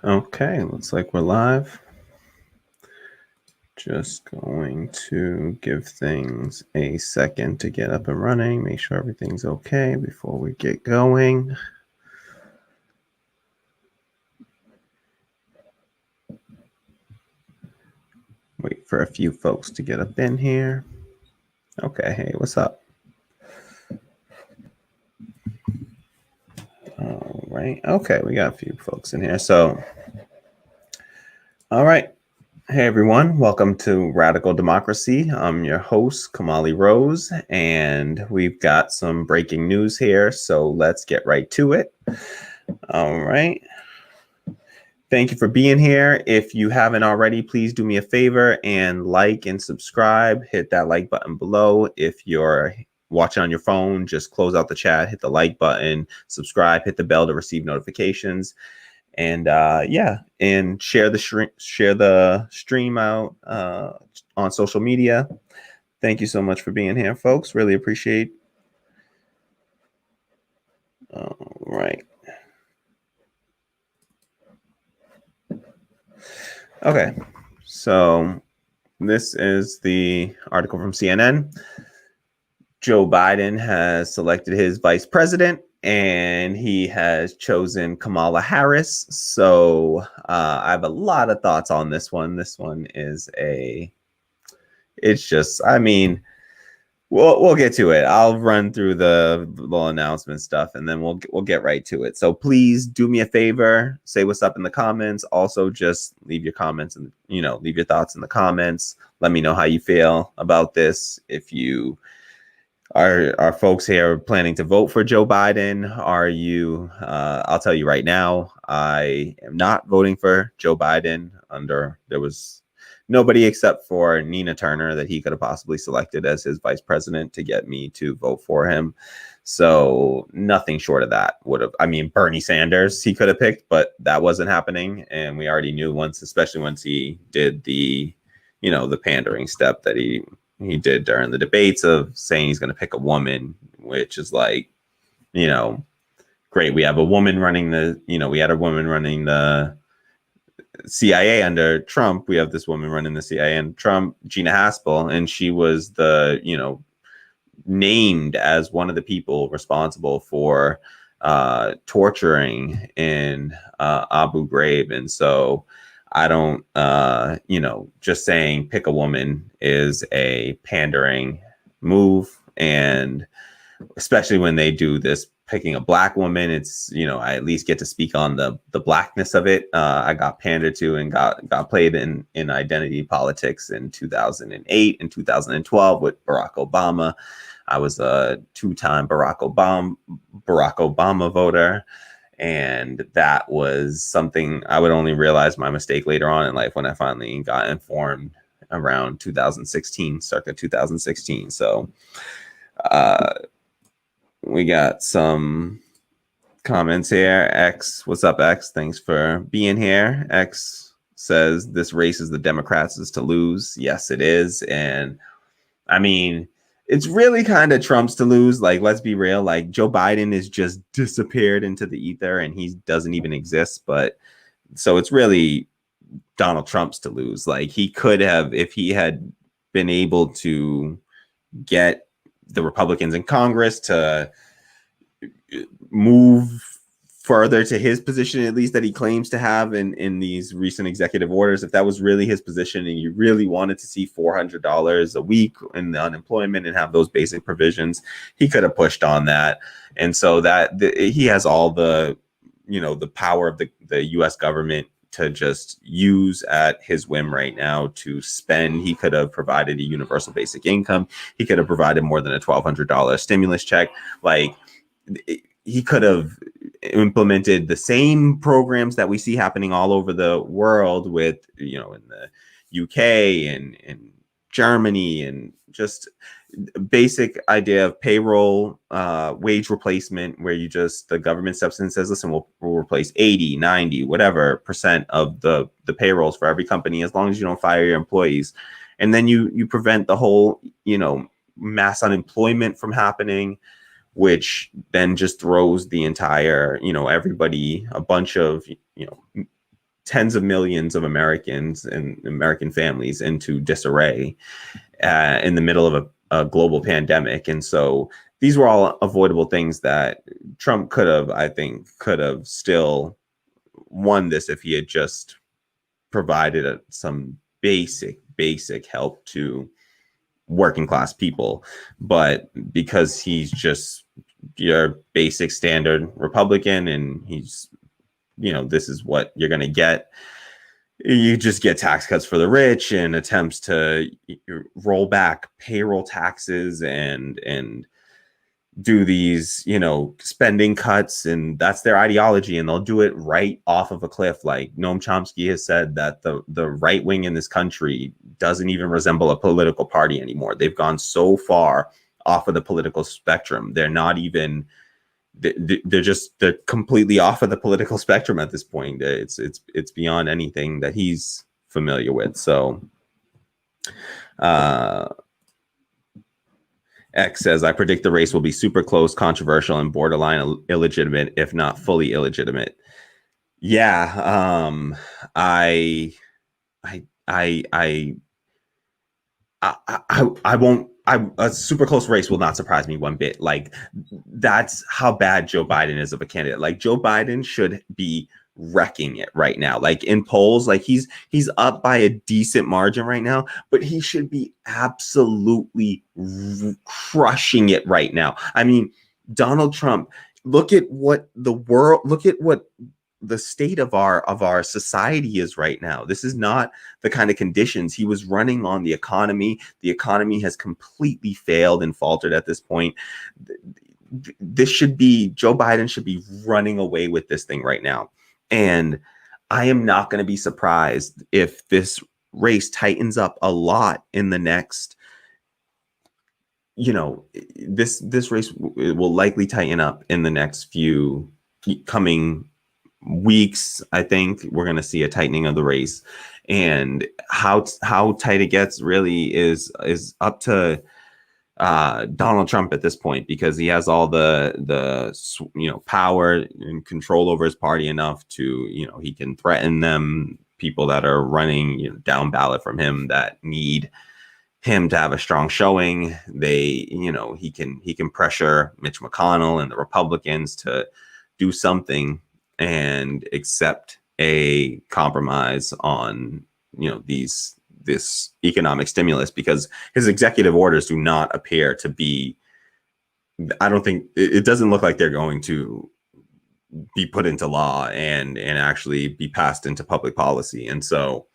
Okay, looks like we're live. Just going to give things a second to get up and running, make sure everything's okay before we get going. Wait for a few folks to get up in here. Okay, hey, what's up? All right, okay, we got a few folks in here. So, all right. Hey everyone, welcome to Radical Democracy. I'm your host, Kamala Rose, and we've got some breaking news here, so let's get right to it. All right. Thank you for being here. If you haven't already, please do me a favor and like and subscribe. Hit that like button below. If you're watching on your phone, just close out the chat, hit the like button, subscribe, hit the bell to receive notifications. And and share the stream out on social media. Thank you so much for being here, folks. Really appreciate. All right. Okay, so this is the article from CNN. Joe Biden has selected his vice president, and he has chosen Kamala Harris. So I have a lot of thoughts on this one. This one is it's just, I mean, we'll get to it. I'll run through the little announcement stuff, and then we'll get right to it. So please do me a favor, say what's up in the comments. Also, just leave your comments and leave your thoughts in the comments. Let me know how you feel about this. If you are folks here planning to vote for Joe Biden? Are you? I'll tell you right now, I am not voting for Joe Biden. There was nobody except for Nina Turner that he could have possibly selected as his vice president to get me to vote for him. So nothing short of that would have. I mean, Bernie Sanders he could have picked, but that wasn't happening, and we already knew especially once he did the pandering step that he did during the debates of saying he's going to pick a woman, which is like, great. We have a woman running we had a woman running the CIA under Trump. We have this woman running the CIA and Trump, Gina Haspel, and she was named as one of the people responsible for torturing in Abu Ghraib. And so I don't, just saying pick a woman is a pandering move. And especially when they do this picking a black woman, it's, I at least get to speak on the blackness of it. I got pandered to and got played in identity politics in 2008 and 2012 with Barack Obama. I was a two-time Barack Obama voter. And that was something I would only realize my mistake later on in life when I finally got informed around 2016, circa 2016. So we got some comments here. X, what's up, X? Thanks for being here. X says this race is the Democrats' to lose. Yes, it is. And I mean, it's really kind of Trump's to lose. Like, let's be real. Like, Joe Biden is just disappeared into the ether and he doesn't even exist. But so it's really Donald Trump's to lose. Like, he could have, if he had been able to get the Republicans in Congress to move further to his position, at least that he claims to have in these recent executive orders, if that was really his position and you really wanted to see $400 a week in the unemployment and have those basic provisions, he could have pushed on that. And so he has all the power of the U.S. government to just use at his whim right now to spend. He could have provided a universal basic income. He could have provided more than a $1,200 stimulus check. Like, he could have implemented the same programs that we see happening all over the world with, in the UK and Germany, and just basic idea of payroll, wage replacement, where the government steps in and says, listen, we'll replace 80, 90, whatever percent of the payrolls for every company, as long as you don't fire your employees. And then you prevent the whole, mass unemployment from happening, which then just throws the entire, everybody, a bunch of, tens of millions of Americans and American families into disarray in the middle of a global pandemic. And so these were all avoidable things that Trump could have still won this if he had just provided some basic help to working class people. But because he's just your basic standard Republican, and he's, this is what you're going to get. You just get tax cuts for the rich and attempts to roll back payroll taxes and do these, spending cuts, and that's their ideology, and they'll do it right off of a cliff. Like Noam Chomsky has said that the right wing in this country doesn't even resemble a political party anymore. They've gone so far off of the political spectrum. They're not even, they're completely off of the political spectrum at this point. It's beyond anything that he's familiar with. So X says, I predict the race will be super close, controversial, and borderline illegitimate, if not fully illegitimate. Yeah, I won't. A super close race will not surprise me one bit. Like, that's how bad Joe Biden is of a candidate. Like, Joe Biden should be wrecking it right now. Like, in polls, like he's up by a decent margin right now, but he should be absolutely crushing it right now. I mean, Donald Trump, look at what the state of our society is right now. This is not the kind of conditions he was running on. The economy has completely failed and faltered at this point. Joe Biden should be running away with this thing right now. And I am not going to be surprised if this race tightens up a lot in the next, this race will likely tighten up in the next few coming weeks. I think we're going to see a tightening of the race, and how tight it gets really is up to Donald Trump at this point, because he has all the power and control over his party enough to, he can threaten them, people that are running down ballot from him that need him to have a strong showing. He can pressure Mitch McConnell and the Republicans to do something and accept a compromise on this economic stimulus, because his executive orders do not appear to be, I don't think, it doesn't look like they're going to be put into law and actually be passed into public policy. And so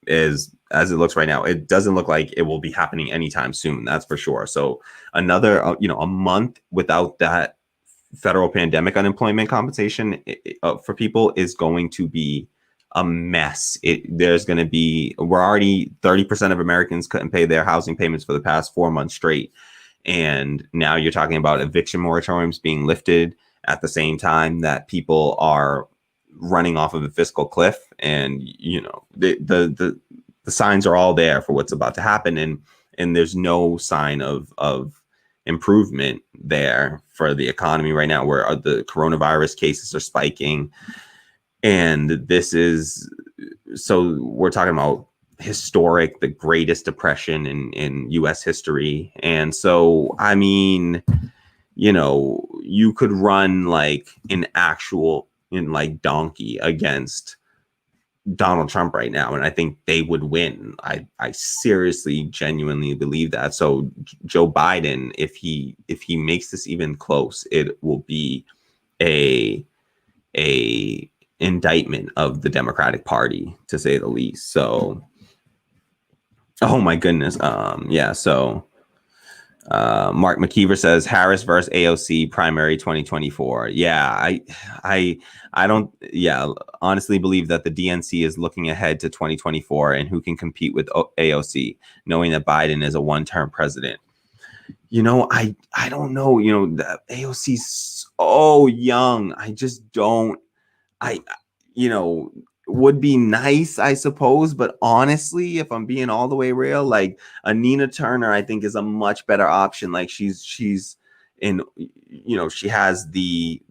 as it looks right now, it doesn't look like it will be happening anytime soon. That's for sure. So another, a month without that federal pandemic unemployment compensation for people is going to be a mess. We're already 30% of Americans couldn't pay their housing payments for the past 4 months straight. And now you're talking about eviction moratoriums being lifted at the same time that people are running off of a fiscal cliff. And, the signs are all there for what's about to happen. And there's no sign of improvement there for the economy right now, where the coronavirus cases are spiking. And we're talking about the greatest depression in US history. And so, I mean, you could run like donkey against Donald Trump right now, and I think they would win. I seriously, genuinely believe that. So Joe Biden, if he makes this even close, it will be a indictment of the Democratic Party, to say the least. So, oh my goodness, yeah. So Mark McKeever says Harris versus AOC primary 2024. Yeah, I don't honestly believe that the DNC is looking ahead to 2024 and who can compete with AOC, knowing that Biden is a one-term president. I don't know. The AOC's so young. I just don't. Would be nice, I suppose, but honestly, if I'm being all the way real, like a Nina Turner, I think is a much better option. Like she's in, she has the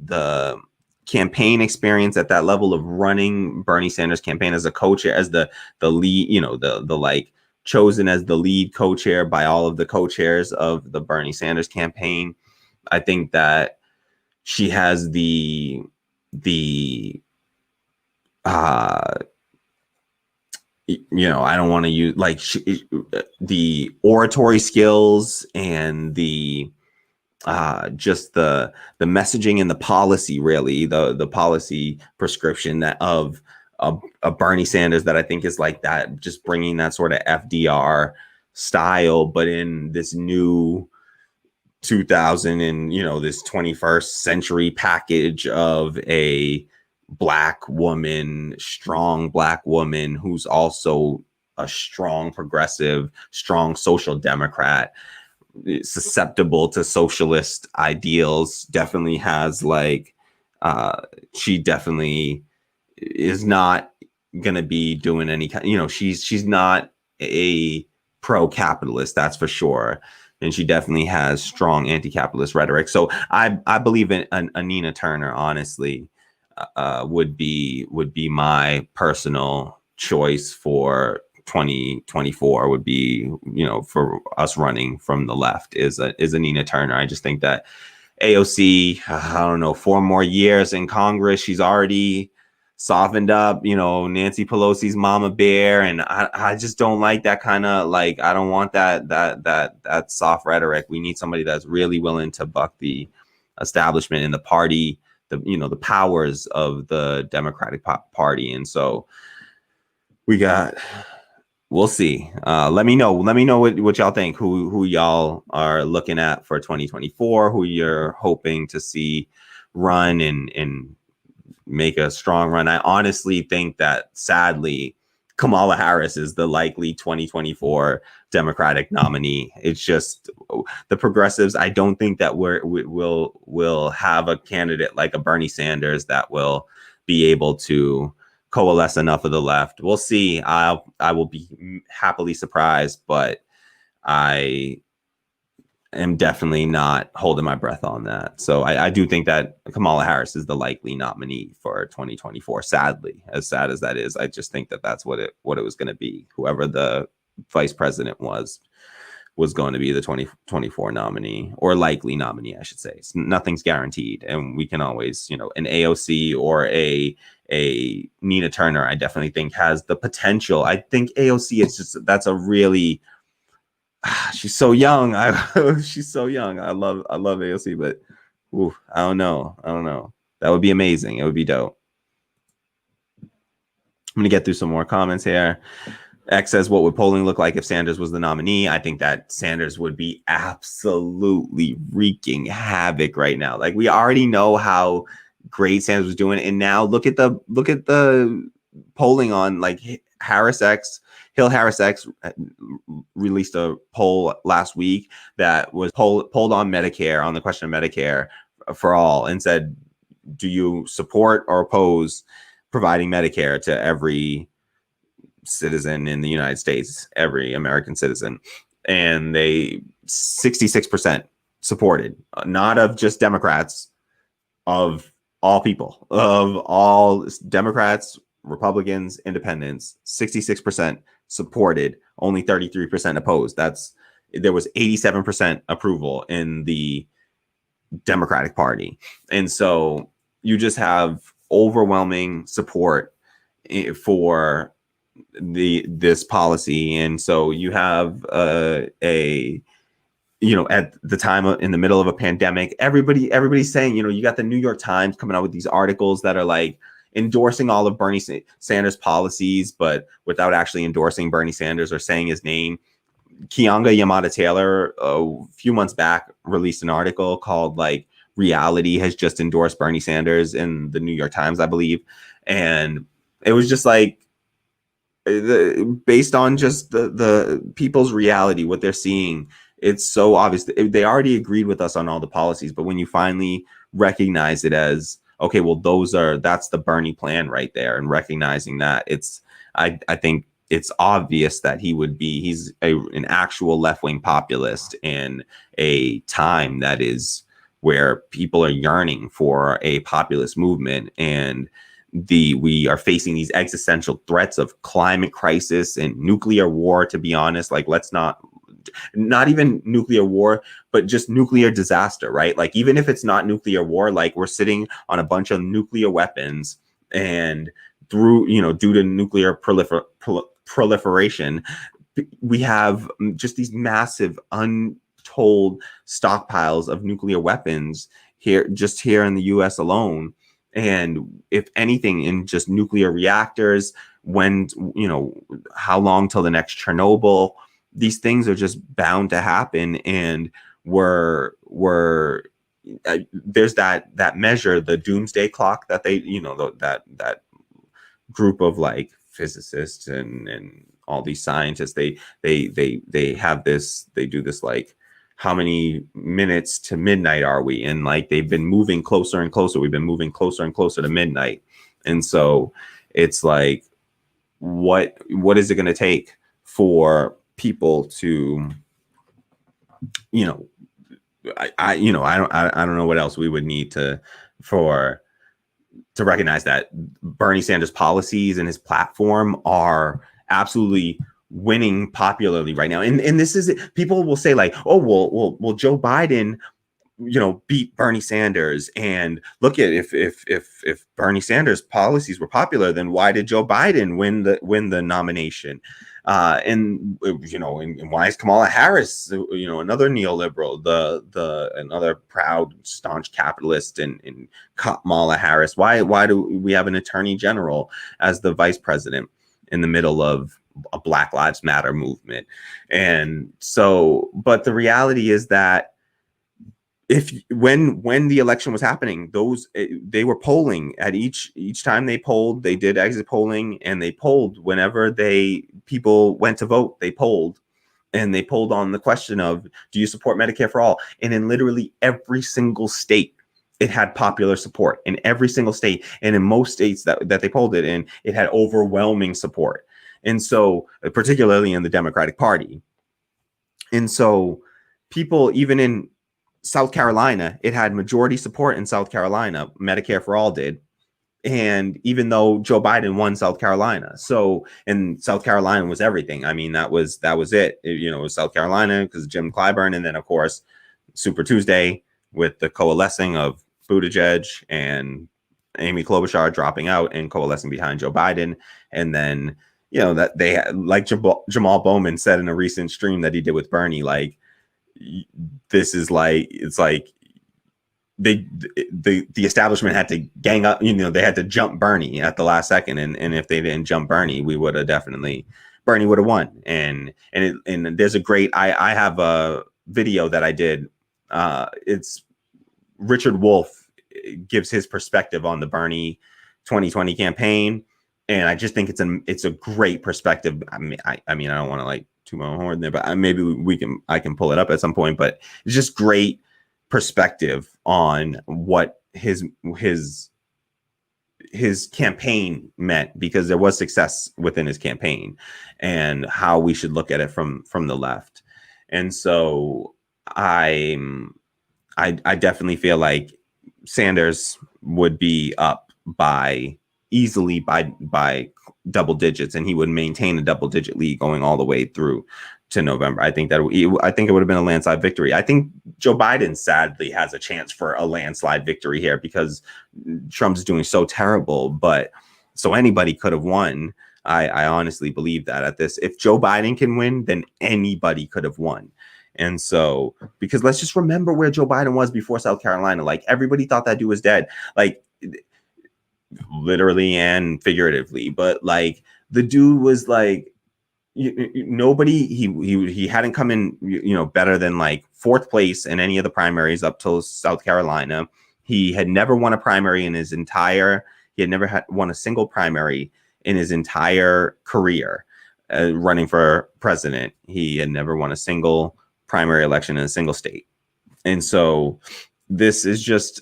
campaign experience at that level of running Bernie Sanders campaign as a co-chair, as the lead, the like chosen as the lead co-chair by all of the co-chairs of the Bernie Sanders campaign. I think that she has the I don't want to use like the oratory skills and the just the messaging and the policy, really the policy prescription that of Bernie Sanders that I think is like that, just bringing that sort of FDR style, but in this new 2000 and this 21st century package of a strong black woman who's also a strong progressive, strong social democrat, susceptible to socialist ideals, definitely has like she definitely is not gonna be doing any kind, she's not a pro-capitalist, that's for sure, and she definitely has strong anti-capitalist rhetoric. So I believe in a Nina Turner, honestly, would be my personal choice for 2024. Would be, for us running from the left is a Nina Turner. I just think that AOC, I don't know, 4 more years in Congress, she's already softened up, Nancy Pelosi's mama bear, and I just don't like that kind of, like, I don't want that soft rhetoric. We need somebody that's really willing to buck the establishment in the party, the powers of the Democratic Party. And so we'll see. Let me know what y'all think, who y'all are looking at for 2024, who you're hoping to see run and make a strong run. I honestly think that, sadly, Kamala Harris is the likely 2024 Democratic nominee. It's just the progressives. I don't think that we'll have a candidate like a Bernie Sanders that will be able to coalesce enough of the left. We'll see. I will be happily surprised, but I am definitely not holding my breath on that. So I do think that Kamala Harris is the likely nominee for 2024. Sadly, as sad as that is, I just think that that's what it was going to be. Whoever the vice president was going to be the 2024 nominee, or likely nominee, I should say. Nothing's guaranteed, and we can always, an AOC or a Nina Turner, I definitely think has the potential. I think AOC is just, that's a really, she's so young. She's so young. I love AOC, but I don't know. That would be amazing. It would be dope. I'm gonna get through some more comments here. X says, what would polling look like if Sanders was the nominee? I think that Sanders would be absolutely wreaking havoc right now. Like, we already know how great Sanders was doing, and now look at the polling on, like, Hill Harris X released a poll last week that was polled on Medicare, on the question of Medicare for all, and said, do you support or oppose providing Medicare to every citizen in the United States, every American citizen? And they 66% supported, not of just Democrats, of all people, of all Democrats, Republicans, Independents. 66% supported, only 33% opposed. There was 87% approval in the Democratic Party. And so you just have overwhelming support for this policy. And so you have at the time, in the middle of a pandemic, everybody's saying, you got the New York Times coming out with these articles that are like endorsing all of Bernie Sanders policies, but without actually endorsing Bernie Sanders or saying his name. Keeanga-Yamahtta Taylor, a few months back, released an article called, like, Reality has just endorsed Bernie Sanders in the New York Times, I believe. And it was just like, based on just the people's reality, what they're seeing, it's so obvious. They already agreed with us on all the policies, but when you finally recognize it as, okay, well, that's the Bernie plan right there, and recognizing that, I think it's obvious that he's an actual left-wing populist in a time that is where people are yearning for a populist movement, and we are facing these existential threats of climate crisis and nuclear war. To be honest, like, let's not even nuclear war, but just nuclear disaster, right? Like, even if it's not nuclear war, like, we're sitting on a bunch of nuclear weapons, and through, due to nuclear proliferation, we have just these massive untold stockpiles of nuclear weapons here in the US alone. And if anything, in just nuclear reactors, when, how long till the next Chernobyl? These things are just bound to happen. And there's that measure, the doomsday clock, that they, that group of like physicists and all these scientists, they have this, they do this, like, how many minutes to midnight are we? And like, they've been moving closer and closer. We've been moving closer and closer to midnight. And so it's like, what is it going to take for people to, I don't know what else we would need to recognize that Bernie Sanders' policies and his platform are absolutely winning popularly right now. And this is it. People will say, like, oh, well, Joe Biden, beat Bernie Sanders, and look at, if Bernie Sanders' policies were popular, then why did Joe Biden win the nomination? And why is Kamala Harris, another neoliberal, another proud, staunch capitalist, and Kamala Harris, why do we have an attorney general as the vice president in the middle of a Black Lives Matter movement? And so, but the reality is that when the election was happening, they were polling at each time they polled, they did exit polling, and they polled whenever people went to vote, they polled, and they polled on the question of, do you support Medicare for all? And in literally every single state, it had popular support, in every single state. And in most states that they polled it in, it had overwhelming support. And so, particularly in the Democratic Party. And so people, even in South Carolina, it had majority support in South Carolina. Medicare for all did. And even though Joe Biden won South Carolina, and South Carolina was everything. I mean, that was it. It was South Carolina because Jim Clyburn, and then of course Super Tuesday with the coalescing of Buttigieg and Amy Klobuchar dropping out and coalescing behind Joe Biden. And then that they, like Jamal Bowman said in a recent stream that he did with Bernie, like, this is like, it's like the establishment had to gang up, they had to jump Bernie at the last second. And if they didn't jump Bernie, Bernie would have won. And there's a great, I have a video that I did. It's Richard Wolff gives his perspective on the Bernie 2020 campaign. And I just think it's a great perspective. I mean, I don't want to like toot my own horn there, but maybe I can pull it up at some point. But it's just great perspective on what his campaign meant, because there was success within his campaign, and how we should look at it from the left. And so I definitely feel like Sanders would be up easily by double digits, and he would maintain a double digit lead going all the way through to November. I think it would have been a landslide victory. I think Joe Biden sadly has a chance for a landslide victory here because Trump's doing so terrible, but so anybody could have won. I honestly believe that at this, if Joe Biden can win, then anybody could have won. And so, because let's just remember where Joe Biden was before South Carolina. Like, everybody thought that dude was dead. Like, literally and figuratively, but like, the dude was like, nobody, he hadn't come in, better than like fourth place in any of the primaries up till South Carolina. He had never won a primary he had never won a single primary in his entire career running for president. He had never won a single primary election in a single state. And so this is just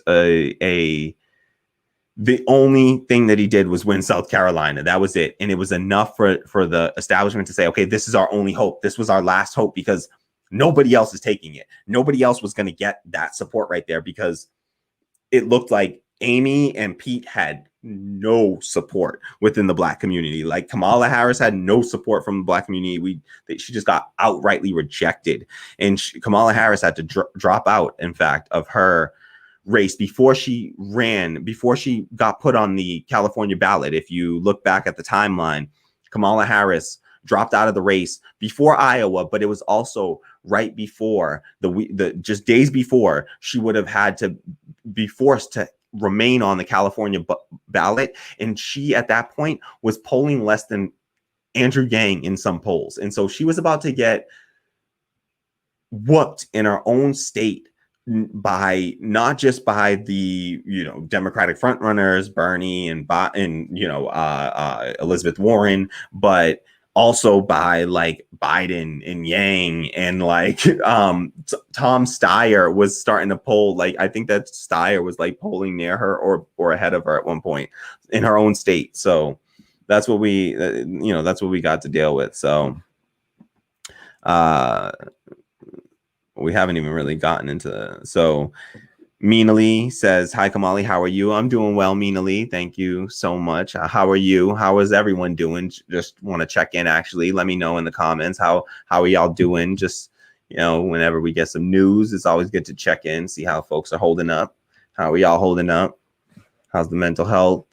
the only thing that he did was win South Carolina. That was it. And it was enough for the establishment to say, okay, this is our only hope. This was our last hope, because nobody else is taking it. Nobody else was going to get that support right there, because it looked like Amy and Pete had no support within the Black community. Like Kamala Harris had no support from the Black community. She just got outrightly rejected, and Kamala Harris had to drop out, in fact, of her race before she got put on the California ballot. If you look back at the timeline, Kamala Harris dropped out of the race before Iowa, but it was also right before just days before she would have had to be forced to remain on the California ballot. And she, at that point, was polling less than Andrew Yang in some polls. And so she was about to get whooped in her own state by not just by the Democratic frontrunners Bernie and Elizabeth Warren, but also by like Biden and Yang, and like Tom Steyer was starting to poll. Like I think that Steyer was like polling near her or ahead of her at one point in her own state. So that's what we got to deal with. So we haven't even really gotten into. So Meanally says, hi, Kamali. How are you? I'm doing well, Meanally. Thank you so much. How are you? How is everyone doing? Just want to check in, actually. Let me know in the comments. How are y'all doing? Just, whenever we get some news, it's always good to check in, see how folks are holding up. How are y'all holding up? How's the mental health?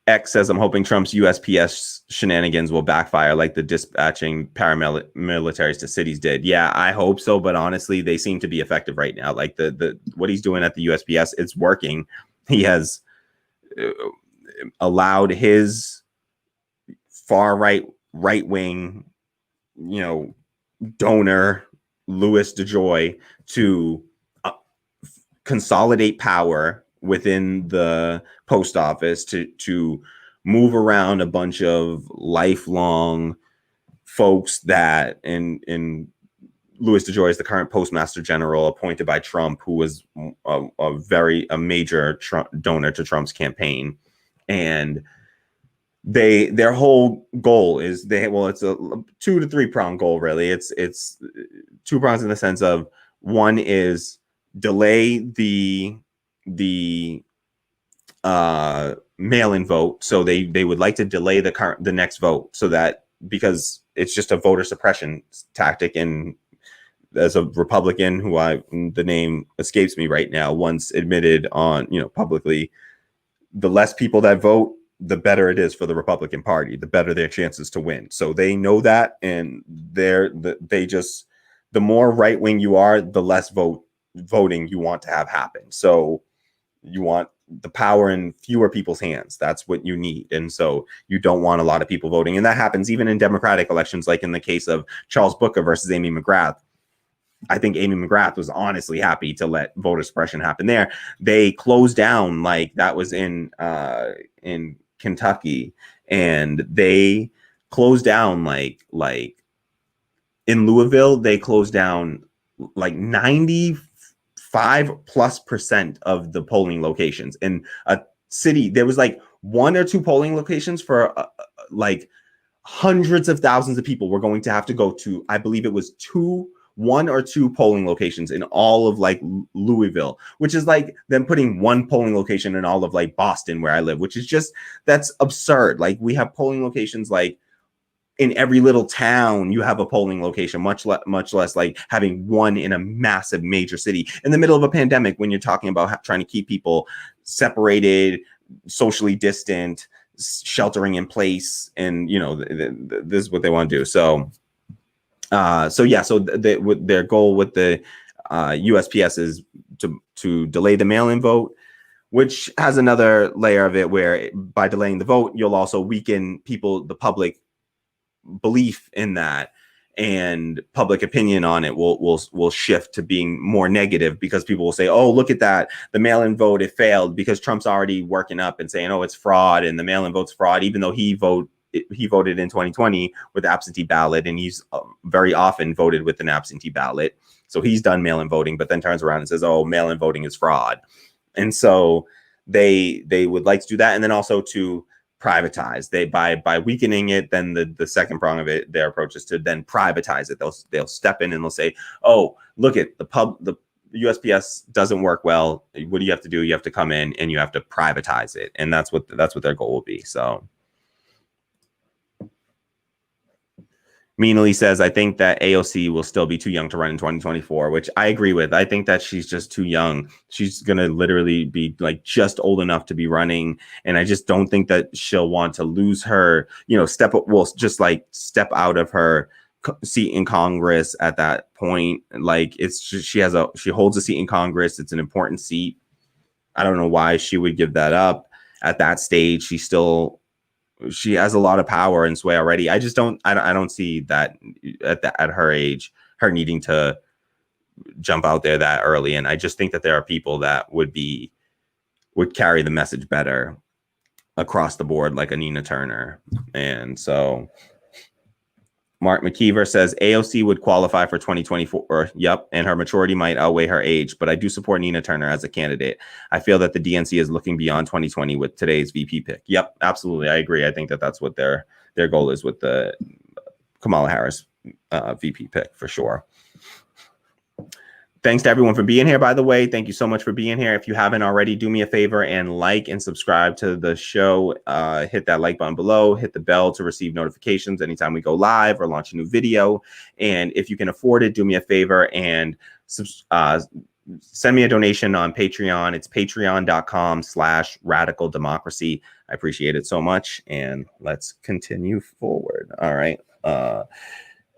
X says, I'm hoping Trump's USPS shenanigans will backfire like the dispatching paramilitaries to cities did. Yeah, I hope so. But honestly, they seem to be effective right now. Like the what he's doing at the USPS, it's working. He has allowed his far right wing, donor Louis DeJoy to consolidate power within the post office to move around a bunch of lifelong folks that in Louis DeJoy is the current postmaster general appointed by Trump, who was a major donor to Trump's campaign. And their whole goal is it's a 2 to 3 prong goal, really. It's 2 prongs in the sense of, one is delay the mail-in vote. So they would like to delay the next vote, so that, because it's just a voter suppression tactic. And as a Republican who the name escapes me right now, once admitted on publicly, the less people that vote, the better it is for the Republican Party, the better their chances to win. So they know that, and the more right wing you are, the less voting you want to have happen. So you want the power in fewer people's hands. That's what you need. And so you don't want a lot of people voting. And that happens even in Democratic elections, like in the case of Charles Booker versus Amy McGrath. I think Amy McGrath was honestly happy to let voter suppression happen there. They closed down, like that was in Kentucky, and they closed down like in Louisville, they closed down like 95+% of the polling locations in a city. There was like 1 or 2 polling locations for like hundreds of thousands of people were going to have to go to, I believe it was 1 or 2 polling locations in all of like Louisville, which is like them putting 1 polling location in all of like Boston, where I live, which is just, that's absurd. Like we have polling locations like in every little town. You have a polling location, much less like having 1 in a massive major city in the middle of a pandemic, when you're talking about trying to keep people separated, socially distant, sheltering in place. And this is what they want to do. So their goal with the USPS is to delay the mail-in vote, which has another layer of it, where by delaying the vote, you'll also weaken the public belief in that, and public opinion on it will shift to being more negative, because people will say, oh, look at that, the mail-in vote, it failed, because Trump's already working up and saying, oh, it's fraud, and the mail-in vote's fraud, even though he voted in 2020 with absentee ballot, and he's very often voted with an absentee ballot. So he's done mail-in voting, but then turns around and says, oh, mail-in voting is fraud. And so they would like to do that. And then also to privatize. They by weakening it, then the second prong of it, their approach is to then privatize it. They'll step in and they'll say, oh, look at the USPS doesn't work well. What do you have to do? You have to come in and you have to privatize it, and that's what their goal will be. So Meanly says, I think that AOC will still be too young to run in 2024, which I agree with. I think that she's just too young. She's going to literally be like just old enough to be running. And I just don't think that she'll want to lose her, step out of her seat in Congress at that point. Like it's just, she holds a seat in Congress. It's an important seat. I don't know why she would give that up at that stage. She has a lot of power and sway already. I don't see that at her age, her needing to jump out there that early. And I just think that there are people that would carry the message better across the board, like a Nina Turner. And so Mark McKeever says AOC would qualify for 2024. Yep. And her maturity might outweigh her age, but I do support Nina Turner as a candidate. I feel that the DNC is looking beyond 2020 with today's VP pick. Yep. Absolutely. I agree. I think that that's what their goal is with the Kamala Harris VP pick for sure. Thanks to everyone for being here, by the way. Thank you so much for being here. If you haven't already, do me a favor and like and subscribe to the show. Hit that like button below. Hit the bell to receive notifications anytime we go live or launch a new video. And if you can afford it, do me a favor and send me a donation on Patreon. It's patreon.com/radical democracy. I appreciate it so much. And let's continue forward. All right.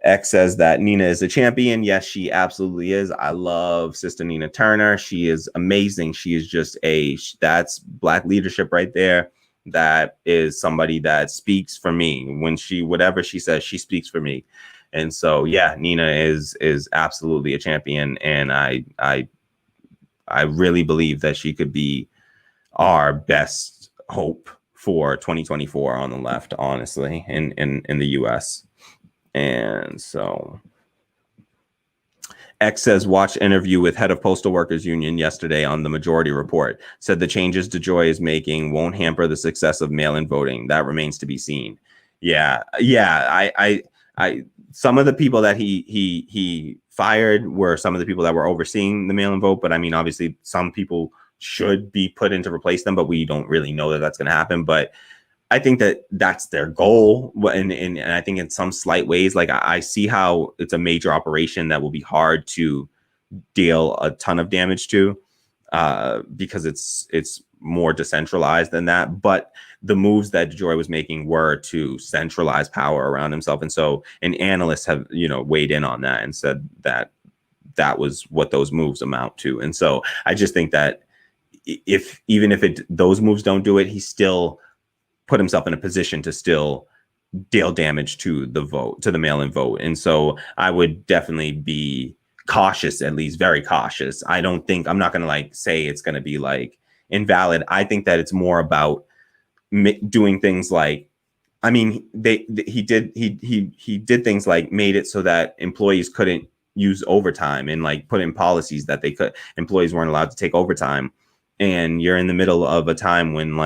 X says that Nina is a champion. Yes, she absolutely is. I love Sister Nina Turner. She is amazing. She is just that's Black leadership right there. That is somebody that speaks for me. Whatever she says, she speaks for me. And so, yeah, Nina is absolutely a champion. And I really believe that she could be our best hope for 2024 on the left, honestly, in the US. And so X says, watch interview with head of Postal Workers Union yesterday on the Majority Report. Said the changes DeJoy is making won't hamper the success of mail-in voting. That remains to be seen. Yeah. I some of the people that he fired were some of the people that were overseeing the mail-in vote. But I mean, obviously, some people should be put in to replace them, but we don't really know that that's going to happen. But I think that that's their goal. And I think in some slight ways, like I see how it's a major operation that will be hard to deal a ton of damage to because it's more decentralized than that. But the moves that DeJoy was making were to centralize power around himself. And so analysts have, weighed in on that and said that that was what those moves amount to. And so I just think that even if those moves don't do it, he still put himself in a position to still deal damage to the vote, to the mail-in vote. And so I would definitely be cautious, at least very cautious. I'm not going to say it's going to be invalid. I think that it's more about doing things like, I mean, he did things like made it so that employees couldn't use overtime and put in policies that employees weren't allowed to take overtime. And you're in the middle of a time when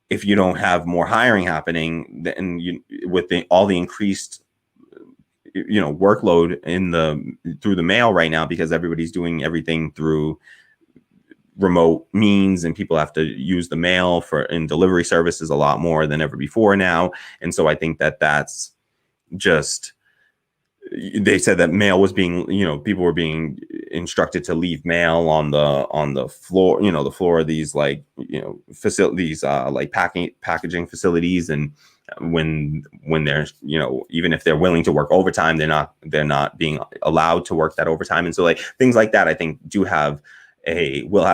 if you don't have more hiring happening, then with all the increased, workload through the mail right now, because everybody's doing everything through remote means and people have to use the mail in delivery services a lot more than ever before now. And so I think that that's just, they said that mail was being, people were being instructed to leave mail on the floor, the floor of these facilities, packaging facilities. And when they're, even if they're willing to work overtime, they're not being allowed to work that overtime. And so things like that, I think will have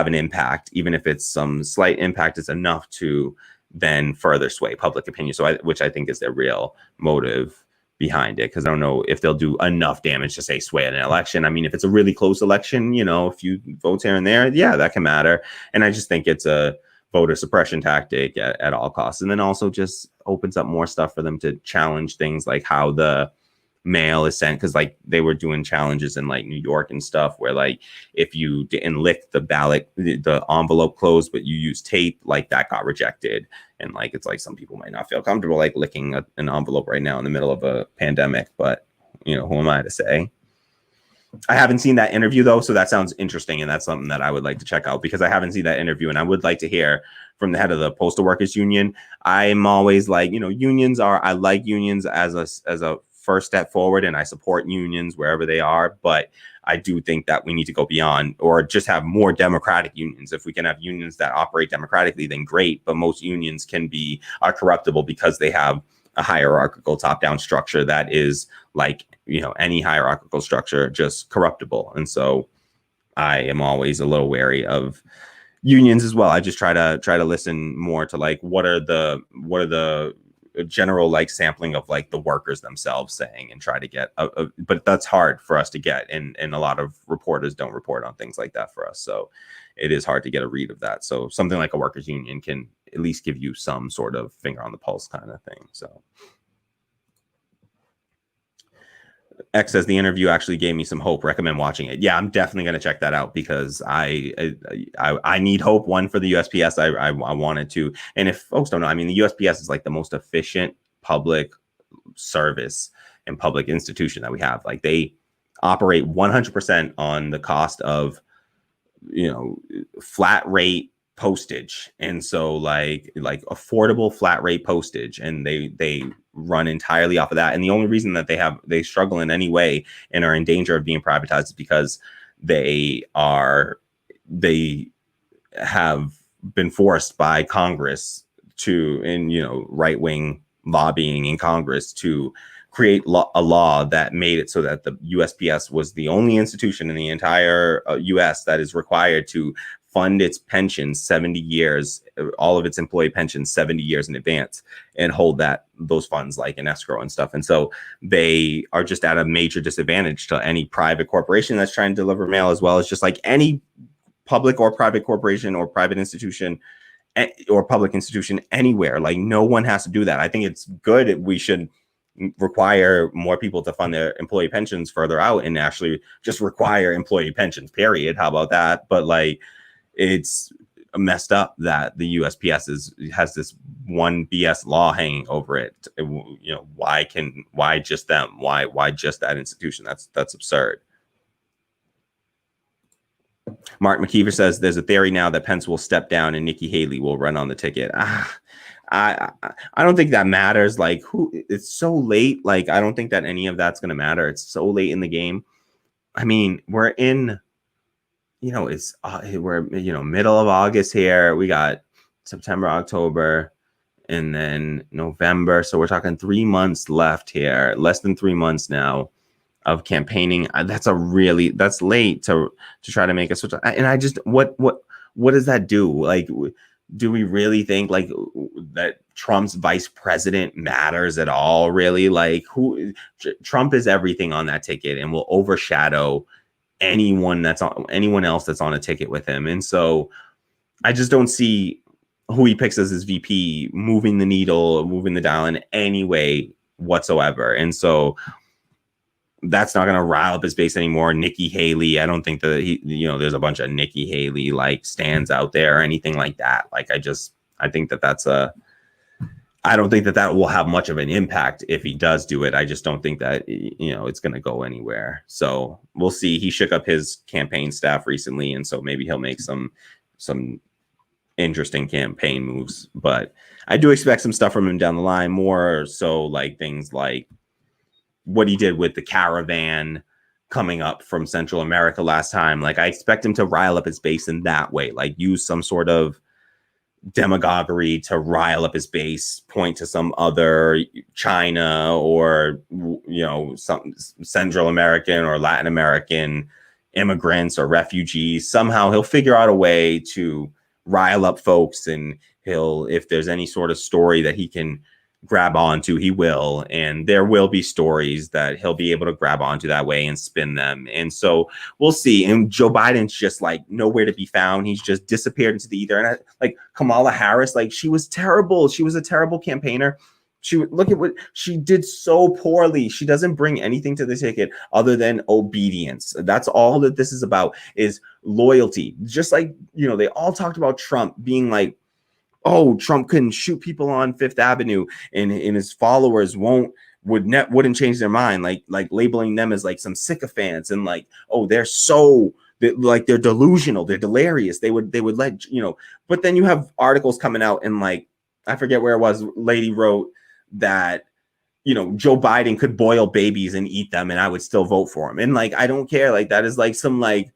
an impact, even if it's some slight impact, it's enough to then further sway public opinion. Which I think is their real motive behind it, because I don't know if they'll do enough damage to sway an election. I mean, if it's a really close election, a few votes here and there, yeah, that can matter. And I just think it's a voter suppression tactic at all costs. And then also just opens up more stuff for them to challenge things like how the mail is sent, because like they were doing challenges in like New York and stuff where like if you didn't lick the ballot, the envelope closed, but you use tape, like that got rejected. And like it's like some people might not feel comfortable like licking an envelope right now in the middle of a pandemic, but you know, who am I to say? I haven't seen that interview though, so that sounds interesting, and that's something that I would like to check out, because I haven't seen that interview, and I would like to hear from the head of the Postal Workers Union. I'm always like, you know, I like unions as a first step forward, and I support unions wherever they are, but I do think that we need to go beyond, or just have more democratic unions. If we can have unions that operate democratically, then great, but most unions are corruptible because they have a hierarchical top-down structure that is like, you know, any hierarchical structure, just corruptible. And so I am always a little wary of unions as well. I just try to listen more to like what are the general like sampling of like the workers themselves saying, and try to get but that's hard for us to get, and a lot of reporters don't report on things like that for us, so it is hard to get a read of that. So something like a workers union can at least give you some sort of finger on the pulse kind of thing. So X says the interview actually gave me some hope. Recommend watching it. Yeah, I'm definitely going to check that out, because I need hope. One, for the USPS. I wanted to. And if folks don't know, I mean, the USPS is like the most efficient public service and public institution that we have. Like they operate 100% on the cost of, you know, flat rate postage. And so like affordable flat rate postage, and they run entirely off of that. And the only reason that they struggle in any way and are in danger of being privatized is because they have been forced by Congress to, in, you know, right-wing lobbying in Congress, to create a law that made it so that the USPS was the only institution in the entire US that is required to fund its pensions 70 years, all of its employee pensions 70 years in advance, and hold those funds like in escrow and stuff. And so they are just at a major disadvantage to any private corporation that's trying to deliver mail, as well as just like any public or private corporation or private institution or public institution anywhere. Like no one has to do that. I think it's good. We should require more people to fund their employee pensions further out, and actually just require employee pensions, period. How about that? But like, it's messed up that the USPS has this one BS law hanging over it. You know, why just them? Why just that institution? That's absurd. Mark McKeever says there's a theory now that Pence will step down and Nikki Haley will run on the ticket. I don't think that matters. Like, it's so late. Like, I don't think that any of that's going to matter. It's so late in the game. I mean, we're in, you know, we're, you know, middle of August here. We got September, October, and then November. So we're talking 3 months left here, less than 3 months now of campaigning. That's late to try to make a switch. And I just, what does that do? Like, do we really think like that Trump's vice president matters at all? Really? Like, Trump is everything on that ticket and will overshadow anyone else that's on a ticket with him. And so I just don't see who he picks as his VP moving the needle, moving the dial in any way whatsoever. And so that's not going to rile up his base anymore. Nikki Haley, I don't think that there's a bunch of Nikki Haley like stands out there or anything like that. Like, I think that I don't think that will have much of an impact if he does do it. I just don't think that, it's going to go anywhere. So we'll see. He shook up his campaign staff recently, and so maybe he'll make some interesting campaign moves. But I do expect some stuff from him down the line, more so like things like what he did with the caravan coming up from Central America last time. Like, I expect him to rile up his base in that way, like use some sort of demagoguery to rile up his base, point to some other China or, some Central American or Latin American immigrants or refugees. Somehow he'll figure out a way to rile up folks, and if there's any sort of story that he can grab onto, he will, and there will be stories that he'll be able to grab onto that way and spin them. And so we'll see. And Joe Biden's just like nowhere to be found. He's just disappeared into the ether. And like Kamala Harris, like, she was terrible. She was a terrible campaigner. look at what she did so poorly. She doesn't bring anything to the ticket other than obedience. That's all that this is about, is loyalty. Just like, they all talked about Trump being like, oh, Trump couldn't shoot people on Fifth Avenue and his followers wouldn't change their mind, like labeling them as like some sycophants and like, oh, they're delusional, they're delirious. They would let, but then you have articles coming out and like, I forget where it was, lady wrote that, Joe Biden could boil babies and eat them and I would still vote for him. And like, I don't care. Like, that is like some like,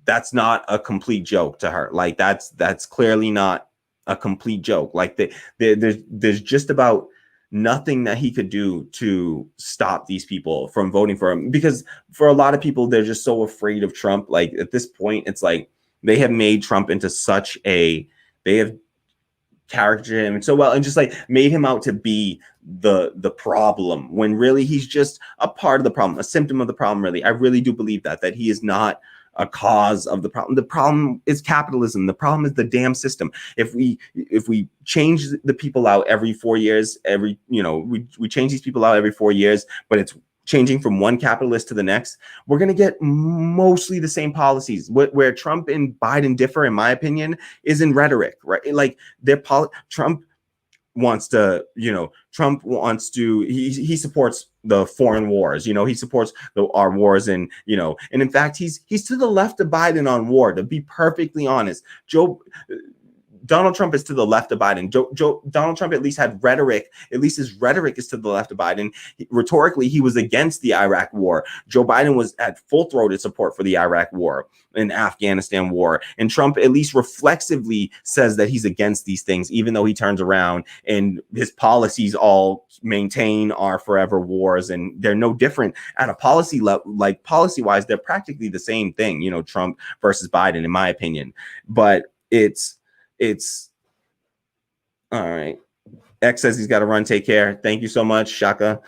that's not a complete joke to her. Like, that's clearly not a complete joke. Like, there's just about nothing that he could do to stop these people from voting for him, because for a lot of people, they're just so afraid of Trump. Like, at this point, it's like they have made Trump into they have charactered him so well and just like made him out to be the problem, when really he's just a part of the problem, a symptom of the problem. Really, I really do believe that he is not a cause of the problem. The problem is capitalism. The problem is the damn system. If we change the people out every 4 years, we change these people out every 4 years, but it's changing from one capitalist to the next, we're going to get mostly the same policies. Where Trump and Biden differ, in my opinion, is in rhetoric, right? Like, Trump wants to, he supports the foreign wars, he supports our wars, and in fact, he's to the left of Biden on war, to be perfectly honest. Donald Trump is to the left of Biden. Donald Trump at least had rhetoric. At least his rhetoric is to the left of Biden. Rhetorically, he was against the Iraq war. Joe Biden was at full-throated support for the Iraq war and Afghanistan war. And Trump at least reflexively says that he's against these things, even though he turns around and his policies all maintain our forever wars. And they're no different at a policy level. Like, policy-wise, they're practically the same thing, Trump versus Biden, in my opinion. But it's all right. X says he's got to run. Take care. Thank you so much, Shaka.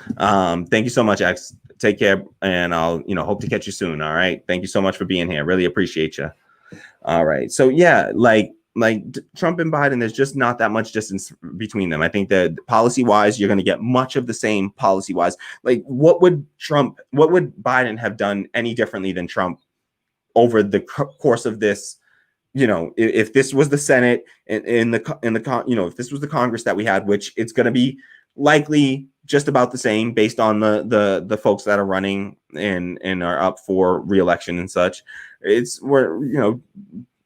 Thank you so much, X. Take care, and I'll hope to catch you soon. All right. Thank you so much for being here. Really appreciate you. All right. So yeah, like Trump and Biden, there's just not that much distance between them. I think that policy wise, you're going to get much of the same policy wise. Like, what would Biden have done any differently than Trump over the course of this? If this was the Senate and if this was the Congress that we had, which it's going to be likely just about the same based on the folks that are running and are up for re-election and such, it's where,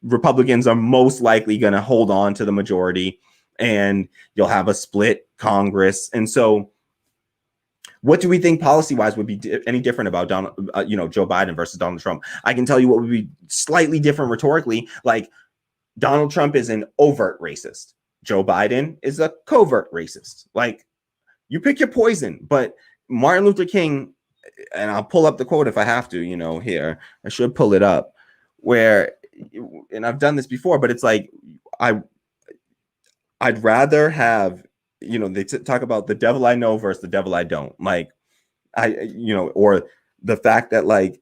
Republicans are most likely going to hold on to the majority, and you'll have a split Congress. And so, what do we think policy-wise would be any different about Joe Biden versus Donald Trump? I can tell you what would be slightly different rhetorically. Like, Donald Trump is an overt racist. Joe Biden is a covert racist. Like, you pick your poison. But Martin Luther King, and I'll pull up the quote if I have to, here. I should pull it up. And I've done this before, but it's like, I'd rather have, they talk about the devil I know versus the devil I don't. Like, or the fact that, like,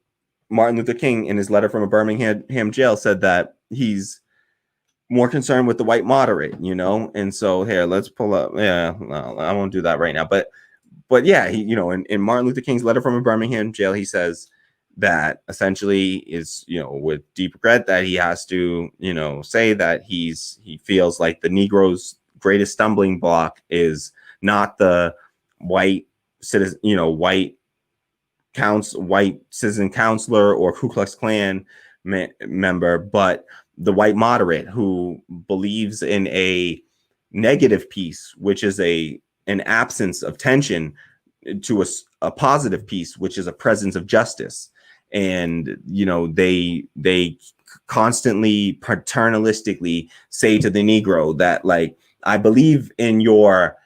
Martin Luther King in his letter from a Birmingham jail said that he's more concerned with the white moderate, and so here, let's pull up. Yeah, no, I won't do that right now. But yeah, he, in Martin Luther King's letter from a Birmingham jail, he says that essentially is, with deep regret that he has to, say that he feels like the Negro's greatest stumbling block is not the white citizen, white citizen counselor or Ku Klux Klan member, but the white moderate who believes in a negative peace, which is an absence of tension, to a positive peace, which is a presence of justice. And they constantly paternalistically say to the Negro that, like, I believe in your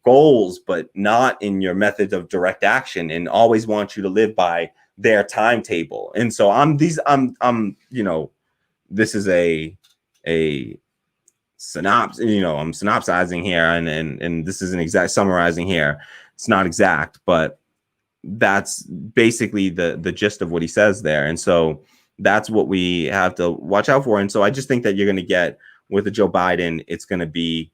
goals, but not in your methods of direct action, and always want you to live by their timetable. And so this is a synopsis, I'm synopsizing here, and this isn't exact summarizing here. It's not exact, but that's basically the gist of what he says there. And so That's what we have to watch out for. And so I just think that you're going to get with the Joe Biden, it's going to be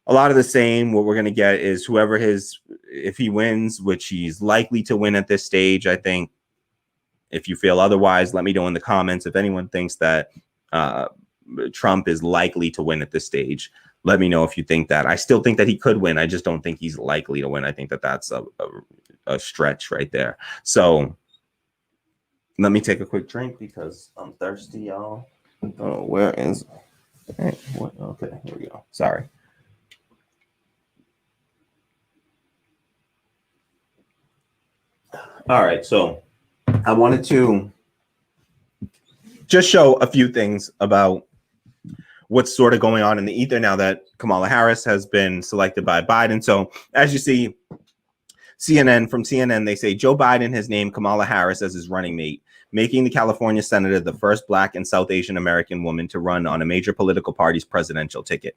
a lot of the same. What we're going to get is whoever if he wins, which he's likely to win at this stage, I think. If you feel otherwise, let me know in the comments. If anyone thinks that Trump is likely to win at this stage, let me know if you think that. I still think that he could win. I just don't think he's likely to win. I think that that's a stretch right there. So let me take a quick drink because I'm thirsty, y'all. Oh, where is... Hey, what? Okay, here we go. Sorry. All right, so I wanted to just show a few things about what's sort of going on in the ether now that Kamala Harris has been selected by Biden. So as you see, CNN, they say Joe Biden has named Kamala Harris as his running mate, making the California senator the first Black and South Asian American woman to run on a major political party's presidential ticket.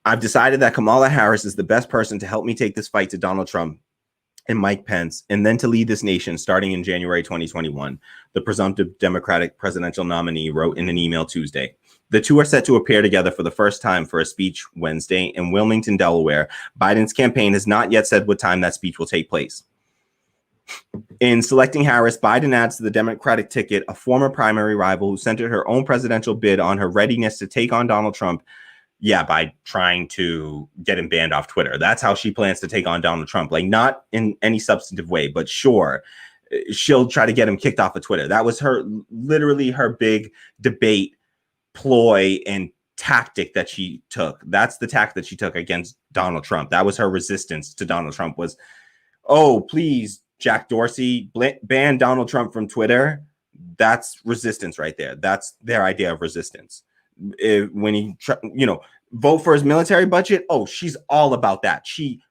I've decided that Kamala Harris is the best person to help me take this fight to Donald Trump and Mike Pence, and then to lead this nation starting in January 2021, the presumptive Democratic presidential nominee wrote in an email Tuesday. The two are set to appear together for the first time for a speech Wednesday in Wilmington, Delaware. Biden's campaign has not yet said what time that speech will take place. In selecting Harris, Biden adds to the Democratic ticket a former primary rival who centered her own presidential bid on her readiness to take on Donald Trump. Yeah, by trying to get him banned off Twitter. That's how she plans to take on Donald Trump. Like, not in any substantive way, but sure, she'll try to get him kicked off of Twitter. That was literally her big debate ploy and tactic that she took. That's the tack that she took against Donald Trump. That was her resistance to Donald Trump was, oh, please, Jack Dorsey, ban Donald Trump from Twitter. That's resistance right there. That's their idea of resistance. When he, vote for his military budget. Oh, she's all about that. She,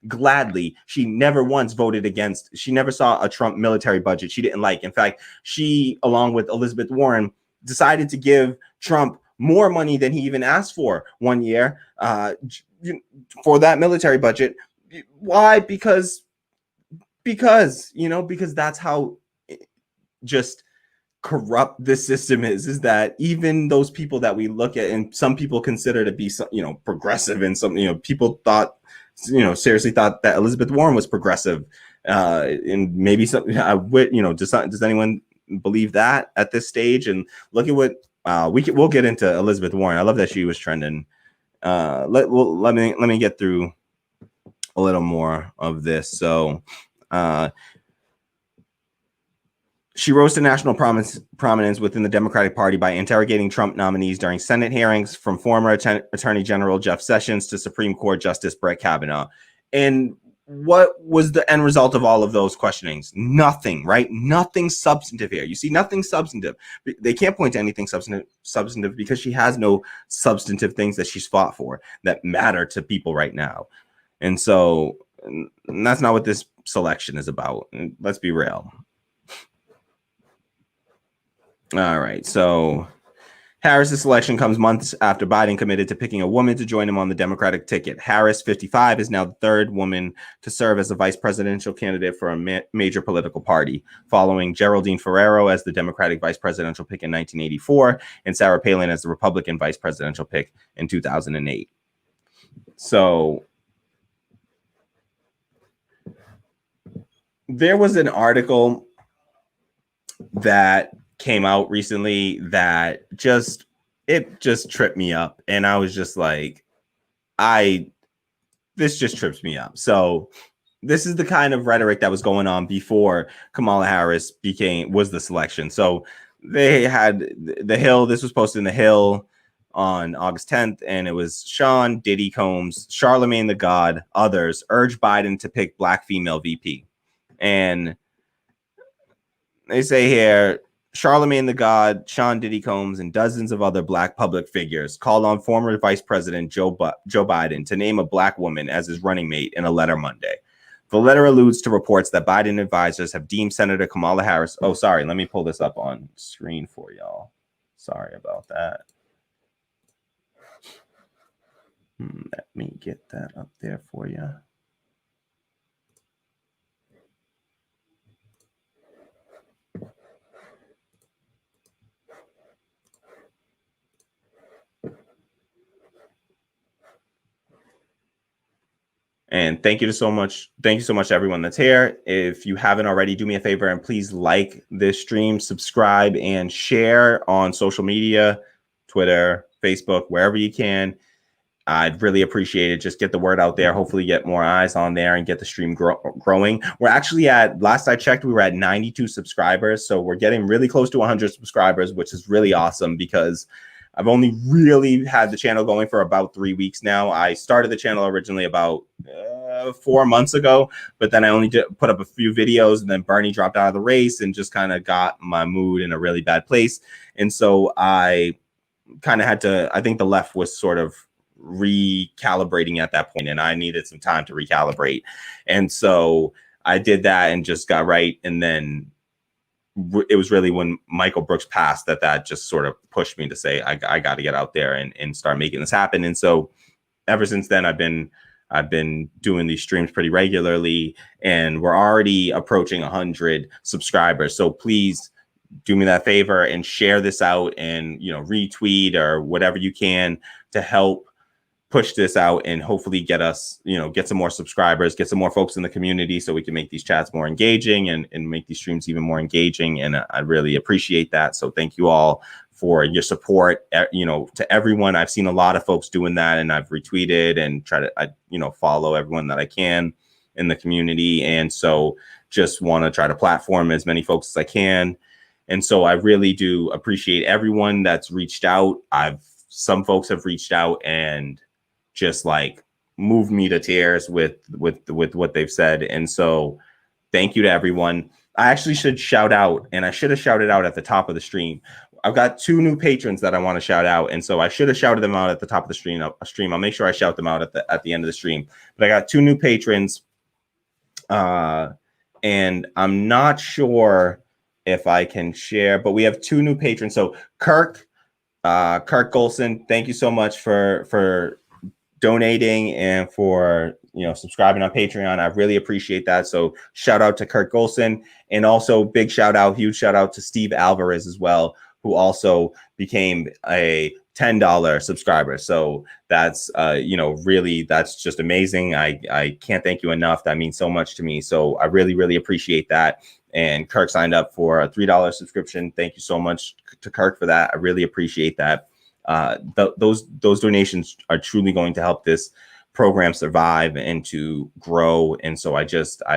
gladly, she never once voted against, she never saw a Trump military budget she didn't like. In fact, she, along with Elizabeth Warren, decided to give Trump more money than he even asked for one year for that military budget. Why? Because that's how just corrupt this system is that even those people that we look at and some people consider to be, progressive, and some, people thought, seriously thought that Elizabeth Warren was progressive, and maybe some, does anyone believe that at this stage? And look at what we'll get into Elizabeth Warren. I love that she was trending. Let me get through a little more of this. So she rose to national prominence within the Democratic Party by interrogating Trump nominees during Senate hearings, from former Attorney General Jeff Sessions to Supreme Court Justice Brett Kavanaugh. And what was the end result of all of those questionings? Nothing, right? Nothing substantive here. You see, nothing substantive. They can't point to anything substantive because she has no substantive things that she's fought for that matter to people right now. And so that's not what this selection is about. Let's be real. All right, so Harris's selection comes months after Biden committed to picking a woman to join him on the Democratic ticket. Harris, 55, is now the third woman to serve as a vice presidential candidate for a major political party, following Geraldine Ferraro as the Democratic vice presidential pick in 1984 and Sarah Palin as the Republican vice presidential pick in 2008. So there was an article that came out recently that just tripped me up, and I was just like, this just trips me up. So this is the kind of rhetoric that was going on before Kamala Harris was the selection. So they had The Hill. This was posted in The Hill on August 10th, and it was Sean Diddy Combs, Charlemagne the God, others urge Biden to pick Black female VP. And they say here, Charlemagne the God, Sean Diddy Combs, and dozens of other Black public figures called on former Vice President Joe Biden to name a Black woman as his running mate in a letter Monday. The letter alludes to reports that Biden advisors have deemed Senator Kamala Harris. Oh, sorry. Let me pull this up on screen for y'all. Sorry about that. Let me get that up there for you. And thank you so much to everyone that's here. If you haven't already, do me a favor and please like this stream, subscribe, and share on social media, Twitter, Facebook, wherever you can. I'd really appreciate it. Just get the word out there. Hopefully get more eyes on there and get the stream growing. We're actually last I checked, we were at 92 subscribers. So we're getting really close to 100 subscribers, which is really awesome because I've only really had the channel going for about 3 weeks now. I started the channel originally about 4 months ago, but then I only put up a few videos, and then Bernie dropped out of the race and just kind of got my mood in a really bad place. And so I kind of had to, I think the left was sort of recalibrating at that point, and I needed some time to recalibrate. And so I did that and just got right. And then it was really when Michael Brooks passed that just sort of pushed me to say, I got to get out there and start making this happen. And so ever since then, I've been doing these streams pretty regularly, and we're already approaching 100 subscribers. So please do me that favor and share this out, and, retweet or whatever you can to help push this out and hopefully get us, get some more subscribers, get some more folks in the community so we can make these chats more engaging and make these streams even more engaging. And I really appreciate that. So thank you all for your support, to everyone. I've seen a lot of folks doing that, and I've retweeted and try to, follow everyone that I can in the community. And so just want to try to platform as many folks as I can. And so I really do appreciate everyone that's reached out. Some folks have reached out and just like moved me to tears with what they've said. And so thank you to everyone. I actually should shout out, and I should have shouted out at the top of the stream. I've got 2 new patrons that I want to shout out. And so I should have shouted them out at the top of the stream. I'll make sure I shout them out at the end of the stream. But I got 2 new patrons. And I'm not sure if I can share, but we have 2 new patrons. So Kirk Golson, thank you so much for donating and for subscribing on Patreon. I really appreciate that. So shout out to Kirk Golson, and also huge shout out to Steve Alvarez as well, who also became a $10 subscriber. So that's really, that's just amazing. I can't thank you enough. That means so much to me. So I really appreciate that. And Kirk signed up for a $3 subscription. Thank you so much to Kirk for that. I really appreciate that. Those donations are truly going to help this program survive and to grow. And so I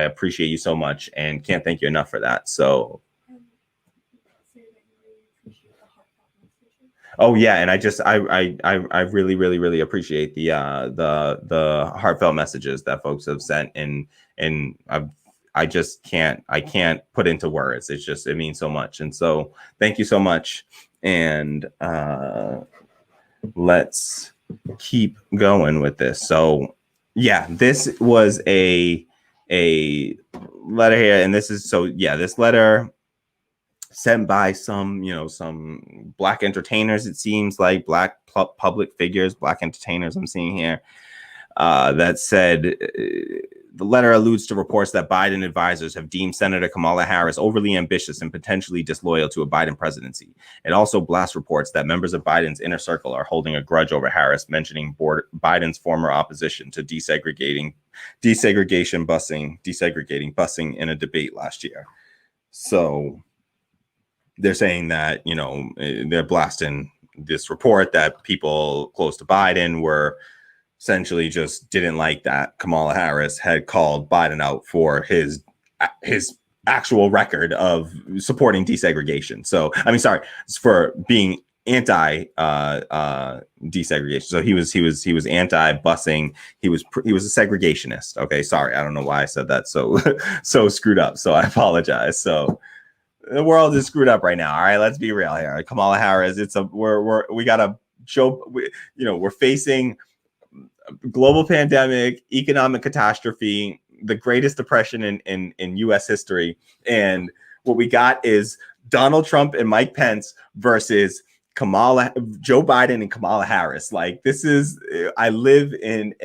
appreciate you so much and can't thank you enough for that. So oh yeah, and I really appreciate the heartfelt messages that folks have sent, and I can't put into words. It means so much. And so thank you so much. And let's keep going with this. So yeah, this was a letter here, and this letter sent by some Black entertainers. It seems like Black public figures, Black entertainers I'm seeing here, that said, the letter alludes to reports that Biden advisors have deemed Senator Kamala Harris overly ambitious and potentially disloyal to a Biden presidency. It also blasts reports that members of Biden's inner circle are holding a grudge over Harris, mentioning Biden's former opposition to desegregating busing in a debate last year. So they're saying that, they're blasting this report that people close to Biden were essentially just didn't like that Kamala Harris had called Biden out for his actual record of supporting desegregation. So, for being anti desegregation. So he was anti busing. He was a segregationist. Okay, sorry, I don't know why I said that so screwed up. So I apologize. So the world is screwed up right now. All right, let's be real here. Kamala Harris, we got a joke. We're facing global pandemic, economic catastrophe, the greatest depression in U.S. history. And what we got is Donald Trump and Mike Pence versus Joe Biden and Kamala Harris. Like, I live in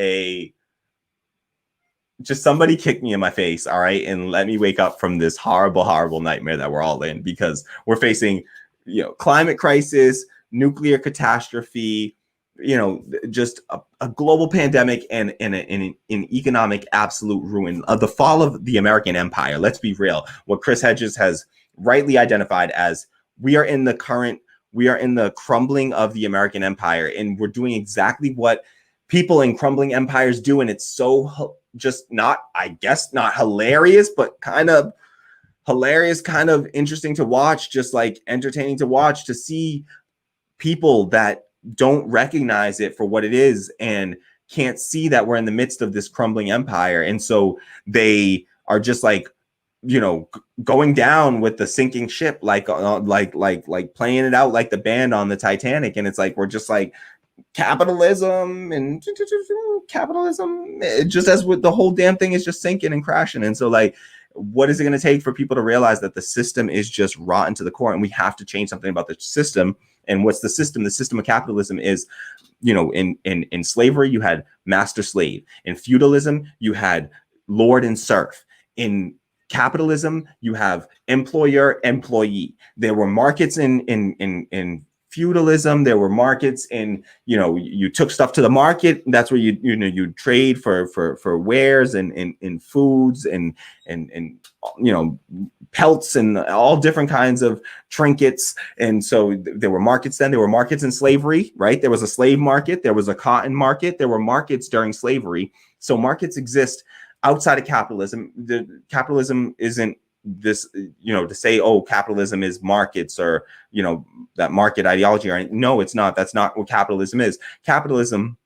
just somebody kick me in my face, all right, and let me wake up from this horrible nightmare that we're all in, because we're facing, climate crisis, nuclear catastrophe, just a global pandemic and an economic absolute ruin of the fall of the American empire. Let's be real. What Chris Hedges has rightly identified as we are in the crumbling of the American empire, and we're doing exactly what people in crumbling empires do. And it's so just not hilarious, but kind of hilarious, kind of interesting to watch, just like entertaining to watch, to see people that don't recognize it for what it is and can't see that we're in the midst of this crumbling empire. And so they are just like, going down with the sinking ship, like playing it out like the band on the Titanic. And it's like, we're just like capitalism, just as with the whole damn thing is just sinking and crashing. And so like, what is it going to take for people to realize that the system is just rotten to the core and we have to change something about the system? And what's the system? The system of capitalism is, in slavery, you had master slave. In feudalism, you had lord and serf. In capitalism, you have employer employee. There were markets in feudalism. There were markets in, you took stuff to the market. That's where you trade for wares and foods and pelts and all different kinds of trinkets. And so there were markets then. There were markets in slavery, right? There was a slave market. There was a cotton market. There were markets during slavery. So markets exist outside of capitalism. Capitalism isn't this, to say, oh, capitalism is markets or, that market ideology. Or no, it's not. That's not what capitalism is. Capitalism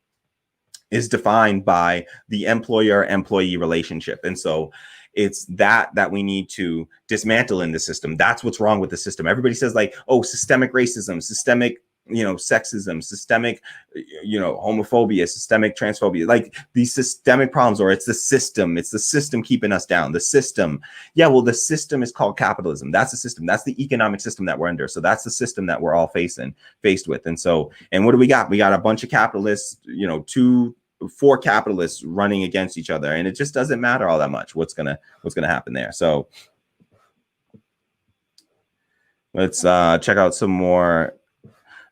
is defined by the employer-employee relationship. And so it's that we need to dismantle in the system. That's what's wrong with the system. Everybody says like, oh, systemic racism, systemic sexism, systemic, homophobia, systemic transphobia, like these systemic problems, or it's the system keeping us down. The system. Yeah, well, the system is called capitalism. That's the system. That's the economic system that we're under. So that's the system that we're all faced with. And so, and what do we got? We got a bunch of capitalists, 4 capitalists running against each other. And it just doesn't matter all that much what's gonna happen there. So let's check out some more.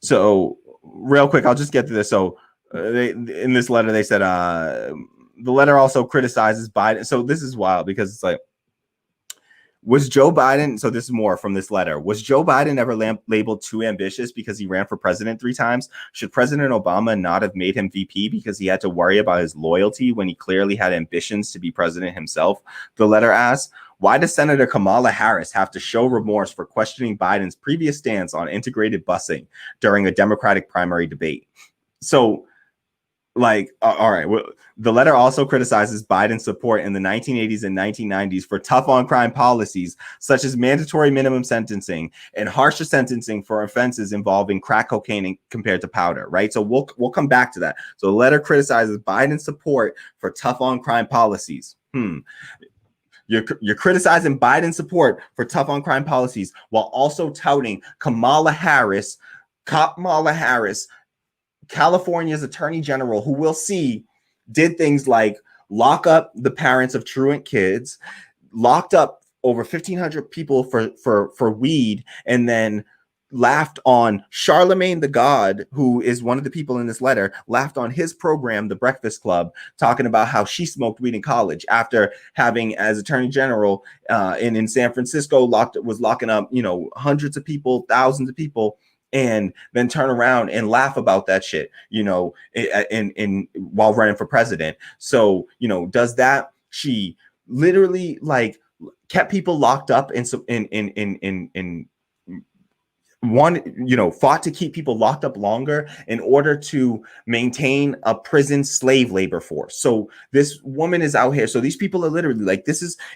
So real quick, I'll just get to this. So in this letter, they said the letter also criticizes Biden. So this is wild because it's like, was Joe Biden, so this is more from this letter, was Joe Biden ever labeled too ambitious because he ran for president 3 times? Should President Obama not have made him VP because he had to worry about his loyalty when he clearly had ambitions to be president himself? The letter asks, why does Senator Kamala Harris have to show remorse for questioning Biden's previous stance on integrated busing during a Democratic primary debate? So, like, all right, well, the letter also criticizes Biden's support in the 1980s and 1990s for tough on crime policies, such as mandatory minimum sentencing and harsher sentencing for offenses involving crack cocaine compared to powder, right? So we'll come back to that. So the letter criticizes Biden's support for tough on crime policies. You're criticizing Biden's support for tough on crime policies while also touting Kamala Harris, California's attorney general, who we'll see did things like lock up the parents of truant kids, locked up over 1,500 people for weed, and then laughed on Charlemagne the God, who is one of the people in this letter, laughed on his program, The Breakfast Club, talking about how she smoked weed in college after having, as attorney general in San Francisco, was locking up, hundreds of people, thousands of people, and then turn around and laugh about that shit, in while running for president. So, does that, she literally like kept people locked up fought to keep people locked up longer in order to maintain a prison slave labor force. So this woman is out here. So these people are literally like,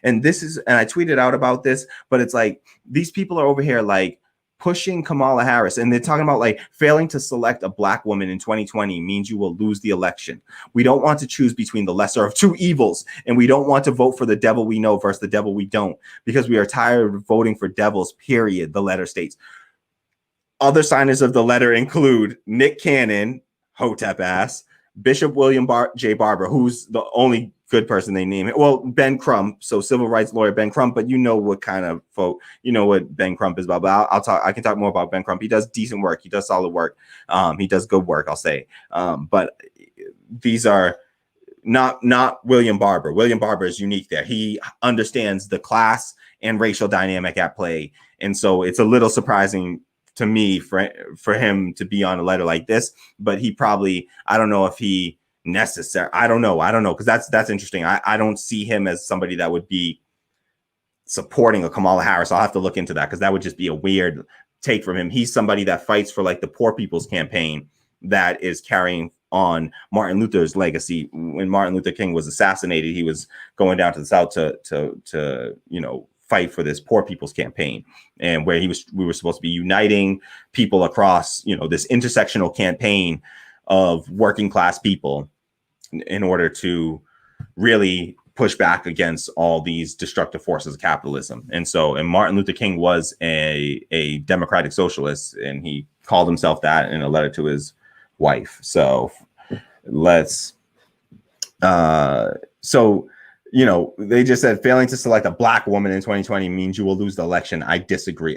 and I tweeted out about this, but it's like, these people are over here like pushing Kamala Harris, and they're talking about like failing to select a black woman in 2020 means you will lose the election. We don't want to choose between the lesser of 2 evils, and we don't want to vote for the devil we know versus the devil we don't, because we are tired of voting for devils, period, the letter states. Other signers of the letter include Nick Cannon, Hotep ass, Bishop William J. Barber, who's the only good person they name it. Well, Ben Crump, so civil rights lawyer Ben Crump, but you know what kind of folk, you know what Ben Crump is about. But I can talk more about Ben Crump. He does decent work. He does solid work. He does good work, I'll say. But these are not William Barber. William Barber is unique there. He understands the class and racial dynamic at play. And so it's a little surprising to me for him to be on a letter like this, but he probably, I don't know if he necessary. I don't know. Cause that's interesting. I don't see him as somebody that would be supporting a Kamala Harris. I'll have to look into that, cause that would just be a weird take from him. He's somebody that fights for like the Poor People's Campaign that is carrying on Martin Luther's legacy. When Martin Luther King was assassinated, he was going down to the South to fight for this Poor People's Campaign, and where we were supposed to be uniting people across, this intersectional campaign of working class people in order to really push back against all these destructive forces of capitalism. And Martin Luther King was a democratic socialist, and he called himself that in a letter to his wife. So they just said failing to select a black woman in 2020 means you will lose the election. I disagree.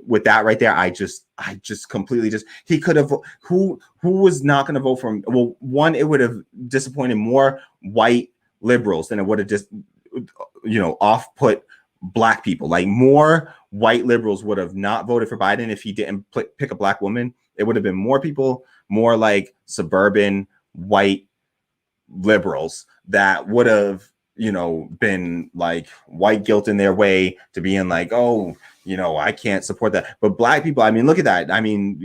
With that right there, I just completely he could have, who was not going to vote for him? Well, one, it would have disappointed more white liberals than it would have just, off-put black people. Like, more white liberals would have not voted for Biden if he didn't pick a black woman. It would have been more people, more like suburban white liberals that would have, been like white guilt in their way to being like, oh, I can't support that. But black people, I mean, look at that. I mean,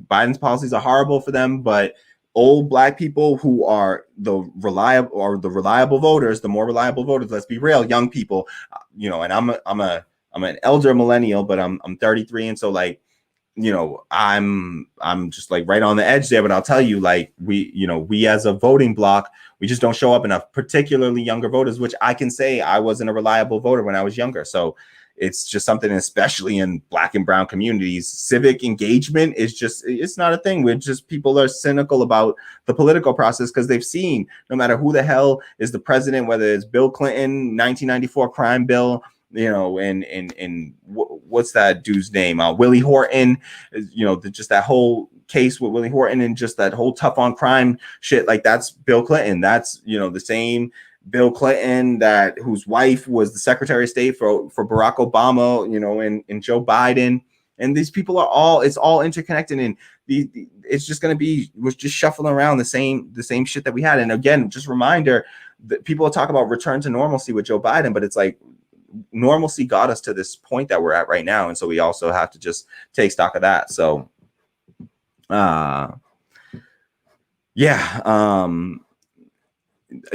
Biden's policies are horrible for them, but old black people who are the reliable voters, the more reliable voters, let's be real, young people, and I'm an elder millennial, but I'm 33. And so like, I'm just like right on the edge there, but I'll tell you, like, we as a voting bloc, we just don't show up enough, particularly younger voters, which I can say I wasn't a reliable voter when I was younger. So it's just something, especially in black and brown communities, civic engagement is just, it's not a thing. People are cynical about the political process because they've seen no matter who the hell is the president, whether it's Bill Clinton, 1994 crime bill, and what's that dude's name? Willie Horton, just that whole case with Willie Horton and just that whole tough on crime shit. Like, that's Bill Clinton. That's, the same Bill Clinton whose wife was the Secretary of State for Barack Obama, and Joe Biden. And these people it's all interconnected, and it's just going to be, we're just shuffling around the same shit that we had. And again, just reminder that people talk about return to normalcy with Joe Biden, but it's like, normalcy got us to this point that we're at right now, and so we also have to just take stock of that. So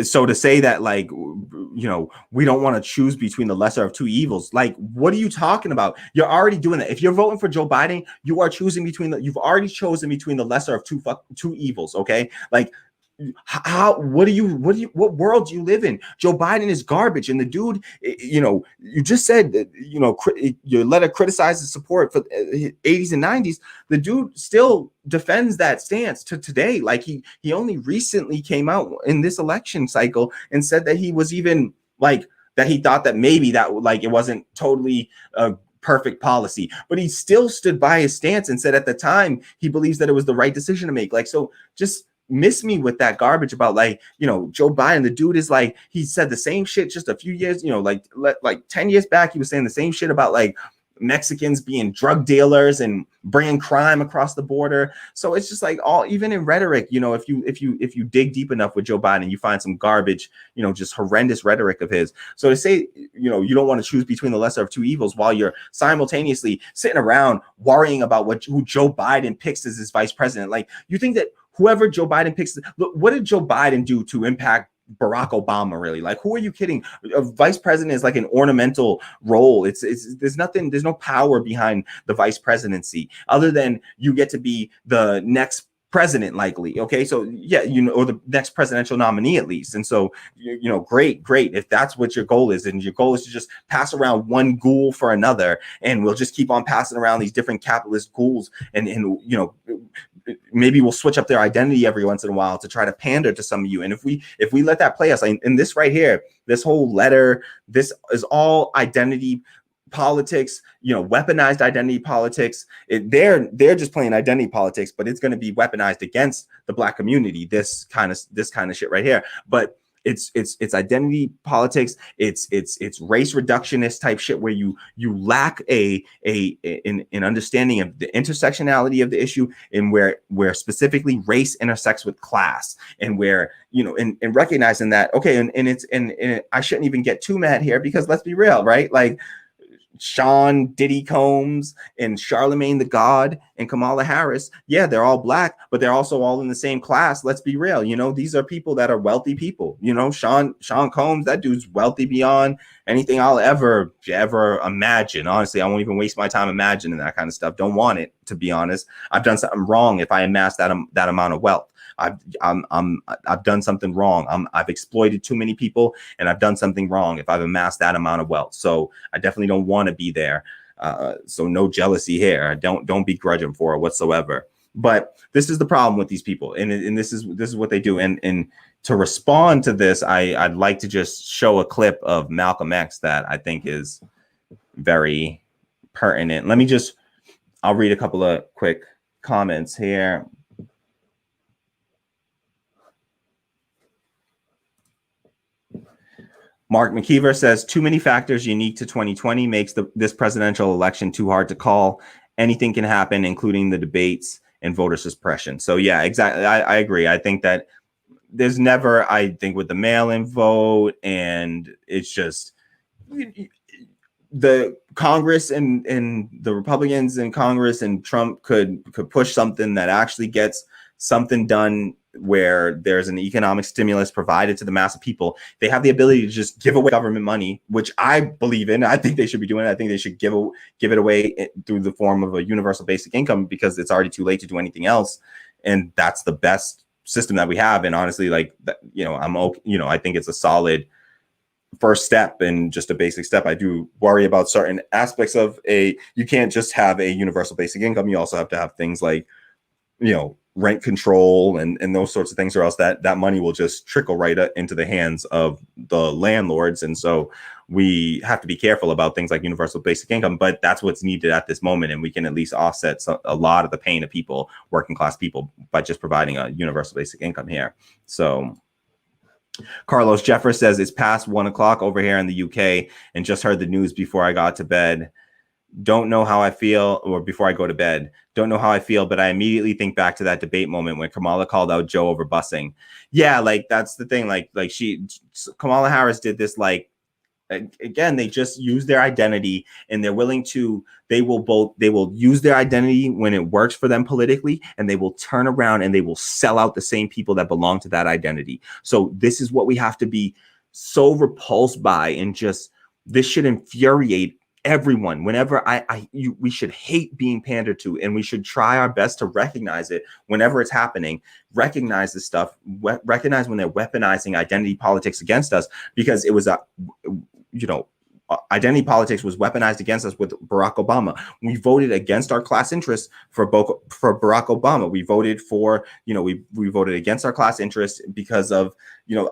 so to say that, like, we don't want to choose between the lesser of two evils, like, what are you talking about? You're already doing that. If you're voting for Joe Biden, you are choosing you've already chosen between the lesser of two evils. Okay, like, what world do you live in? Joe Biden is garbage, and the dude, you just said that, your letter criticizes support for the 80s and 90s. The dude still defends that stance to today. Like, he only recently came out in this election cycle and said that he was even like that he thought that maybe that, like, it wasn't totally perfect policy, but he still stood by his stance and said at the time he believes that it was the right decision to make. Like, so just miss me with that garbage about, like, Joe Biden. The dude is like, he said the same shit just a few years, like 10 years back, he was saying the same shit about, like, Mexicans being drug dealers and bringing crime across the border. So it's just like, even in rhetoric, if you dig deep enough with Joe Biden, you find some garbage, just horrendous rhetoric of his. So to say, you don't want to choose between the lesser of two evils while you're simultaneously sitting around worrying about who Joe Biden picks as his vice president. Like, you think that whoever Joe Biden picks, look, what did Joe Biden do to impact Barack Obama, really? Like, who are you kidding? A vice president is like an ornamental role. There's no power behind the vice presidency other than you get to be the next president, likely. Okay, so yeah, or the next presidential nominee at least. And so, great. If that's what your goal is, and your goal is to just pass around one ghoul for another, and we'll just keep on passing around these different capitalist ghouls, and maybe we'll switch up their identity every once in a while to try to pander to some of you. And if we let that play us, like in this right here, this whole letter, this is all identity politics, weaponized identity politics. They're just playing identity politics, but it's going to be weaponized against the Black community. This kind of shit right here. But it's identity politics. It's race reductionist type shit where you lack an understanding of the intersectionality of the issue, and where specifically race intersects with class, and where and recognizing that, okay, and I shouldn't even get too mad here, because let's be real, right? Like Sean Diddy Combs and Charlemagne the God and Kamala Harris, yeah, they're all Black, but they're also all in the same class. Let's be real. These are people that are wealthy people. Sean Combs, that dude's wealthy beyond anything I'll ever imagine. Honestly, I won't even waste my time imagining that kind of stuff. Don't want it, to be honest. I've done something wrong if I amass that amount of wealth. I've done something wrong. I've exploited too many people, and I've done something wrong if I've amassed that amount of wealth. So I definitely don't want to be there. So no jealousy here. Don't begrudge them for it whatsoever. But this is the problem with these people, and this is what they do. And to respond to this, I'd like to just show a clip of Malcolm X that I think is very pertinent. I'll read a couple of quick comments here. Mark McKeever says, too many factors unique to 2020 makes this presidential election too hard to call. Anything can happen, including the debates and voter suppression. So yeah, exactly. I agree. I think that there's never, I think with the mail-in vote, and it's just the Congress and the Republicans in Congress and Trump could push something that actually gets something done, where there's an economic stimulus provided to the mass of people. They have the ability to just give away government money, which I believe in. I think they should be doing it. I think they should give it away through the form of a universal basic income, because it's already too late to do anything else. And that's the best system that we have. And honestly, like, I think it's a solid first step and just a basic step. I do worry about certain aspects of you can't just have a universal basic income. You also have to have things like, rent control and those sorts of things, or else that money will just trickle right into the hands of the landlords. And so we have to be careful about things like universal basic income, but that's what's needed at this moment. And we can at least offset a lot of the pain of people, working class people, by just providing a universal basic income here. So Carlos Jeffers says, it's past 1 o'clock over here in the UK and just heard the news before I got to bed. Don't know how I feel, or before I go to bed, don't know how I feel, but I immediately think back to that debate moment when Kamala called out Joe over busing. Yeah, like that's the thing. Like Kamala Harris did this, like, again, they just use their identity, and they're willing to, they will use their identity when it works for them politically, and they will turn around and they will sell out the same people that belong to that identity. So this is what we have to be so repulsed by, and just, this should infuriate everyone. Whenever we should hate being pandered to, and we should try our best to recognize it whenever it's happening. Recognize this stuff. Recognize when they're weaponizing identity politics against us, because it was identity politics was weaponized against us with Barack Obama. We voted against our class interests for Barack Obama. We voted for, we voted against our class interests because of,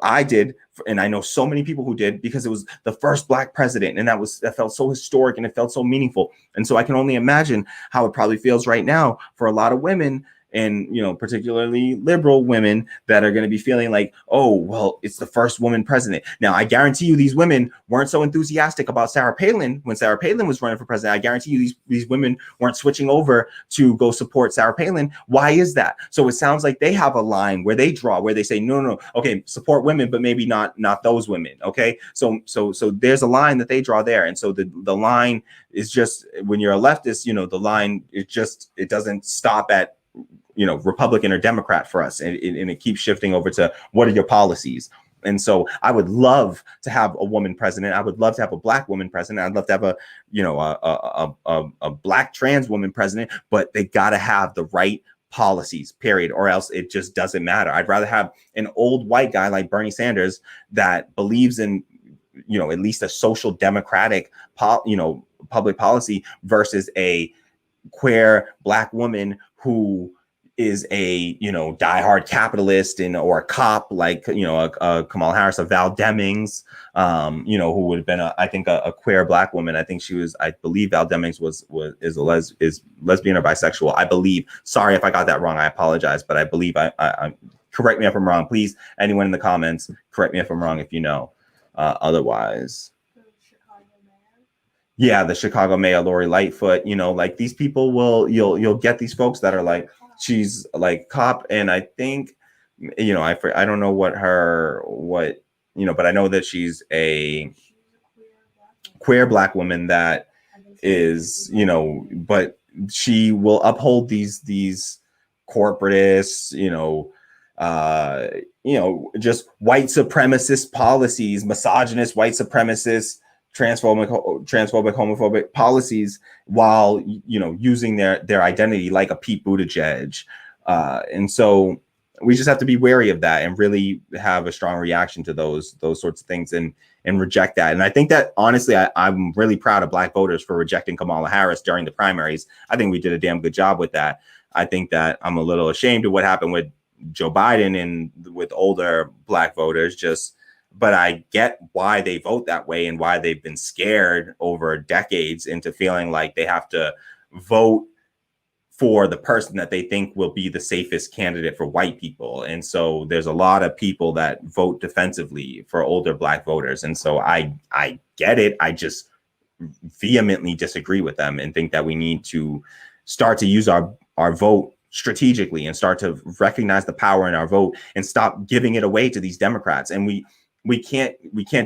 I did, and I know so many people who did, because it was the first Black president, and that felt so historic and it felt so meaningful. And so I can only imagine how it probably feels right now for a lot of women, and particularly liberal women, that are going to be feeling like, oh, well, it's the first woman president. Now, I guarantee you these women weren't so enthusiastic about Sarah Palin when Sarah Palin was running for president. I guarantee you these women weren't switching over to go support Sarah Palin. Why is that? So it sounds like they have a line where they draw, where they say, no, okay, support women, but maybe not those women. Okay, so there's a line that they draw there. And so the line is just, when you're a leftist, the line, it doesn't stop at Republican or Democrat for us, and it keeps shifting over to, what are your policies? And so I would love to have a woman president. I would love to have a Black woman president. I'd love to have a Black trans woman president, but they got to have the right policies, period, or else it just doesn't matter. I'd rather have an old white guy like Bernie Sanders that believes in, at least a social democratic, public policy, versus a queer Black woman who is a, you know, diehard capitalist or a cop like, you know, a Kamala Harris, a Val Demings, you know, who would have been I think a queer Black woman. I think she was, I believe Val Demings is lesbian or bisexual, I believe. Sorry if I got that wrong, I apologize, but I believe I correct me if I'm wrong, please. Anyone in the comments, correct me if I'm wrong if you know. Otherwise, yeah, the Chicago mayor, Lori Lightfoot, you know, like these people you'll get these folks that are like, she's like cop. And I think, you know, I don't know what, you know, but I know that she's a queer Black woman that is, you know, but she will uphold these corporatists, just white supremacist policies, misogynist, white supremacist, transphobic, homophobic policies, while, you know, using their identity like a Pete Buttigieg. And so we just have to be wary of that and really have a strong reaction to those sorts of things and reject that. And I think that, honestly, I'm really proud of Black voters for rejecting Kamala Harris during the primaries. I think we did a damn good job with that. I think that I'm a little ashamed of what happened with Joe Biden and with older Black voters, but I get why they vote that way and why they've been scared over decades into feeling like they have to vote for the person that they think will be the safest candidate for white people. And so there's a lot of people that vote defensively for older Black voters. And so I get it. I just vehemently disagree with them and think that we need to start to use our vote strategically and start to recognize the power in our vote and stop giving it away to these Democrats. And we can't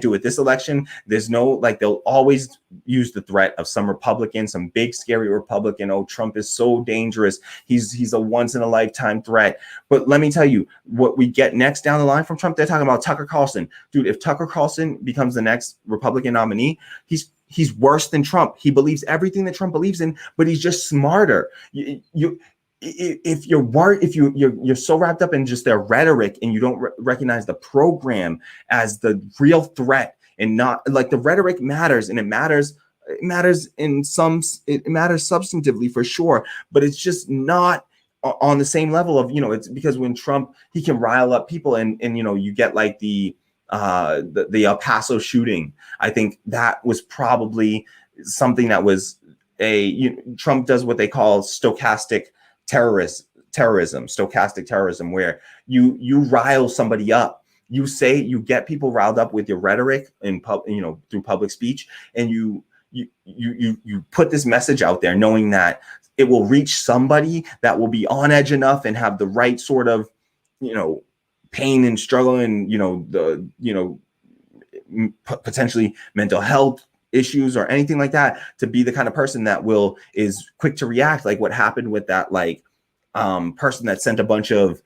do it this election. There's no, like, they'll always use the threat of some Republican, some big scary Republican. Oh, Trump is so dangerous. He's a once in a lifetime threat. But let me tell you what we get next down the line from Trump. They're talking about Tucker Carlson. Dude, if Tucker Carlson becomes the next Republican nominee, he's worse than Trump. He believes everything that Trump believes in, but he's just smarter. If you're so wrapped up in just their rhetoric and you don't recognize the program as the real threat, and not like the rhetoric matters, and it matters substantively for sure, but it's just not on the same level of, you know, it's because when Trump, he can rile up people and you know, you get like the El Paso shooting. I think that was probably something that was Trump does what they call stochastic terrorism, where you rile somebody up. You get people riled up with your rhetoric through public speech, and you put this message out there knowing that it will reach somebody that will be on edge enough and have the right sort of, you know, pain and struggle and, you know, potentially mental health issues or anything like that, to be the kind of person that is quick to react, like what happened with that person that sent a bunch of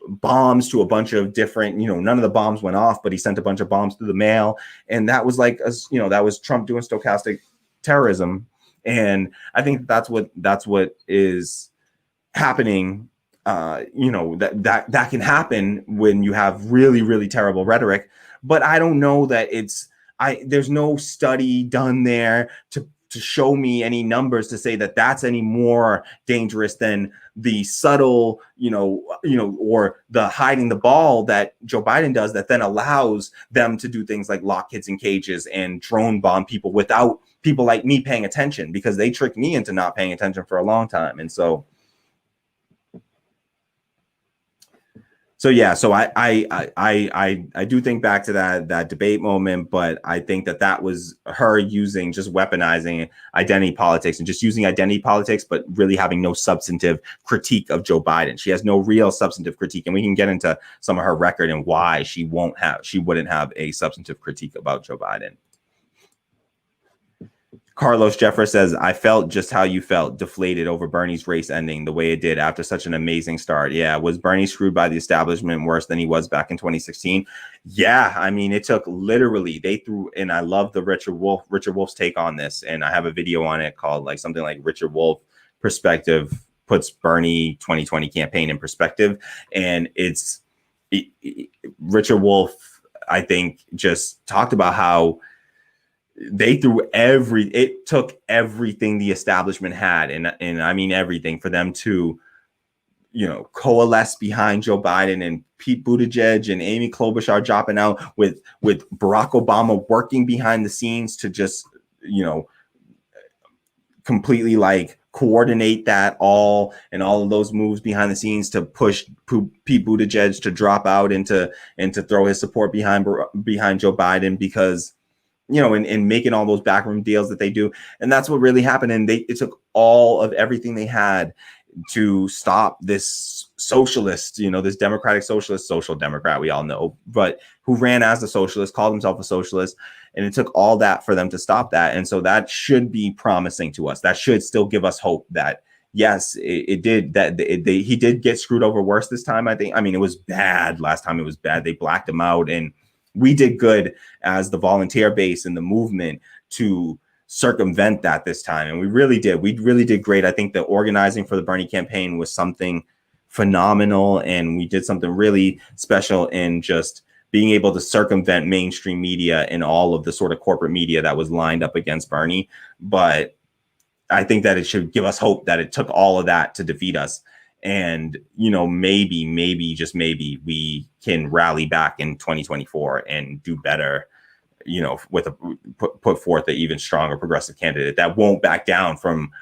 bombs to a bunch of different, you know, none of the bombs went off, but he sent a bunch of bombs through the mail, and that was like, you know, that was Trump doing stochastic terrorism. And I think that's what is happening. You know, that can happen when you have really, really terrible rhetoric, but I don't know that there's no study done there to show me any numbers to say that that's any more dangerous than the subtle, or the hiding the ball that Joe Biden does, that then allows them to do things like lock kids in cages and drone bomb people without people like me paying attention, because they tricked me into not paying attention for a long time. And so yeah, so I do think back to that debate moment, but I think that was her just weaponizing identity politics and just using identity politics, but really having no substantive critique of Joe Biden. She has no real substantive critique, and we can get into some of her record and why she wouldn't have a substantive critique about Joe Biden. Carlos Jeffer says, I felt just how you felt, deflated over Bernie's race ending the way it did after such an amazing start. Yeah, was Bernie screwed by the establishment worse than he was back in 2016? Yeah, I mean, it took literally, they threw, and I love the Richard Wolff's take on this, and I have a video on it called like something like Richard Wolff Perspective puts Bernie 2020 campaign in perspective. And Richard Wolff, I think, just talked about how it took everything the establishment had, and I mean everything, for them to, coalesce behind Joe Biden, and Pete Buttigieg and Amy Klobuchar dropping out with Barack Obama working behind the scenes to just, completely like coordinate that all of those moves behind the scenes to push Pete Buttigieg to drop out and to throw his support behind Joe Biden, because in making all those backroom deals that they do. And that's what really happened. And it took all of everything they had to stop this socialist, this democratic socialist, social democrat, we all know, but who ran as a socialist, called himself a socialist. And it took all that for them to stop that. And so that should be promising to us. That should still give us hope that, yes, it did, that he did get screwed over worse this time, I think. I mean, it was bad. Last time it was bad. They blacked him out. And we did good as the volunteer base and the movement to circumvent that this time. And we really did. We really did great. I think the organizing for the Bernie campaign was something phenomenal. And we did something really special in just being able to circumvent mainstream media and all of the sort of corporate media that was lined up against Bernie. But I think that it should give us hope that it took all of that to defeat us. And, maybe, just maybe we can rally back in 2024 and do better, with put forth an even stronger progressive candidate that won't back down from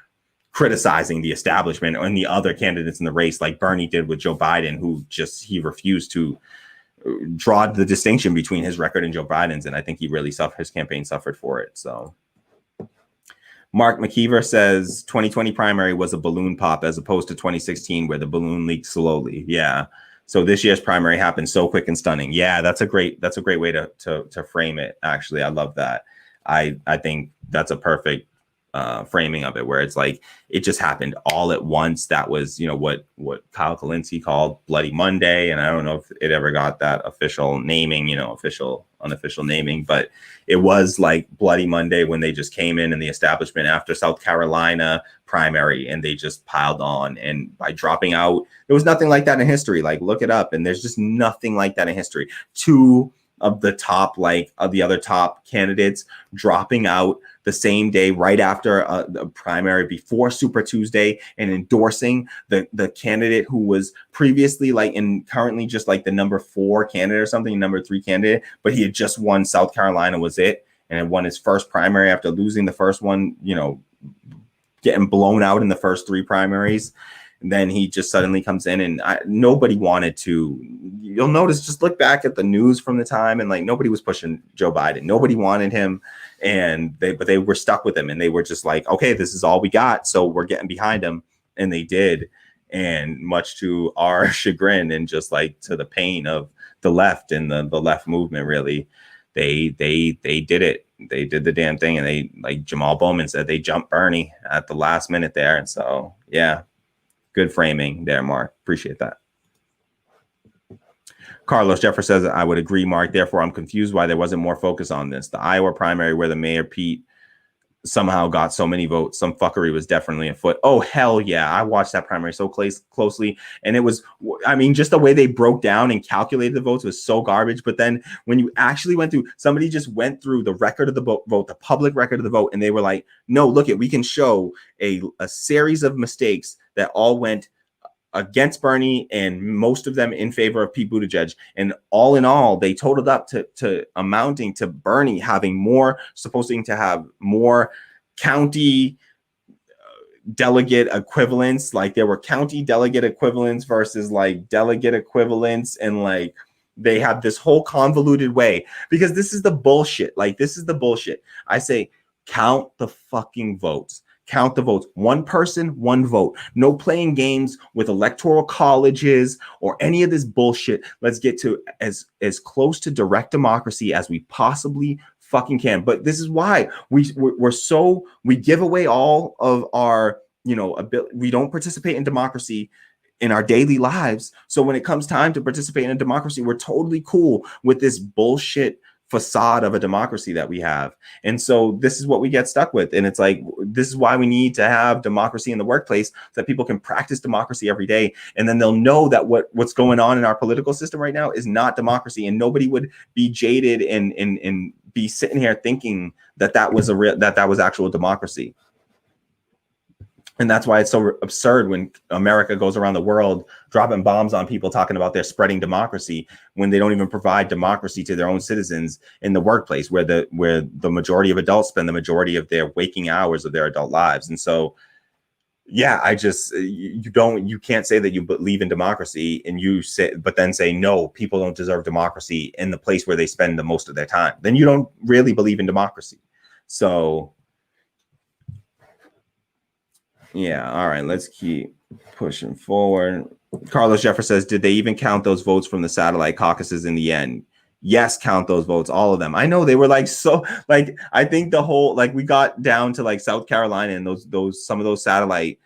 criticizing the establishment and the other candidates in the race, like Bernie did with Joe Biden, who he refused to draw the distinction between his record and Joe Biden's. And I think his campaign suffered for it. So Mark McKeever says 2020 primary was a balloon pop as opposed to 2016 where the balloon leaked slowly. Yeah. So this year's primary happened so quick and stunning. Yeah, that's a great way to frame it. Actually, I love that. I think that's a perfect framing of it, where it's like it just happened all at once. That was, what Kyle Kalinske called Bloody Monday, and I don't know if it ever got that official naming, unofficial naming, but it was like Bloody Monday when they just came in the establishment after South Carolina primary, and they just piled on. And by dropping out, there was nothing like that in history. Like, look it up, and there's just nothing like that in history. Two of the top, of the other top candidates dropping out the same day, right after the primary, before Super Tuesday, and endorsing the candidate who was previously currently just the number 4 candidate or something, number 3 candidate, but he had just won South Carolina, was it, and had won his first primary after losing the first one, getting blown out in the first 3 primaries. And then he just suddenly comes in, and nobody wanted to. You'll notice, just look back at the news from the time, and nobody was pushing Joe Biden. Nobody wanted him, and they were stuck with him, and they were just like, okay, this is all we got, so we're getting behind him, and they did. And much to our chagrin, and just to the pain of the left and the left movement, really, they did it. They did the damn thing, and they, like Jamal Bowman said, they jumped Bernie at the last minute there. And so, yeah. Good framing there, Mark. Appreciate that. Carlos Jeffer says, I would agree, Mark. Therefore, I'm confused why there wasn't more focus on this. The Iowa primary where the mayor, Pete, somehow got so many votes. Some fuckery was definitely afoot. Oh, hell yeah. I watched that primary so closely. And it was, just the way they broke down and calculated the votes was so garbage. But then when you actually somebody just went through the record of the vote, the public record of the vote, and they were like, no, look we can show a series of mistakes that all went against Bernie, and most of them in favor of Pete Buttigieg. And all in all, they totaled up to amounting to Bernie supposing to have more county delegate equivalents. There were county delegate equivalents versus delegate equivalents. And they have this whole convoluted way, because this is the bullshit. This is the bullshit. I say, count the fucking votes. Count the votes. One person, one vote. No playing games with electoral colleges or any of this bullshit. Let's get to as close to direct democracy as we possibly fucking can. But this is why we give away all of our, we don't participate in democracy in our daily lives. So when it comes time to participate in a democracy, we're totally cool with this bullshit facade of a democracy that we have. And so this is what we get stuck with. And it's this is why we need to have democracy in the workplace, so that people can practice democracy every day. And then they'll know that what's going on in our political system right now is not democracy. And nobody would be jaded and be sitting here thinking that was actual democracy. And that's why it's so absurd when America goes around the world dropping bombs on people, talking about they're spreading democracy, when they don't even provide democracy to their own citizens in the workplace, where the majority of adults spend the majority of their waking hours of their adult lives. And so, yeah, you can't say that you believe in democracy and but then say, no, people don't deserve democracy in the place where they spend the most of their time. Then you don't really believe in democracy. So, yeah, all right, let's keep pushing forward. Carlos Jeffer says, did they even count those votes from the satellite caucuses in the end? Yes, count those votes, all of them. I know they were like, so like, I think the whole, like, we got down to like South Carolina, and those some of those satellite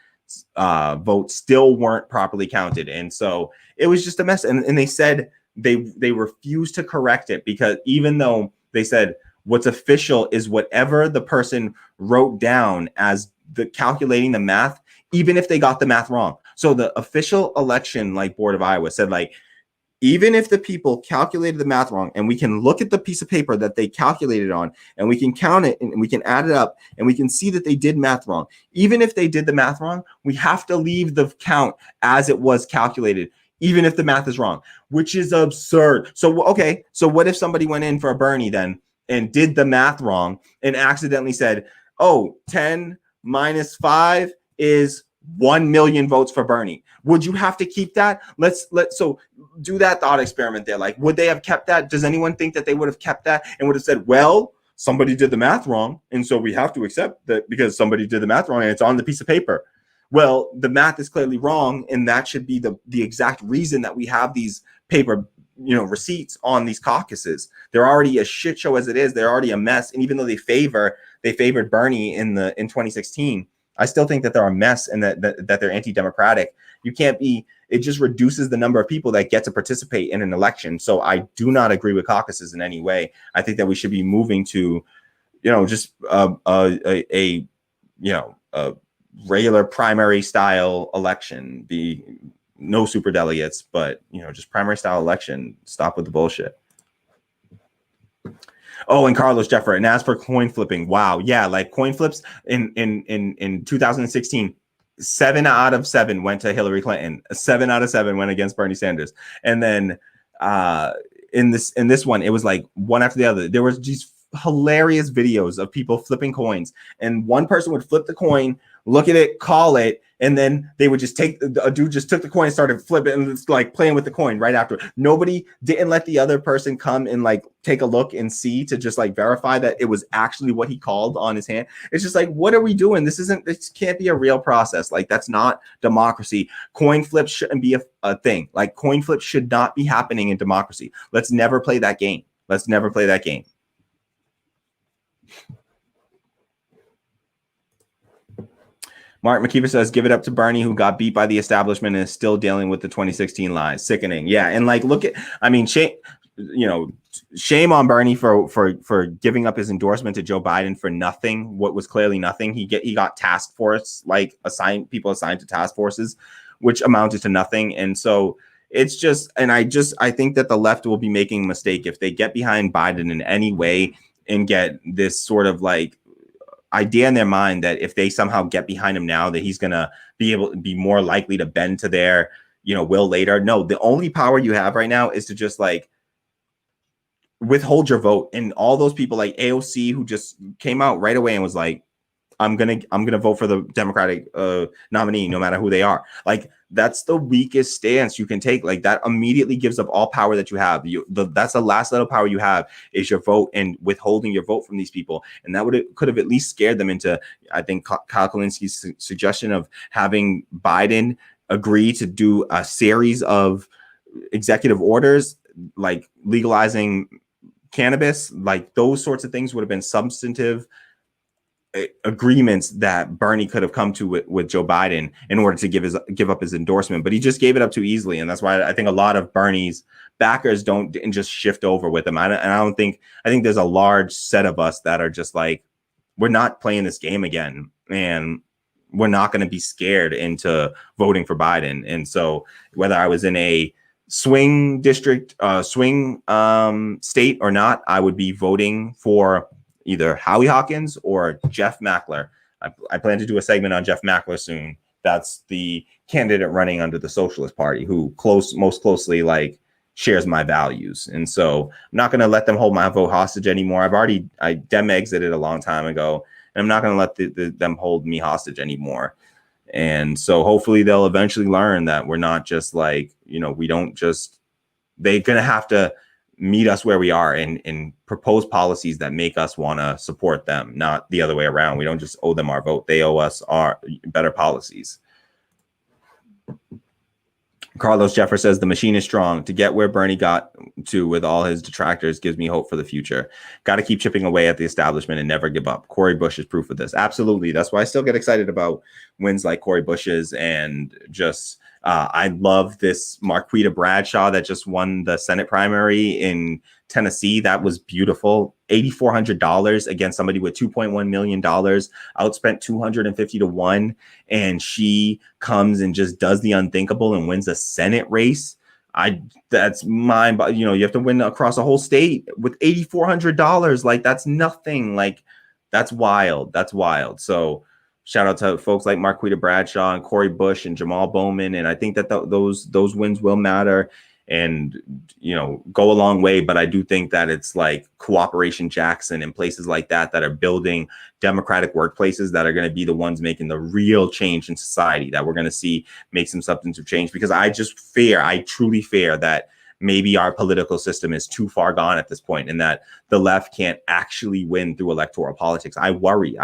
votes still weren't properly counted. And so it was just a mess. And they said they refused to correct it, because even though they said what's official is whatever the person wrote down as the calculating the math, even if they got the math wrong. So the official election like board of Iowa said, like, even if the people calculated the math wrong, and we can look at the piece of paper that they calculated on, and we can count it, and we can add it up, and we can see that they did math wrong. Even if they did the math wrong, we have to leave the count as it was calculated, even if the math is wrong, which is absurd. So, okay, so what if somebody went in for a Bernie then and did the math wrong and accidentally said, oh, 10 minus 5 is 1 million votes for Bernie? Would you have to keep that? So do that thought experiment there. Like, would they have kept that? Does anyone think that they would have kept that and would have said, well, somebody did the math wrong, and so we have to accept that because somebody did the math wrong and it's on the piece of paper? Well, the math is clearly wrong, and that should be the exact reason that we have these paper receipts on these caucuses. They're already a shit show as it is. They're already a mess. And even though they favored Bernie in 2016, I still think that they're a mess, and that they're anti-democratic. You can't be. It just reduces the number of people that get to participate in an election. So I do not agree with caucuses in any way. I think that we should be moving to, just a regular primary style election. Be no super delegates, but just primary style election. Stop with the bullshit. Oh, and Carlos Jeffer. And as for coin flipping, wow, yeah, like coin flips in 2016, 7 out of 7 went to Hillary Clinton. 7 out of 7 went against Bernie Sanders. And then in this one, it was like one after the other. There was these hilarious videos of people flipping coins, and one person would flip the coin, look at it, call it, and then they would just a dude just took the coin and started flipping and like playing with the coin right after. Nobody didn't let the other person come and like take a look and see to just like verify that it was actually what he called on his hand. It's just like, what are we doing? This can't be a real process. Like, that's not democracy. Coin flips shouldn't be a thing. Like, coin flips should not be happening in democracy. Let's never play that game. Mark McKeever says, give it up to Bernie, who got beat by the establishment and is still dealing with the 2016 lies. Sickening. Yeah. And like, shame on Bernie for giving up his endorsement to Joe Biden for nothing, what was clearly nothing. He got task force, like people assigned to task forces, which amounted to nothing. And so it's just, and I think that the left will be making a mistake if they get behind Biden in any way and get this sort of like idea in their mind that if they somehow get behind him now, that he's going to be able to be more likely to bend to their, will later. No, the only power you have right now is to just like withhold your vote. And all those people like AOC, who just came out right away and was like, I'm going to vote for the Democratic nominee, no matter who they are. Like, that's the weakest stance you can take. Like, that immediately gives up all power that you have. That's the last little power you have, is your vote, and withholding your vote from these people. And that could have at least scared them into, I think, Kyle Kalinski's suggestion of having Biden agree to do a series of executive orders, like legalizing cannabis. Like, those sorts of things would have been substantive agreements that Bernie could have come to with Joe Biden in order to give up his endorsement, but he just gave it up too easily. And that's why I think a lot of Bernie's backers didn't just shift over with him. I think there's a large set of us that are just like, we're not playing this game again, and we're not going to be scared into voting for Biden. And so whether I was in a swing district, swing state or not, I would be voting for either Howie Hawkins or Jeff Mackler. I plan to do a segment on Jeff Mackler soon. That's the candidate running under the Socialist Party who most closely like shares my values. And so I'm not going to let them hold my vote hostage anymore. I dem exited a long time ago, and I'm not going to let them hold me hostage anymore. And so hopefully they'll eventually learn that we're not just like, we don't just, they're going to have to meet us where we are and propose policies that make us want to support them, not the other way around. We don't just owe them our vote. They owe us our better policies. Carlos Jeffer says the machine is strong. To get where Bernie got to with all his detractors gives me hope for the future. Got to keep chipping away at the establishment and never give up. Cory Bush is proof of this. Absolutely. That's why I still get excited about wins like Cory Bush's, and just I love this Marquita Bradshaw that just won the Senate primary in Tennessee. That was beautiful. $8,400 against somebody with $2.1 million, outspent 250 to 1. And she comes and just does the unthinkable and wins a Senate race. That's mine. But you have to win across a whole state with $8,400. Like, that's nothing. Like, that's wild. That's wild. So shout out to folks like Marquita Bradshaw and Cory Bush and Jamal Bowman. And I think that those wins will matter and, go a long way. But I do think that it's like Cooperation Jackson and places like that are building democratic workplaces that are going to be the ones making the real change in society, that we're going to see make some substantive change. Because I truly fear that maybe our political system is too far gone at this point, and that the left can't actually win through electoral politics. I worry.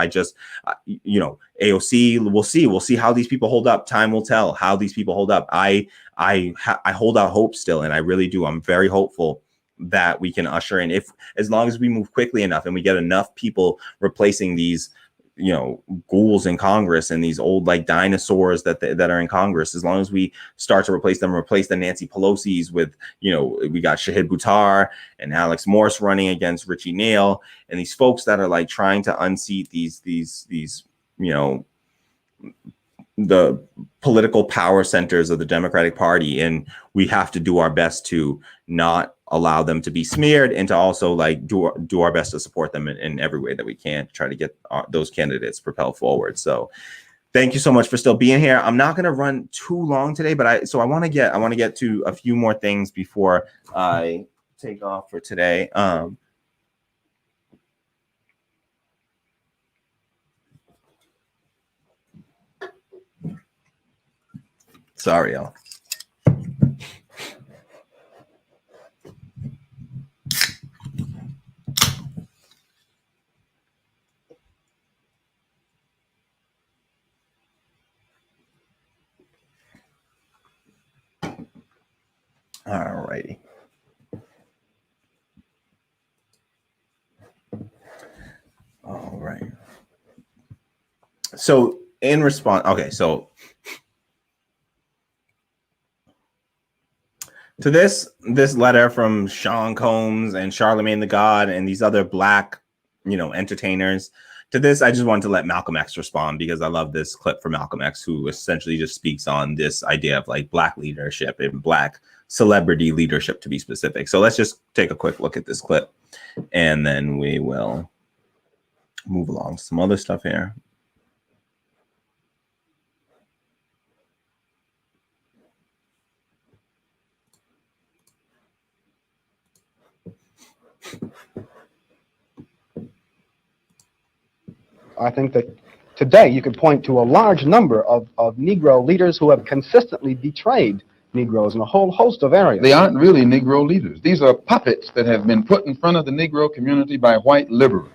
AOC, we'll see how these people hold up. Time will tell how these people hold up. I hold out hope still, and I really do. I'm very hopeful that we can usher in, as long as we move quickly enough and we get enough people replacing these ghouls in Congress and these old like dinosaurs that are in Congress. As long as we start to replace the Nancy Pelosi's with, we got Shahid Buttar and Alex Morse running against Richie Nail, and these folks that are like trying to unseat these the political power centers of the Democratic Party. And we have to do our best to not allow them to be smeared, and to also like do our best to support them in every way that we can to try to get those candidates propelled forward. So thank you so much for still being here. I'm not going to run too long today, but I want to get to a few more things before I take off for today. Sorry, y'all. All righty. All right. So in response, okay, so to this letter from Sean Combs and Charlemagne the God and these other Black, entertainers, to this, I just wanted to let Malcolm X respond, because I love this clip from Malcolm X, who essentially just speaks on this idea of like Black leadership and Black celebrity leadership, to be specific. So let's just take a quick look at this clip, and then we will move along to some other stuff here. I think that today you could point to a large number of Negro leaders who have consistently betrayed Negroes in a whole host of areas. They aren't really Negro leaders. These are puppets that have been put in front of the Negro community by white liberals.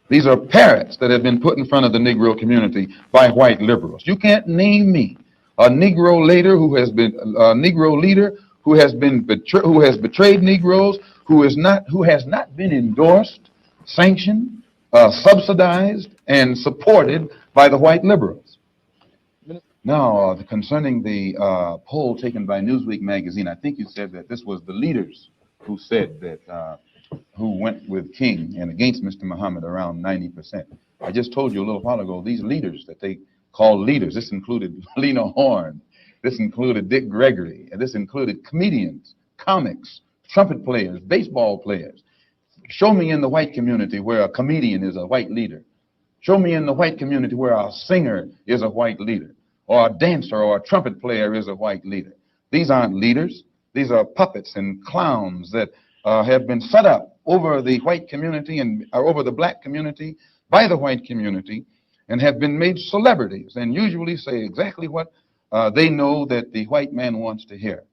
These are parrots that have been put in front of the Negro community by white liberals. You can't name me a Negro leader who has been betrayed Negroes, who has not been endorsed, sanctioned, subsidized, and supported by the white liberals. Now, concerning the poll taken by Newsweek magazine, I think you said that this was the leaders who said that, who went with King and against Mr. Muhammad around 90%. I just told you a little while ago, these leaders that they call leaders, this included Lena Horne, this included Dick Gregory, and this included comedians, comics, trumpet players, baseball players. Show me in the white community where a comedian is a white leader. Show me in the white community where a singer is a white leader, or a dancer or a trumpet player is a white leader. These aren't leaders. These are puppets and clowns that have been set up over the white community and over the black community by the white community, and have been made celebrities and usually say exactly what they know that the white man wants to hear.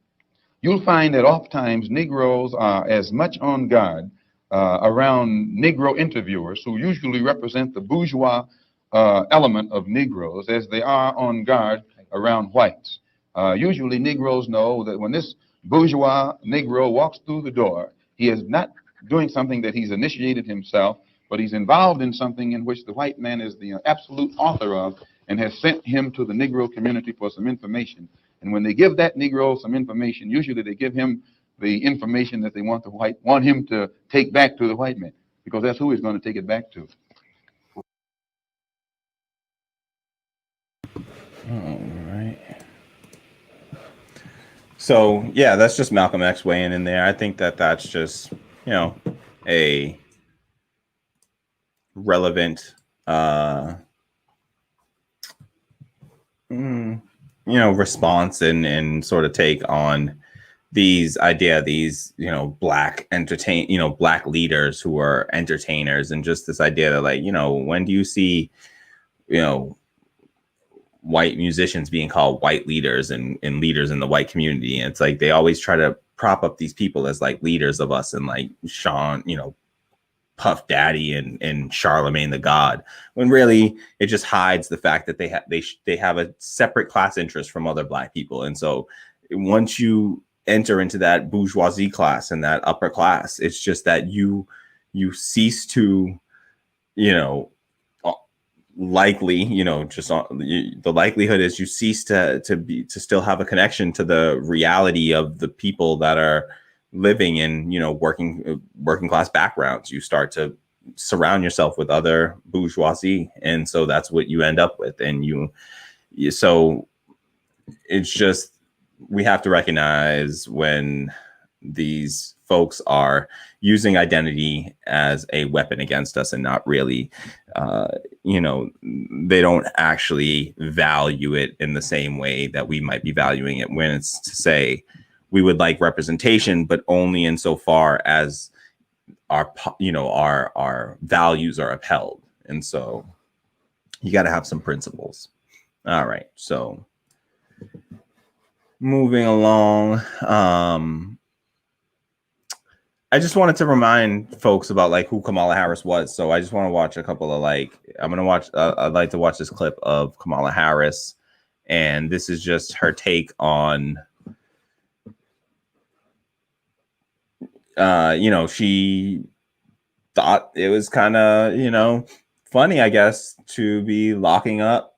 You'll find that oftentimes Negroes are as much on guard around Negro interviewers, who usually represent the bourgeois element of Negroes, as they are on guard around whites. Usually Negroes know that when this bourgeois Negro walks through the door, he is not doing something that he's initiated himself, but he's involved in something in which the white man is the absolute author of and has sent him to the Negro community for some information. And when they give that Negro some information, usually they give him the information that they want him to take back to the white man, because that's who he's going to take it back to. All right. So yeah, that's just Malcolm X weighing in there. I think that that's just, you know, a relevant, response and sort of take on these black black leaders who are entertainers, and just this idea that, like, when do you see, white musicians being called white leaders and leaders in the white community? And it's like they always try to prop up these people as like leaders of us, and like Sean, Puff Daddy and Charlemagne the God, when really it just hides the fact that they have a separate class interest from other black people. And so once you enter into that bourgeoisie class and that upper class, it's just that you cease to, likely, the likelihood is you cease to still have a connection to the reality of the people that are living in, working class backgrounds. You start to surround yourself with other bourgeoisie, and so that's what you end up with. And so it's just, we have to recognize when these folks are using identity as a weapon against us and not really, they don't actually value it in the same way that we might be valuing it, when it's to say we would like representation, but only insofar as our values are upheld. And so you got to have some principles. All right. So moving along, I just wanted to remind folks about like who Kamala Harris was. So I just want to watch a couple of I'd like to watch this clip of Kamala Harris. And this is just her take on, she thought it was kind of, funny, I guess, to be locking up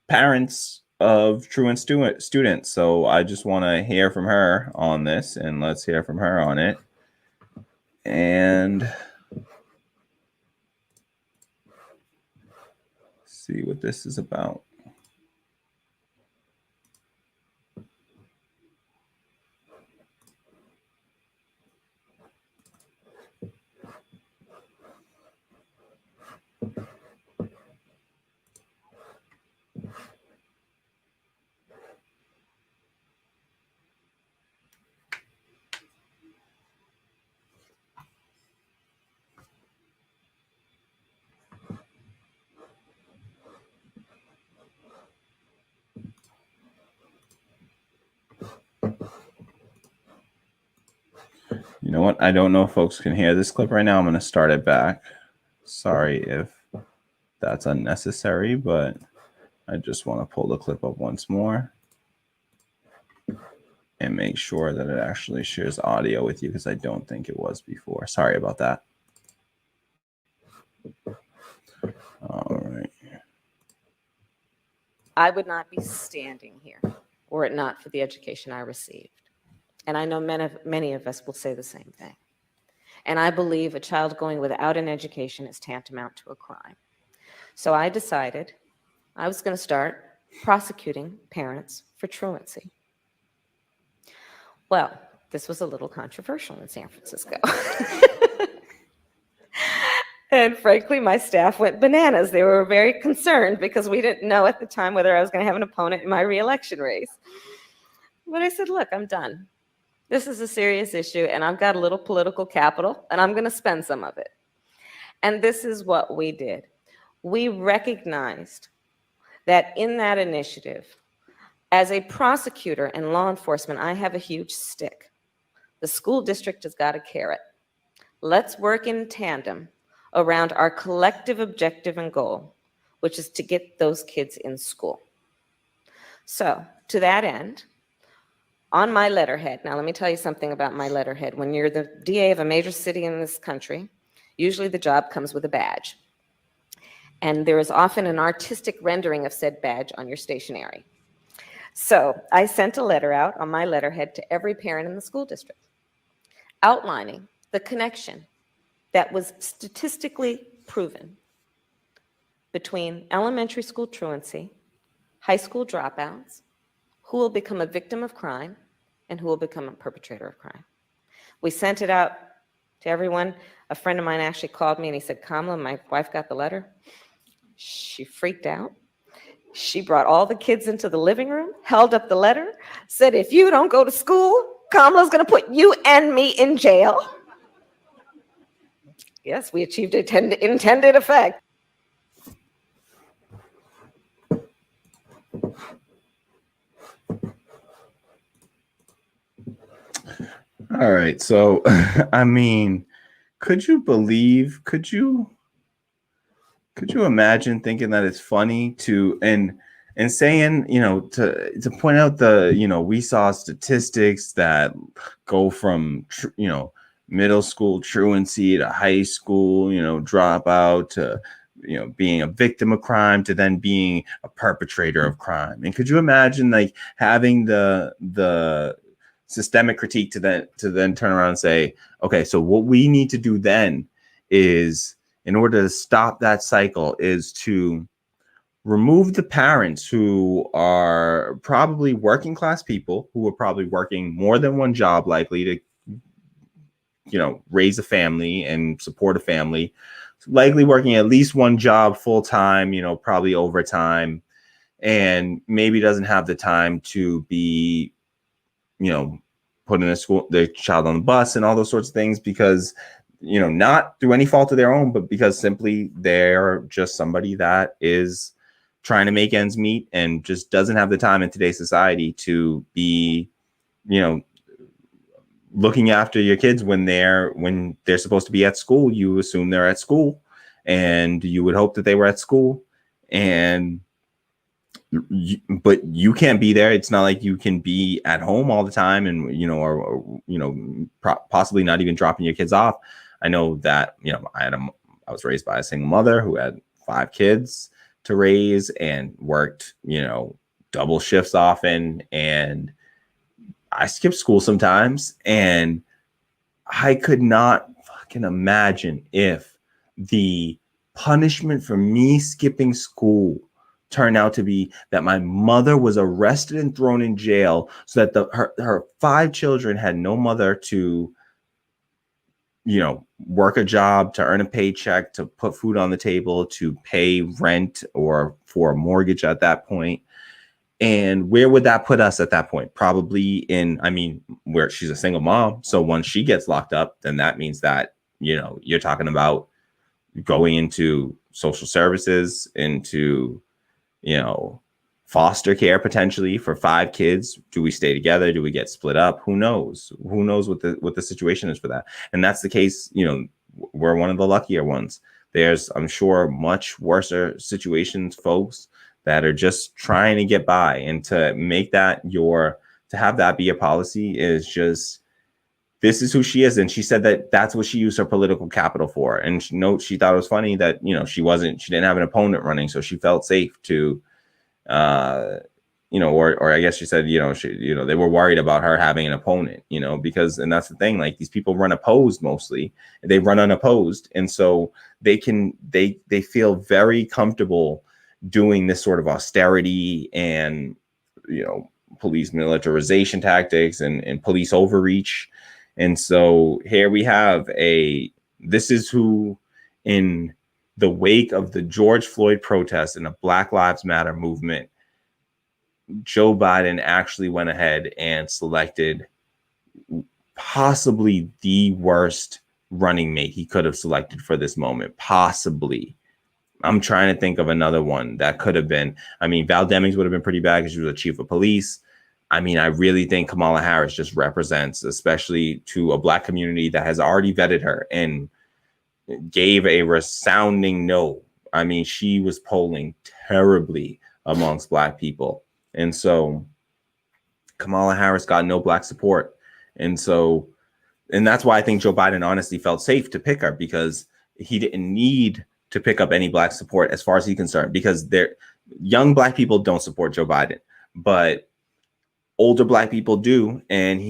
parents of truant students. So I just want to hear from her on this, and let's hear from her on it. And see what this is about. You know what? I don't know if folks can hear this clip right now. I'm going to start it back. Sorry if that's unnecessary, but I just want to pull the clip up once more and make sure that it actually shares audio with you, because I don't think it was before. Sorry about that. All right. I would not be standing here were it not for the education I received. And I know many of us will say the same thing. And I believe a child going without an education is tantamount to a crime. So I decided I was going to start prosecuting parents for truancy. Well, this was a little controversial in San Francisco. And frankly, my staff went bananas. They were very concerned because we didn't know at the time whether I was going to have an opponent in my reelection race. But I said, look, I'm done. This is a serious issue, and I've got a little political capital, and I'm going to spend some of it. And this is what we did. We recognized that in that initiative, as a prosecutor and law enforcement, I have a huge stick. The school district has got a carrot. Let's work in tandem around our collective objective and goal, which is to get those kids in school. So to that end, on my letterhead, now let me tell you something about my letterhead. When you're the DA of a major city in this country, usually the job comes with a badge. And there is often an artistic rendering of said badge on your stationery. So I sent a letter out on my letterhead to every parent in the school district, outlining the connection that was statistically proven between elementary school truancy, high school dropouts, who will become a victim of crime, and who will become a perpetrator of crime. We sent it out to everyone. A friend of mine actually called me and he said, Kamala, my wife got the letter. She freaked out. She brought all the kids into the living room, held up the letter, said, if you don't go to school, Kamala's going to put you and me in jail. Yes, we achieved intended effect. All right. So, I mean, could you imagine thinking that it's funny to, and saying, to point out we saw statistics that go from, middle school truancy to high school, dropout to, being a victim of crime to then being a perpetrator of crime. And could you imagine like having the systemic critique to then turn around and say, okay, so what we need to do then is, in order to stop that cycle, is to remove the parents who are probably working class people, who are probably working more than one job, likely to raise a family and support a family, likely working at least one job full time, probably overtime, and maybe doesn't have the time to be, putting their child on the bus and all those sorts of things because, not through any fault of their own, but because simply they're just somebody that is trying to make ends meet and just doesn't have the time in today's society to be, looking after your kids when they're supposed to be at school. You assume they're at school, and you would hope that they were at school, but you can't be there. It's not like you can be at home all the time, and possibly not even dropping your kids off. I know that I was raised by a single mother who had 5 kids to raise and worked double shifts often, and I skipped school sometimes, and I could not fucking imagine if the punishment for me skipping school turned out to be that my mother was arrested and thrown in jail so that her 5 children had no mother to, work a job, to earn a paycheck, to put food on the table, to pay rent or for a mortgage at that point. And where would that put us at that point? Probably where she's a single mom. So once she gets locked up, then that means that, you're talking about going into social services, into, foster care potentially for 5 kids. Do we stay together? Do we get split up? Who knows? Who knows what the situation is for that? And that's the case. We're one of the luckier ones. There's, I'm sure, much worse situations, folks, that are just trying to get by, and to make that to have that be a policy is just, this is who she is. And she said that that's what she used her political capital for. And she thought it was funny that, she didn't have an opponent running. So she felt safe to, or I guess she said, they were worried about her having an opponent, because, and that's the thing, like, these people run opposed mostly, they run unopposed. And so they feel very comfortable doing this sort of austerity and, police militarization tactics and police overreach. And so here we have this is who in the wake of the George Floyd protests and the Black Lives Matter movement, Joe Biden actually went ahead and selected possibly the worst running mate he could have selected for this moment. Possibly. I'm trying to think of another one that could have been. I mean, Val Demings would have been pretty bad because she was a chief of police. I mean, I really think Kamala Harris just represents, especially to a Black community that has already vetted her and gave a resounding no. I mean, she was polling terribly amongst Black people. And so Kamala Harris got no Black support. And that's why I think Joe Biden honestly felt safe to pick her, because he didn't need to pick up any Black support as far as he's concerned, because young Black people don't support Joe Biden, but older Black people do. And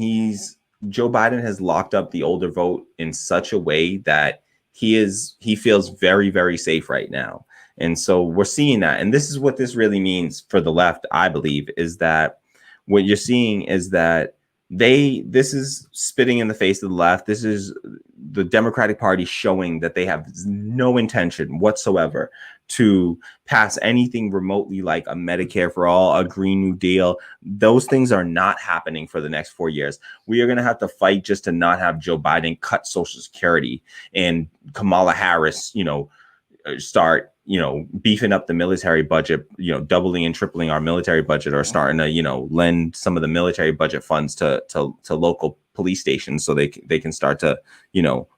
Joe Biden has locked up the older vote in such a way that he feels very, very safe right now. And so we're seeing that. And this is what this really means for the left, I believe, is that what you're seeing is that this is spitting in the face of the left. This is the Democratic Party showing that they have no intention whatsoever to pass anything remotely like a Medicare for all, a Green New Deal. Those things are not happening for the next 4 years. We are going to have to fight just to not have Joe Biden cut Social Security and Kamala Harris, start, beefing up the military budget, doubling and tripling our military budget, or starting to, lend some of the military budget funds to local police stations so they can start to,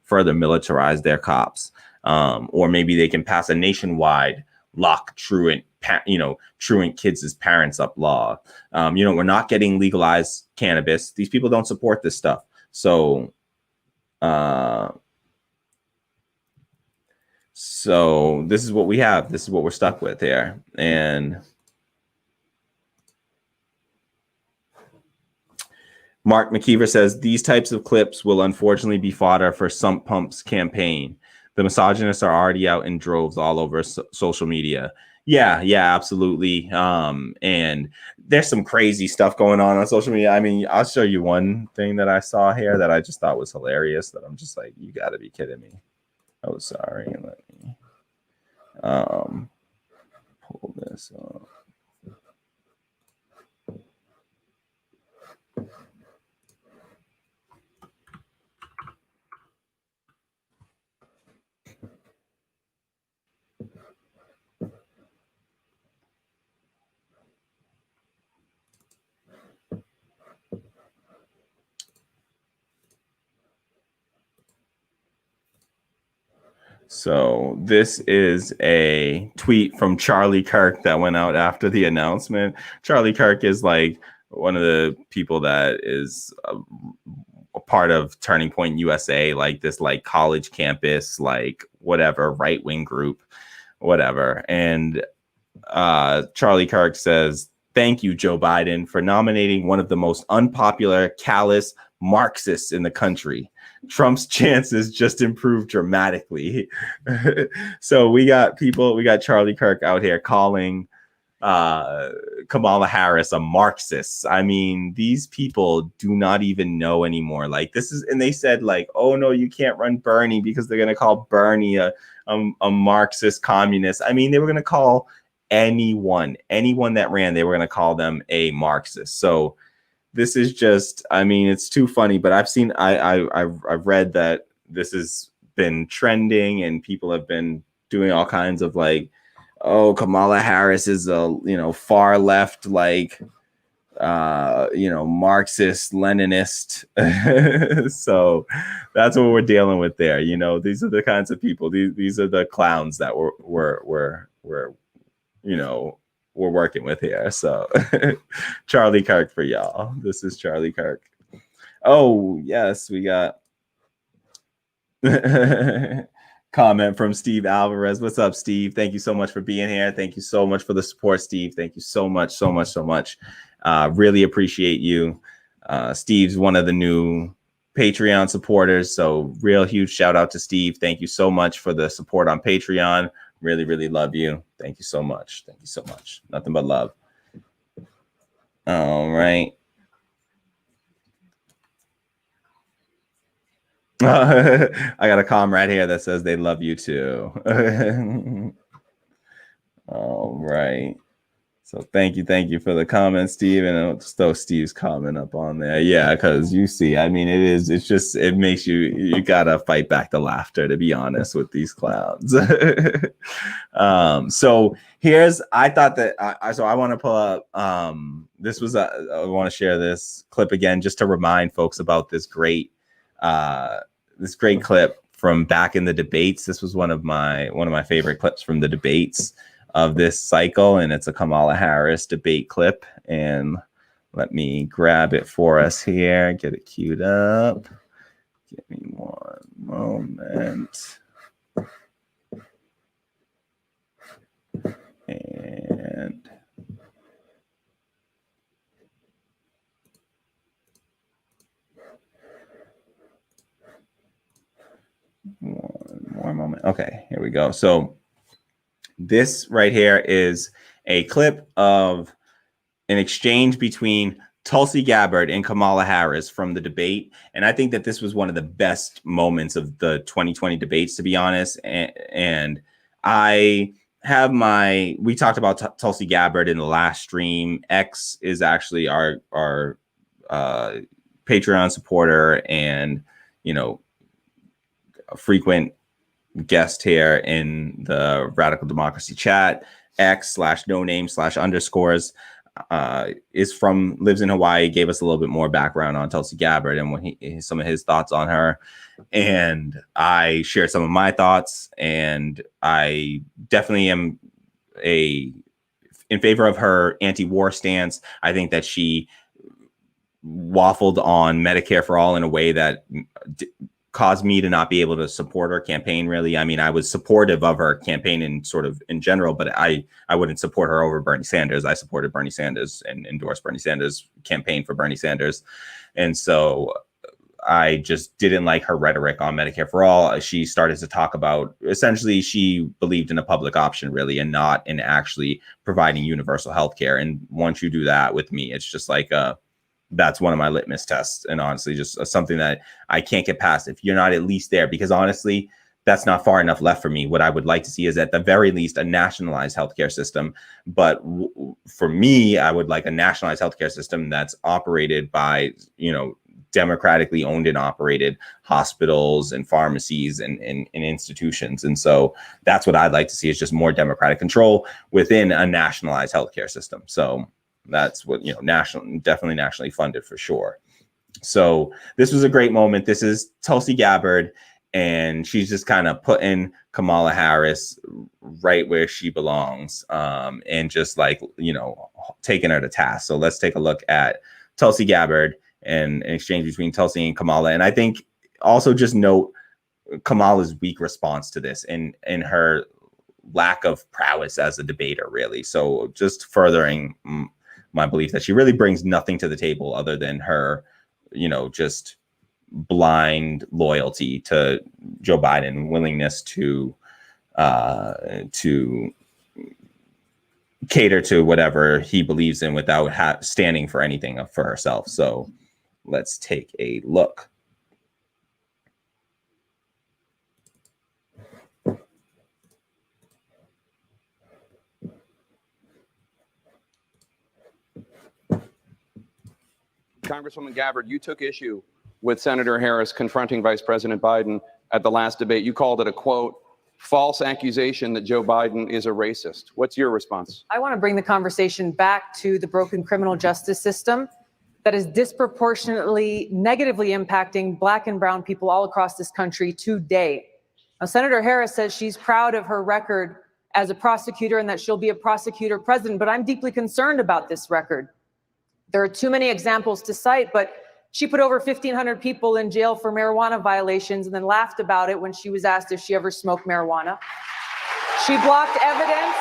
further militarize their cops. Or maybe they can pass a nationwide lock truant kids' parents up law. We're not getting legalized cannabis. These people don't support this stuff. So this is what we have. This is what we're stuck with here. And Mark McKeever says, these types of clips will unfortunately be fodder for Sump Pump's campaign. The misogynists are already out in droves all over social media. Yeah, absolutely. And there's some crazy stuff going on social media. I mean, I'll show you one thing that I saw here that I just thought was hilarious, that I'm just like, you got to be kidding me. Oh, sorry. Let me pull this up. So this is a tweet from Charlie Kirk that went out after the announcement. Charlie Kirk is like one of the people that is a part of Turning Point USA, like this like college campus, like whatever, right-wing group, whatever. And Charlie Kirk says, thank you, Joe Biden, for nominating one of the most unpopular, callous Marxists in the country. Trump's chances just improved dramatically. So we got Charlie Kirk out here calling Kamala Harris a Marxist. I mean, these people do not even know anymore. Like and they said like, oh no, you can't run Bernie because they're going to call Bernie a Marxist communist. I mean, they were going to call anyone that ran, they were going to call them a Marxist. So this is just, I mean, it's too funny, but I've read that this has been trending and people have been doing all kinds of like, oh, Kamala Harris is a, far left, like, Marxist, Leninist. So that's what we're dealing with there. These are the kinds of people, these are the clowns that we're working with here. So Charlie Kirk for y'all. This is Charlie Kirk. Oh, yes, we got comment from Steve Alvarez. What's up, Steve? Thank you so much for being here. Thank you so much for the support, Steve. Thank you so much. Really appreciate you. Steve's one of the new Patreon supporters. So real huge shout out to Steve. Thank you so much for the support on Patreon. Really, really love you. Thank you so much. Thank you so much. Nothing but love. All right. I got a comrade here that says they love you too. All right. So thank you for the comment, Steve, and I'll just throw Steve's comment up on there. Yeah, because you see, I mean, it makes you gotta fight back the laughter, to be honest, with these clowns. So I thought that I want to pull up. I want to share this clip again just to remind folks about this great clip from back in the debates. This was one of my favorite clips from the debates of this cycle, and it's a Kamala Harris debate clip. And let me grab it for us here, get it queued up. Give me one moment. And one more moment. Okay, here we go. So this right here is a clip of an exchange between Tulsi Gabbard and Kamala Harris from the debate. And I think that this was one of the best moments of the 2020 debates, to be honest. And we talked about Tulsi Gabbard in the last stream. X is actually our Patreon supporter and, a frequent guest here in the Radical Democracy chat. X/no_name/_ lives in Hawaii, gave us a little bit more background on Tulsi Gabbard and some of his thoughts on her. And I shared some of my thoughts, and I definitely am in favor of her anti-war stance. I think that she waffled on Medicare for all in a way that caused me to not be able to support her campaign, really. I mean, I was supportive of her campaign in general, but I wouldn't support her over Bernie Sanders. I supported Bernie Sanders and endorsed Bernie Sanders' campaign for Bernie Sanders. And so I just didn't like her rhetoric on Medicare for all. She started to talk about, essentially, she believed in a public option, really, and not in actually providing universal health care. And once you do that with me, it's just like that's one of my litmus tests, and honestly just something that I can't get past if you're not at least there, because honestly that's not far enough left for me. What I would like to see is at the very least a nationalized healthcare system, but for me I would like a nationalized healthcare system that's operated by democratically owned and operated hospitals and pharmacies and institutions. And so that's what I'd like to see, is just more democratic control within a nationalized healthcare system. So that's what, definitely nationally funded for sure. So this was a great moment. This is Tulsi Gabbard, and she's just kind of putting Kamala Harris right where she belongs, and just taking her to task. So let's take a look at Tulsi Gabbard and an exchange between Tulsi and Kamala. And I think also just note Kamala's weak response to this and her lack of prowess as a debater, really. So just furthering my belief that she really brings nothing to the table other than her, just blind loyalty to Joe Biden, willingness to cater to whatever he believes in without standing for anything for herself. So let's take a look. Congresswoman Gabbard, you took issue with Senator Harris confronting Vice President Biden at the last debate. You called it a, quote, false accusation that Joe Biden is a racist. What's your response? I want to bring the conversation back to the broken criminal justice system that is disproportionately negatively impacting Black and brown people all across this country today. Now, Senator Harris says she's proud of her record as a prosecutor and that she'll be a prosecutor president, but I'm deeply concerned about this record. There are too many examples to cite, but she put over 1,500 people in jail for marijuana violations and then laughed about it when she was asked if she ever smoked marijuana. She blocked evidence.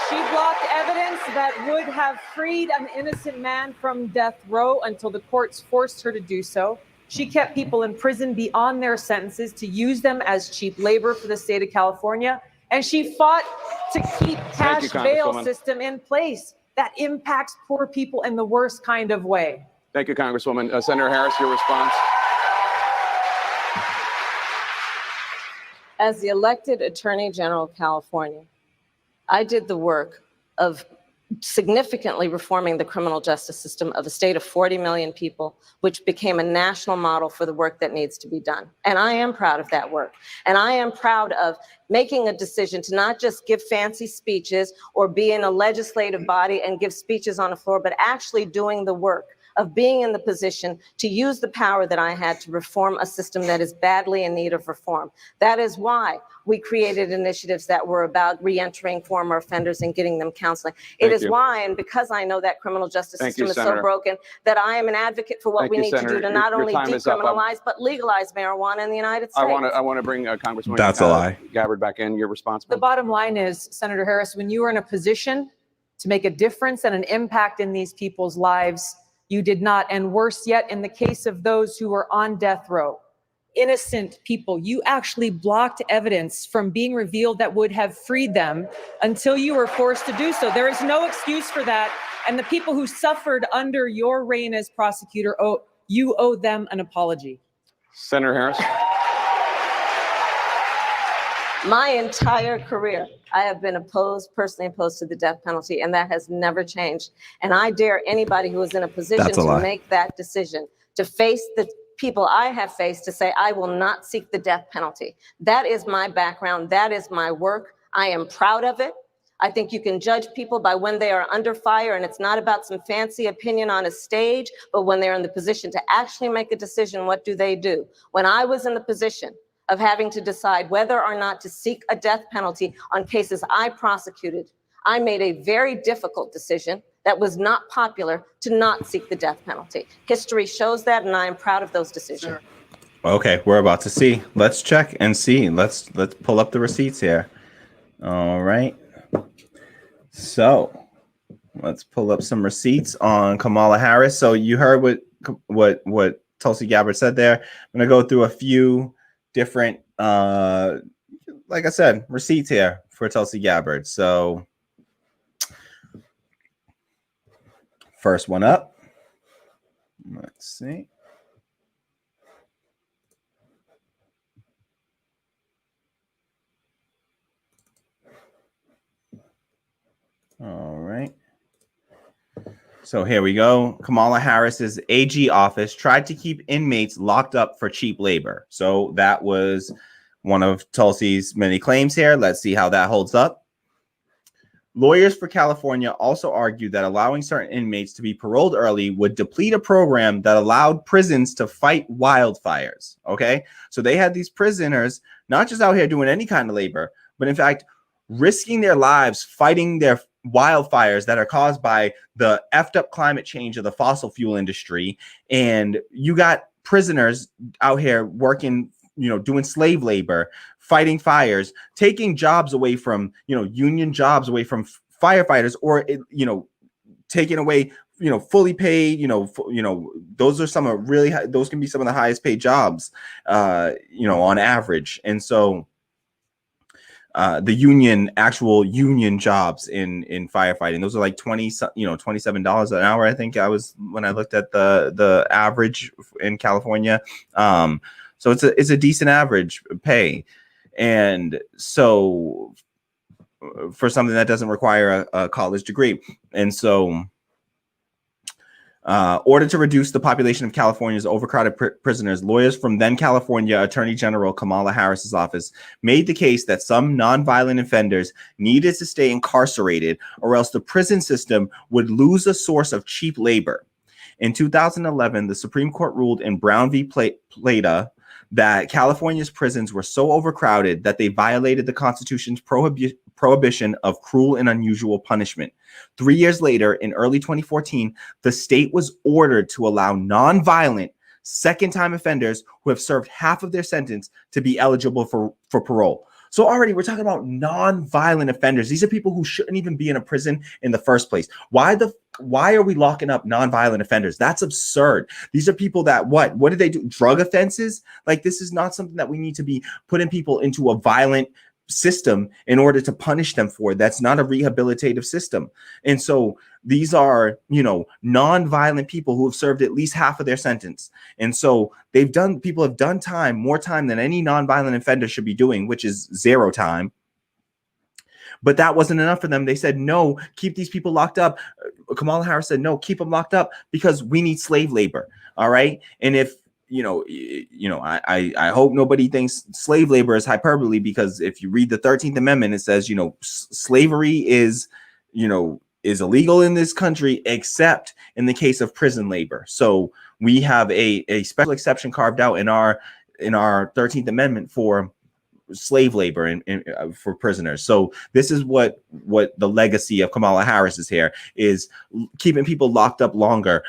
She blocked evidence that would have freed an innocent man from death row until the courts forced her to do so. She kept people in prison beyond their sentences to use them as cheap labor for the state of California. And she fought to keep cash bail system in place that impacts poor people in the worst kind of way. Thank you, Congresswoman. Senator Harris, your response. As the elected Attorney General of California, I did the work of significantly reforming the criminal justice system of a state of 40 million people, which became a national model for the work that needs to be done. And I am proud of that work. And I am proud of making a decision to not just give fancy speeches or be in a legislative body and give speeches on the floor, but actually doing the work of being in the position to use the power that I had to reform a system that is badly in need of reform. That is why we created initiatives that were about reentering former offenders and getting them counseling. It is why, and because I know that criminal justice system is so broken, that I am an advocate for what we need to do to not only decriminalize, but legalize marijuana in the United States. I want to bring Congresswoman That's a lie. Gabbard back in. Your response? The bottom line is, Senator Harris, when you are in a position to make a difference and an impact in these people's lives, you did not. And worse yet, in the case of those who were on death row, innocent people, you actually blocked evidence from being revealed that would have freed them until you were forced to do so. There is no excuse for that. And the people who suffered under your reign as prosecutor, you owe them an apology. Senator Harris. My entire career, I have been personally opposed to the death penalty, and that has never changed. And I dare anybody who is in a position to make that decision, to face the people I have faced, to say, I will not seek the death penalty. That is my background. That is my work. I am proud of it. I think you can judge people by when they are under fire, and it's not about some fancy opinion on a stage, but when they're in the position to actually make a decision, what do they do? When I was in the position of having to decide whether or not to seek a death penalty on cases I prosecuted, I made a very difficult decision that was not popular to not seek the death penalty. History shows that, and I am proud of those decisions. Okay, we're about to see. Let's check and see. Let's pull up the receipts here. All right. So let's pull up some receipts on Kamala Harris. So you heard what Tulsi Gabbard said there. I'm gonna go through a few different, like I said, receipts here for Tulsi Gabbard. So first one up. Let's see. All right. So here we go. Kamala Harris's AG office tried to keep inmates locked up for cheap labor. So that was one of Tulsi's many claims here. Let's see how that holds up. Lawyers for California also argued that allowing certain inmates to be paroled early would deplete a program that allowed prisons to fight wildfires. Okay, so they had these prisoners not just out here doing any kind of labor, but in fact, risking their lives fighting their wildfires that are caused by the effed up climate change of the fossil fuel industry. And you got prisoners out here working, doing slave labor, fighting fires, taking jobs away from, union jobs away from firefighters, or, taking away, fully paid, those are some of really, those can be some of the highest paid jobs, on average. And so, the actual union jobs in firefighting, those are like $27 an hour. I think when I looked at the average in California. So it's a decent average pay. And so for something that doesn't require a college degree. And so, ordered to reduce the population of California's overcrowded prisoners, lawyers from then California Attorney General Kamala Harris's office made the case that some nonviolent offenders needed to stay incarcerated, or else the prison system would lose a source of cheap labor. In 2011, the Supreme Court ruled in Brown v. Plata that California's prisons were so overcrowded that they violated the Constitution's prohibition of cruel and unusual punishment. 3 years later, in early 2014, the state was ordered to allow nonviolent second-time offenders who have served half of their sentence to be eligible for parole. So already we're talking about non-violent offenders. These are people who shouldn't even be in a prison in the first place. Why are we locking up non-violent offenders? That's absurd. These are people that what did they do? Drug offenses? Like, this is not something that we need to be putting people into a violent system in order to punish them for it. That's not a rehabilitative system. And so these are, non-violent people who have served at least half of their sentence. And so people have done time, more time than any non-violent offender should be doing, which is 0 time. But that wasn't enough for them. They said, no, keep these people locked up. Kamala Harris said, no, keep them locked up because we need slave labor. All right. And if, I hope nobody thinks slave labor is hyperbole, because if you read the 13th Amendment, it says, slavery is illegal in this country, except in the case of prison labor. So we have a special exception carved out in our 13th Amendment for slave labor and for prisoners. So this is what the legacy of Kamala Harris is here, is keeping people locked up longer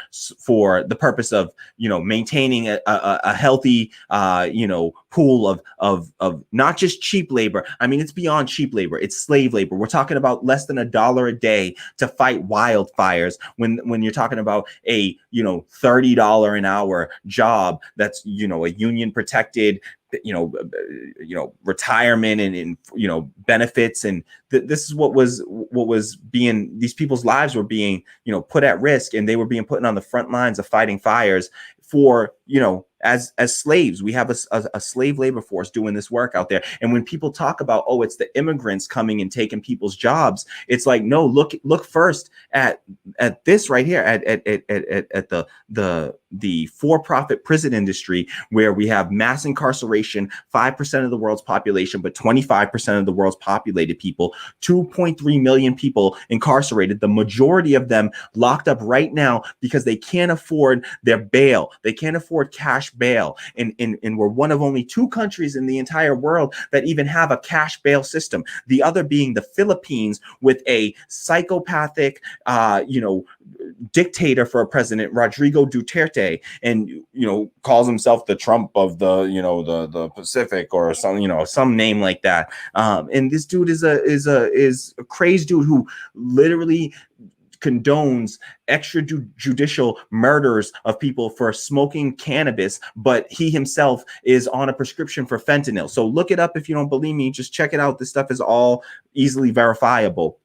for the purpose of maintaining a healthy pool of not just cheap labor. I mean, it's beyond cheap labor, it's slave labor. We're talking about less than $1 a day to fight wildfires when you're talking about a $30 an hour job that's a union protected retirement and benefits. And this is what was being, these people's lives were being put at risk, and they were being put on the front lines of fighting fires for as slaves. We have a slave labor force doing this work out there. And when people talk about, oh, it's the immigrants coming and taking people's jobs, it's like, no, look first at this right here, at the for-profit prison industry, where we have mass incarceration, 5% of the world's population, but 25% of the world's populated people, 2.3 million people incarcerated, the majority of them locked up right now because they can't afford their bail. They can't afford cash bail. And we're one of only 2 countries in the entire world that even have a cash bail system. The other being the Philippines, with a psychopathic, dictator for a president, Rodrigo Duterte, and calls himself the Trump of the Pacific, or some name like that. And this dude is a crazed dude who literally condones extrajudicial murders of people for smoking cannabis, but he himself is on a prescription for fentanyl. So look it up if you don't believe me. Just check it out. This stuff is all easily verifiable.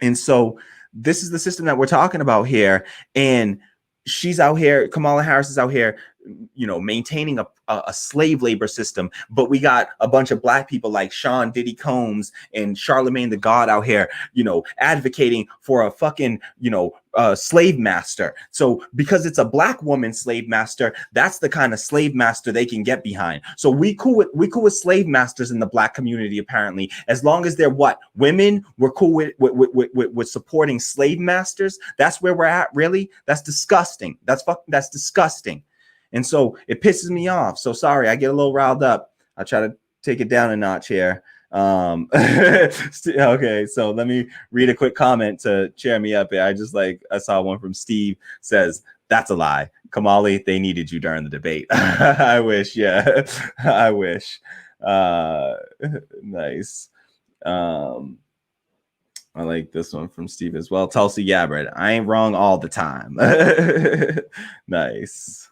And so this is the system that we're talking about here. And she's out here, Kamala Harris is out here, maintaining a slave labor system. But we got a bunch of black people like Sean Diddy Combs and Charlemagne the God out here, advocating for a fucking, slave master. So because it's a black woman slave master, that's the kind of slave master they can get behind. So we cool with slave masters in the black community, apparently, as long as they're what? Women. We're cool with supporting slave masters. That's where we're at, really? That's disgusting. That's disgusting. And so it pisses me off. So sorry, I get a little riled up. I'll try to take it down a notch here. Okay, so let me read a quick comment to cheer me up here. I saw one from Steve, says, "That's a lie. Kamala, they needed you during the debate." I wish, yeah. I wish. Nice. I like this one from Steve as well. Tulsi Gabbard, I ain't wrong all the time. Nice.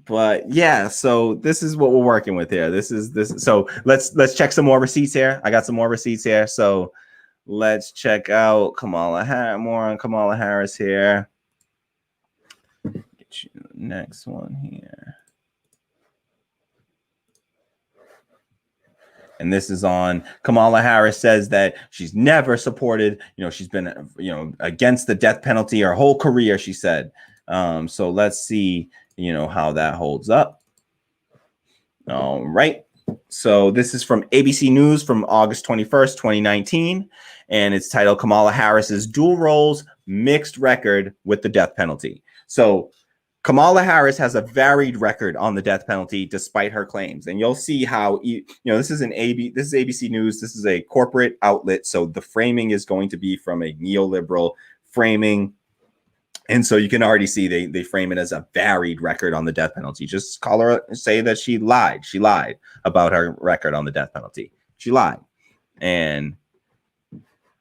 But yeah, so this is what we're working with here. This. So let's check some more receipts here. I got some more receipts here. So let's check out more on Kamala Harris here. Get you the next one here. And this is on Kamala Harris says that she's never supported, she's been, against the death penalty her whole career, she said. So let's see, how that holds up. All right. So this is from ABC News from August 21st, 2019. And it's titled Kamala Harris's Dual Roles, Mixed Record with the Death Penalty. So Kamala Harris has a varied record on the death penalty despite her claims. And you'll see how, this is ABC News. This is a corporate outlet. So the framing is going to be from a neoliberal framing. And so you can already see they frame it as a varied record on the death penalty. Just call her, say that she lied. She lied about her record on the death penalty. She lied. And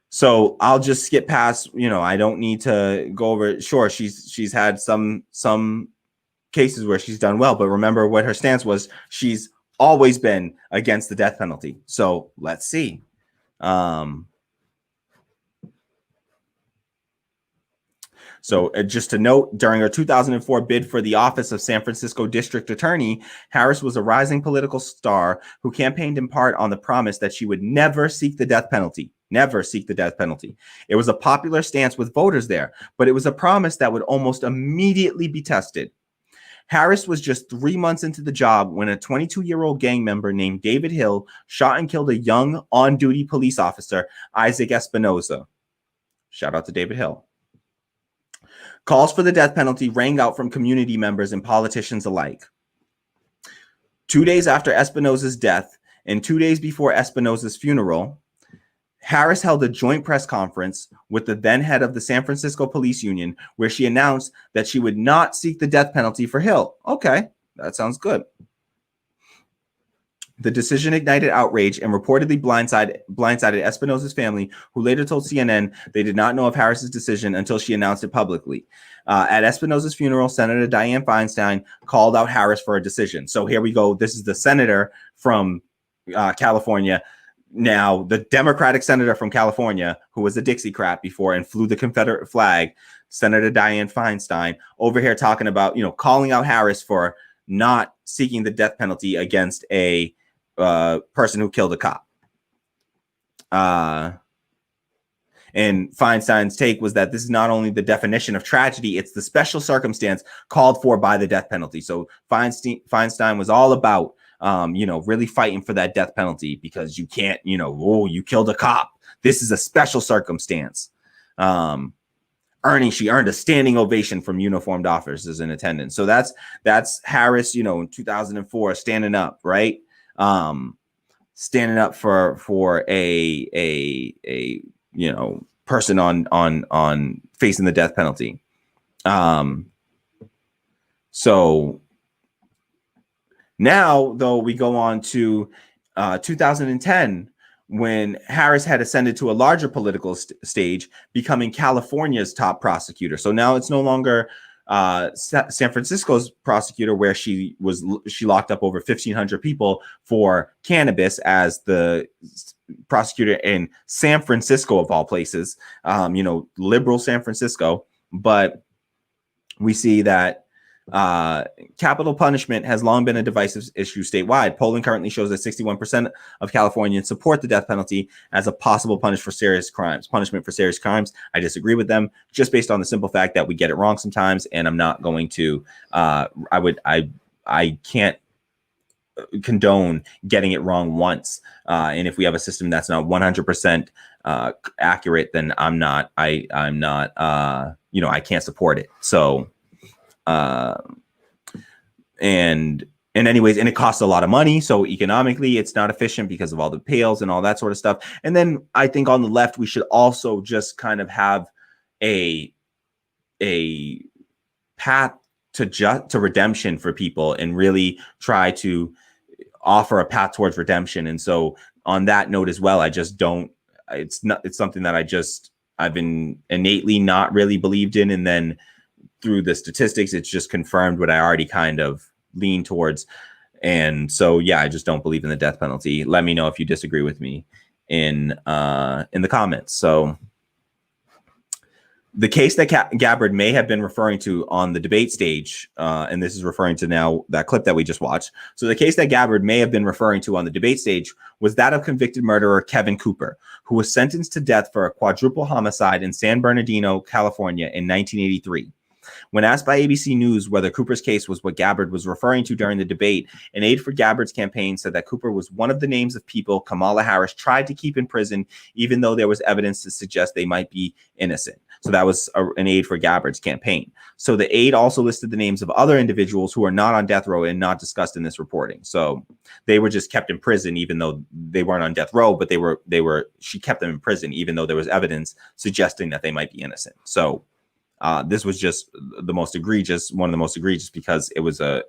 so I'll just skip past, I don't need to go over it. Sure, she's had some cases where she's done well, but remember what her stance was. She's always been against the death penalty. So let's see. So just to note, during her 2004 bid for the office of San Francisco District Attorney, Harris was a rising political star who campaigned in part on the promise that she would never seek the death penalty. Never seek the death penalty. It was a popular stance with voters there, but it was a promise that would almost immediately be tested. Harris was just 3 months into the job when a 22-year-old gang member named David Hill shot and killed a young on-duty police officer, Isaac Espinoza. Shout out to David Hill. Calls for the death penalty rang out from community members and politicians alike. 2 days after Espinoza's death and 2 days before Espinoza's funeral, Harris held a joint press conference with the then head of the San Francisco Police Union, where she announced that she would not seek the death penalty for Hill. Okay, that sounds good. The decision ignited outrage and reportedly blindsided Espinoza's family, who later told CNN they did not know of Harris's decision until she announced it publicly. At Espinoza's funeral, Senator Dianne Feinstein called out Harris for a decision. So here we go. This is the senator from California. Now, the Democratic senator from California, who was a Dixiecrat before and flew the Confederate flag, Senator Dianne Feinstein, over here talking about, calling out Harris for not seeking the death penalty against a person who killed a cop. And Feinstein's take was that this is not only the definition of tragedy, it's the special circumstance called for by the death penalty. So Feinstein was all about, really fighting for that death penalty because you can't, you killed a cop. This is a special circumstance. She earned a standing ovation from uniformed officers in attendance. So that's Harris, in 2004, standing up, right? Standing up for a person on facing the death penalty. So now, though, we go on to 2010, when Harris had ascended to a larger political stage, becoming California's top prosecutor. So now it's no longer San Francisco's prosecutor, where she locked up over 1,500 people for cannabis as the prosecutor in San Francisco, of all places, liberal San Francisco. But we see that capital punishment has long been a divisive issue statewide. Polling currently shows that 61% of Californians support the death penalty as a possible punishment for serious crimes. I disagree with them, just based on the simple fact that we get it wrong sometimes, and I'm not going to. I can't condone getting it wrong once. And if we have a system that's not 100% accurate, then I'm not. I can't support it. So. And it costs a lot of money. So economically, it's not efficient because of all the pails and all that sort of stuff. And then I think on the left, we should also just kind of have a path to redemption for people and really try to offer a path towards redemption. And so on that note as well, it's something that I've been innately not really believed in. And then through the statistics, it's just confirmed what I already kind of lean towards. And so, yeah, I just don't believe in the death penalty. Let me know if you disagree with me in the comments. So the case that Gabbard may have been referring to on the debate stage, and this is referring to now that clip that we just watched. So the case that Gabbard may have been referring to on the debate stage was that of convicted murderer Kevin Cooper, who was sentenced to death for a quadruple homicide in San Bernardino, California in 1983. When asked by ABC News whether Cooper's case was what Gabbard was referring to during the debate, an aide for Gabbard's campaign said that Cooper was one of the names of people Kamala Harris tried to keep in prison, even though there was evidence to suggest they might be innocent. So that was an aide for Gabbard's campaign. So the aide also listed the names of other individuals who are not on death row and not discussed in this reporting. So they were just kept in prison, even though they weren't on death row, but she kept them in prison, even though there was evidence suggesting that they might be innocent. So this was just one of the most egregious, because it was a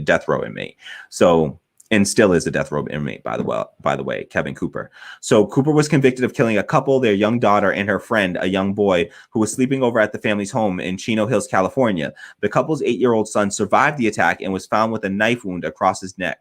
death row inmate. So, and still is a death row inmate, by the way, Kevin Cooper. So Cooper was convicted of killing a couple, their young daughter and her friend, a young boy who was sleeping over at the family's home in Chino Hills, California. The couple's 8-year-old son survived the attack and was found with a knife wound across his neck.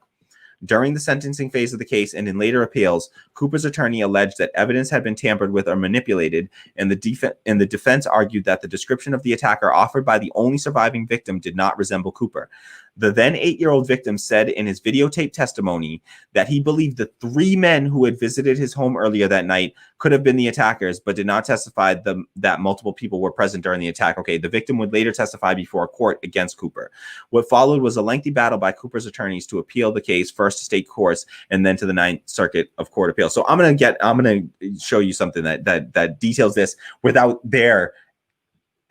During the sentencing phase of the case and in later appeals, Cooper's attorney alleged that evidence had been tampered with or manipulated, and the defense argued that the description of the attacker offered by the only surviving victim did not resemble Cooper. The then 8-year-old victim said in his videotape testimony that he believed the 3 men who had visited his home earlier that night could have been the attackers, but did not testify that multiple people were present during the attack. Okay, the victim would later testify before a court against Cooper. What followed was a lengthy battle by Cooper's attorneys to appeal the case first to state courts and then to the Ninth Circuit of Court of Appeals. So I'm gonna show you something that details this without their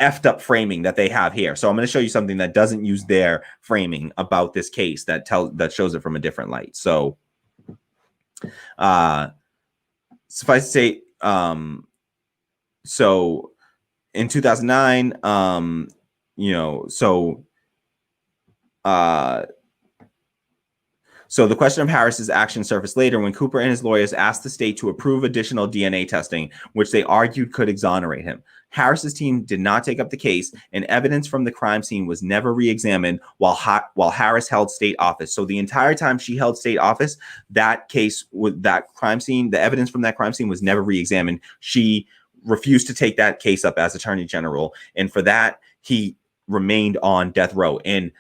effed up framing that they have here. So I'm going to show you something that doesn't use their framing about this case that shows it from a different light. So suffice to say, so in 2009, so the question of Harris's action surfaced later when Cooper and his lawyers asked the state to approve additional DNA testing, which they argued could exonerate him. Harris's team did not take up the case, and evidence from the crime scene was never re-examined while Harris held state office. So the entire time she held state office, that case with that crime scene, the evidence from that crime scene was never re-examined. She refused to take that case up as Attorney General, and for that, he remained on death row. And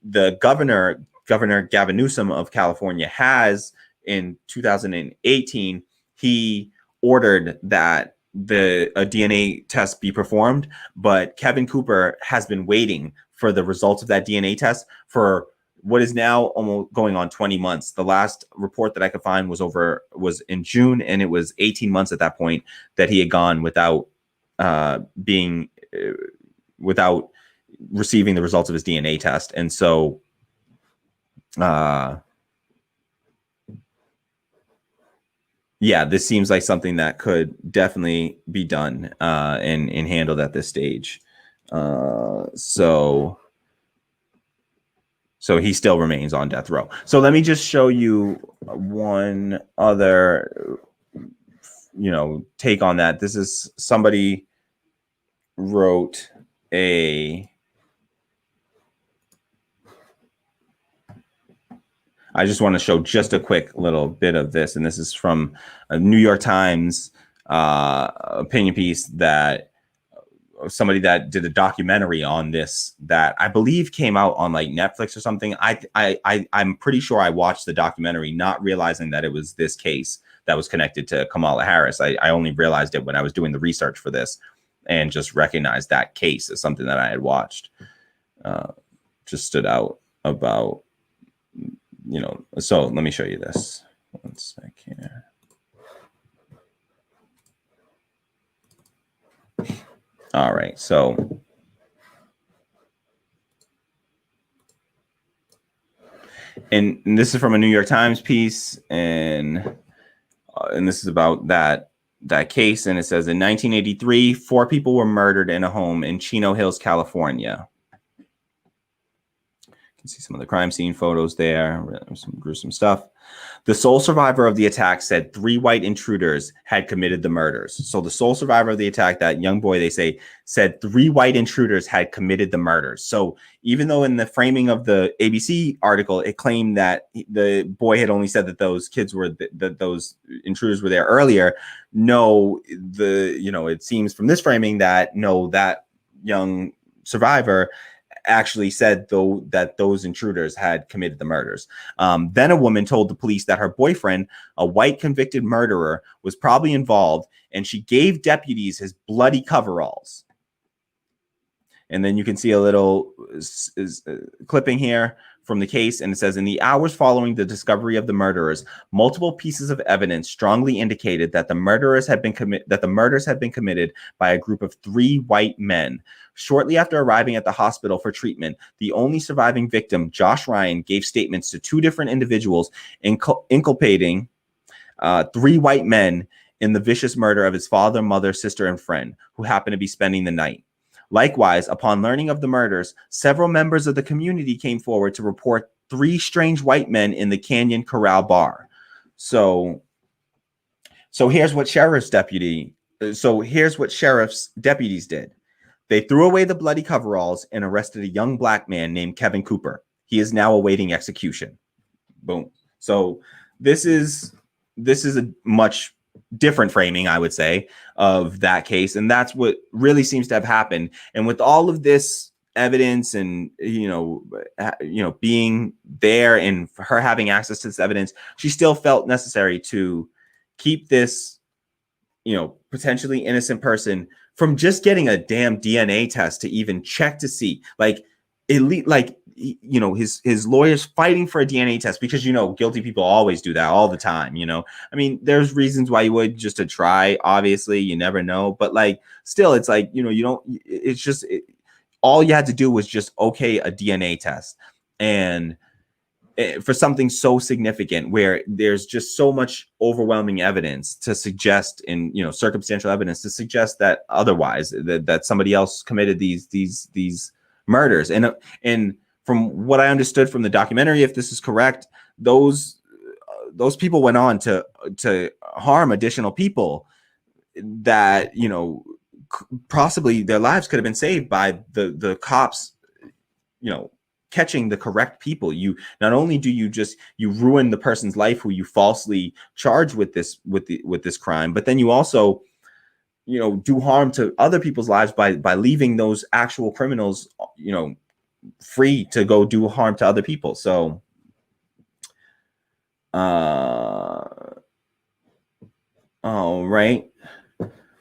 the Governor Gavin Newsom of California has, in 2018, he ordered that a DNA test be performed, but Kevin Cooper has been waiting for the results of that DNA test for what is now almost going on 20 months. The last report that I could find was in June, and it was 18 months at that point that he had gone without without receiving the results of his DNA test. And so yeah, this seems like something that could definitely be done and handled at this stage. So he still remains on death row. So let me just show you one other, take on that. This is somebody wrote I just want to show just a quick little bit of this. And this is from a New York Times opinion piece that somebody that did a documentary on this that I believe came out on like Netflix or something. I'm pretty sure I watched the documentary, not realizing that it was this case that was connected to Kamala Harris. I only realized it when I was doing the research for this and just recognized that case as something that I had watched. Just stood out about, so let me show you this. One sec here. All right, so and this is from a New York Times piece, and this is about that case, and it says in 1983, 4 people were murdered in a home in Chino Hills, California. You can see some of the crime scene photos there, some gruesome stuff. The sole survivor of the attack said 3 white intruders had committed the murders. So the sole survivor of the attack, that young boy, they say, said 3 white intruders had committed the murders. So even though in the framing of the ABC article, it claimed that the boy had only said that those kids were, that those intruders were there earlier, no, it seems from this framing that no, that young survivor actually said though that those intruders had committed the murders. Then a woman told the police that her boyfriend, a white convicted murderer, was probably involved, and she gave deputies his bloody coveralls. And then you can see a little clipping here from the case, and it says, in the hours following the discovery of the murderers, multiple pieces of evidence strongly indicated that the murders had been committed by a group of 3 white men. Shortly after arriving at the hospital for treatment, the only surviving victim, Josh Ryan, gave statements to 2 different individuals inculpating 3 white men in the vicious murder of his father, mother, sister, and friend, who happened to be spending the night. Likewise, upon learning of the murders, several members of the community came forward to report 3 strange white men in the Canyon Corral bar. So here's what sheriff's deputies did. They threw away the bloody coveralls and arrested a young black man named Kevin Cooper. He is now awaiting execution. Boom. So this is a much different framing, I would say, of that case. And that's what really seems to have happened. And with all of this evidence and, being there and her having access to this evidence, she still felt necessary to keep this, potentially innocent person from just getting a damn DNA test to even check to see, his lawyers fighting for a DNA test because, guilty people always do that all the time. I mean, there's reasons why you would, just to try, obviously, you never know, but still, it's all you had to do was just okay a DNA test. And for something so significant where there's just so much overwhelming evidence to suggest, circumstantial evidence to suggest that otherwise, that somebody else committed these murders. And from what I understood from the documentary, if this is correct, those people went on to harm additional people that, possibly their lives could have been saved by the cops, catching the correct people. You not only do you ruin the person's life who you falsely charge with this crime, but then you also do harm to other people's lives by leaving those actual criminals free to go do harm to other people. So all right,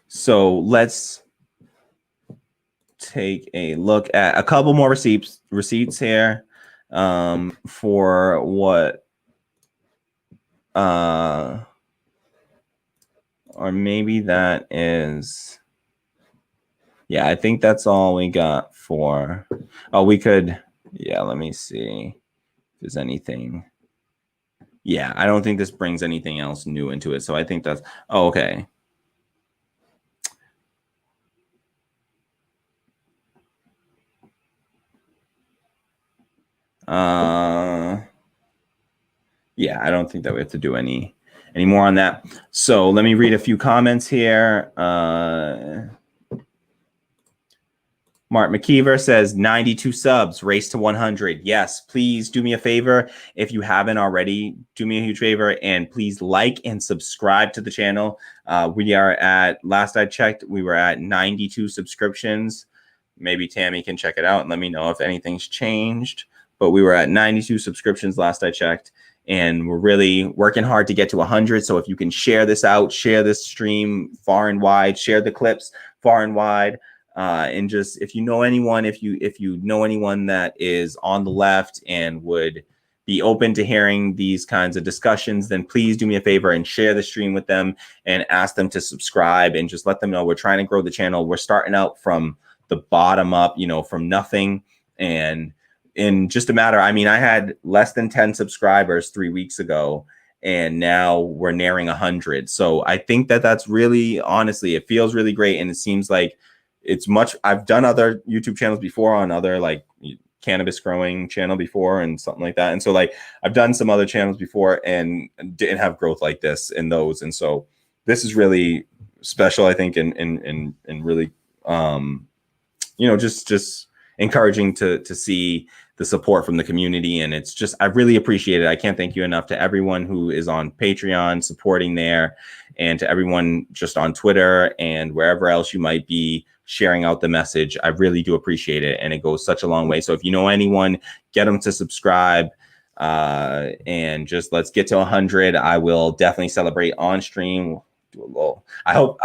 so let's take a look at a couple more receipts here for what or maybe that is, yeah, I think that's all we got for, let me see if there's anything. Yeah, I don't think this brings anything else new into it, so I think that's okay. Yeah, I don't think that we have to do any more on that. So let me read a few comments here. Mark McKeever says 92 subs, race to 100. Yes, please do me a favor. If you haven't already, do me a huge favor and please like and subscribe to the channel. We are at, last I checked, we were at 92 subscriptions. Maybe Tammy can check it out and let me know if anything's changed. But we were at 92 subscriptions last I checked. And we're really working hard to get to 100. So if you can share this out, share this stream far and wide, share the clips far and wide. And just, if you know anyone, if you know anyone that is on the left and would be open to hearing these kinds of discussions, then please do me a favor and share the stream with them and ask them to subscribe and just let them know we're trying to grow the channel. We're starting out from the bottom up, from nothing. And in just a matter, I had less than 10 subscribers 3 weeks ago, and now we're nearing 100. So I think that's really, honestly, it feels really great. And it seems like it's much, I've done other YouTube channels before on other cannabis growing channel before and something like that. And so I've done some other channels before and didn't have growth like this in those. And so this is really special, I think, and really, just encouraging to see the support from the community. And it's just, I really appreciate it. I can't thank you enough to everyone who is on Patreon supporting there, and to everyone just on Twitter and wherever else you might be sharing out the message. I really do appreciate it. And it goes such a long way. So if you know anyone, get them to subscribe, and just let's get to 100. I will definitely celebrate on stream. Do a little, I hope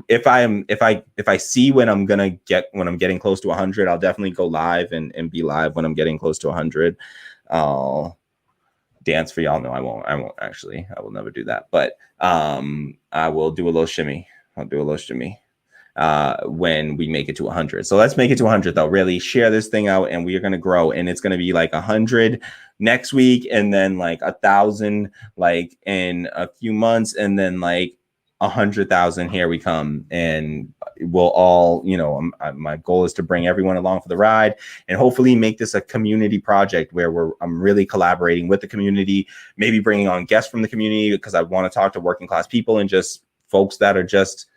if I see when I'm getting close to 100, I'll definitely go live and be live when I'm getting close to 100. I'll dance for y'all. No, I won't actually. I will never do that. But I will do a little shimmy. I'll do a little shimmy when we make it to 100. So let's make it to 100 though. Really share this thing out, and we are going to grow, and it's going to be 100 next week, and then 1,000 in a few months, and then 100,000. Here we come, and we'll all, my goal is to bring everyone along for the ride, and hopefully make this a community project where I'm really collaborating with the community, maybe bringing on guests from the community, because I want to talk to working class people and just folks that are just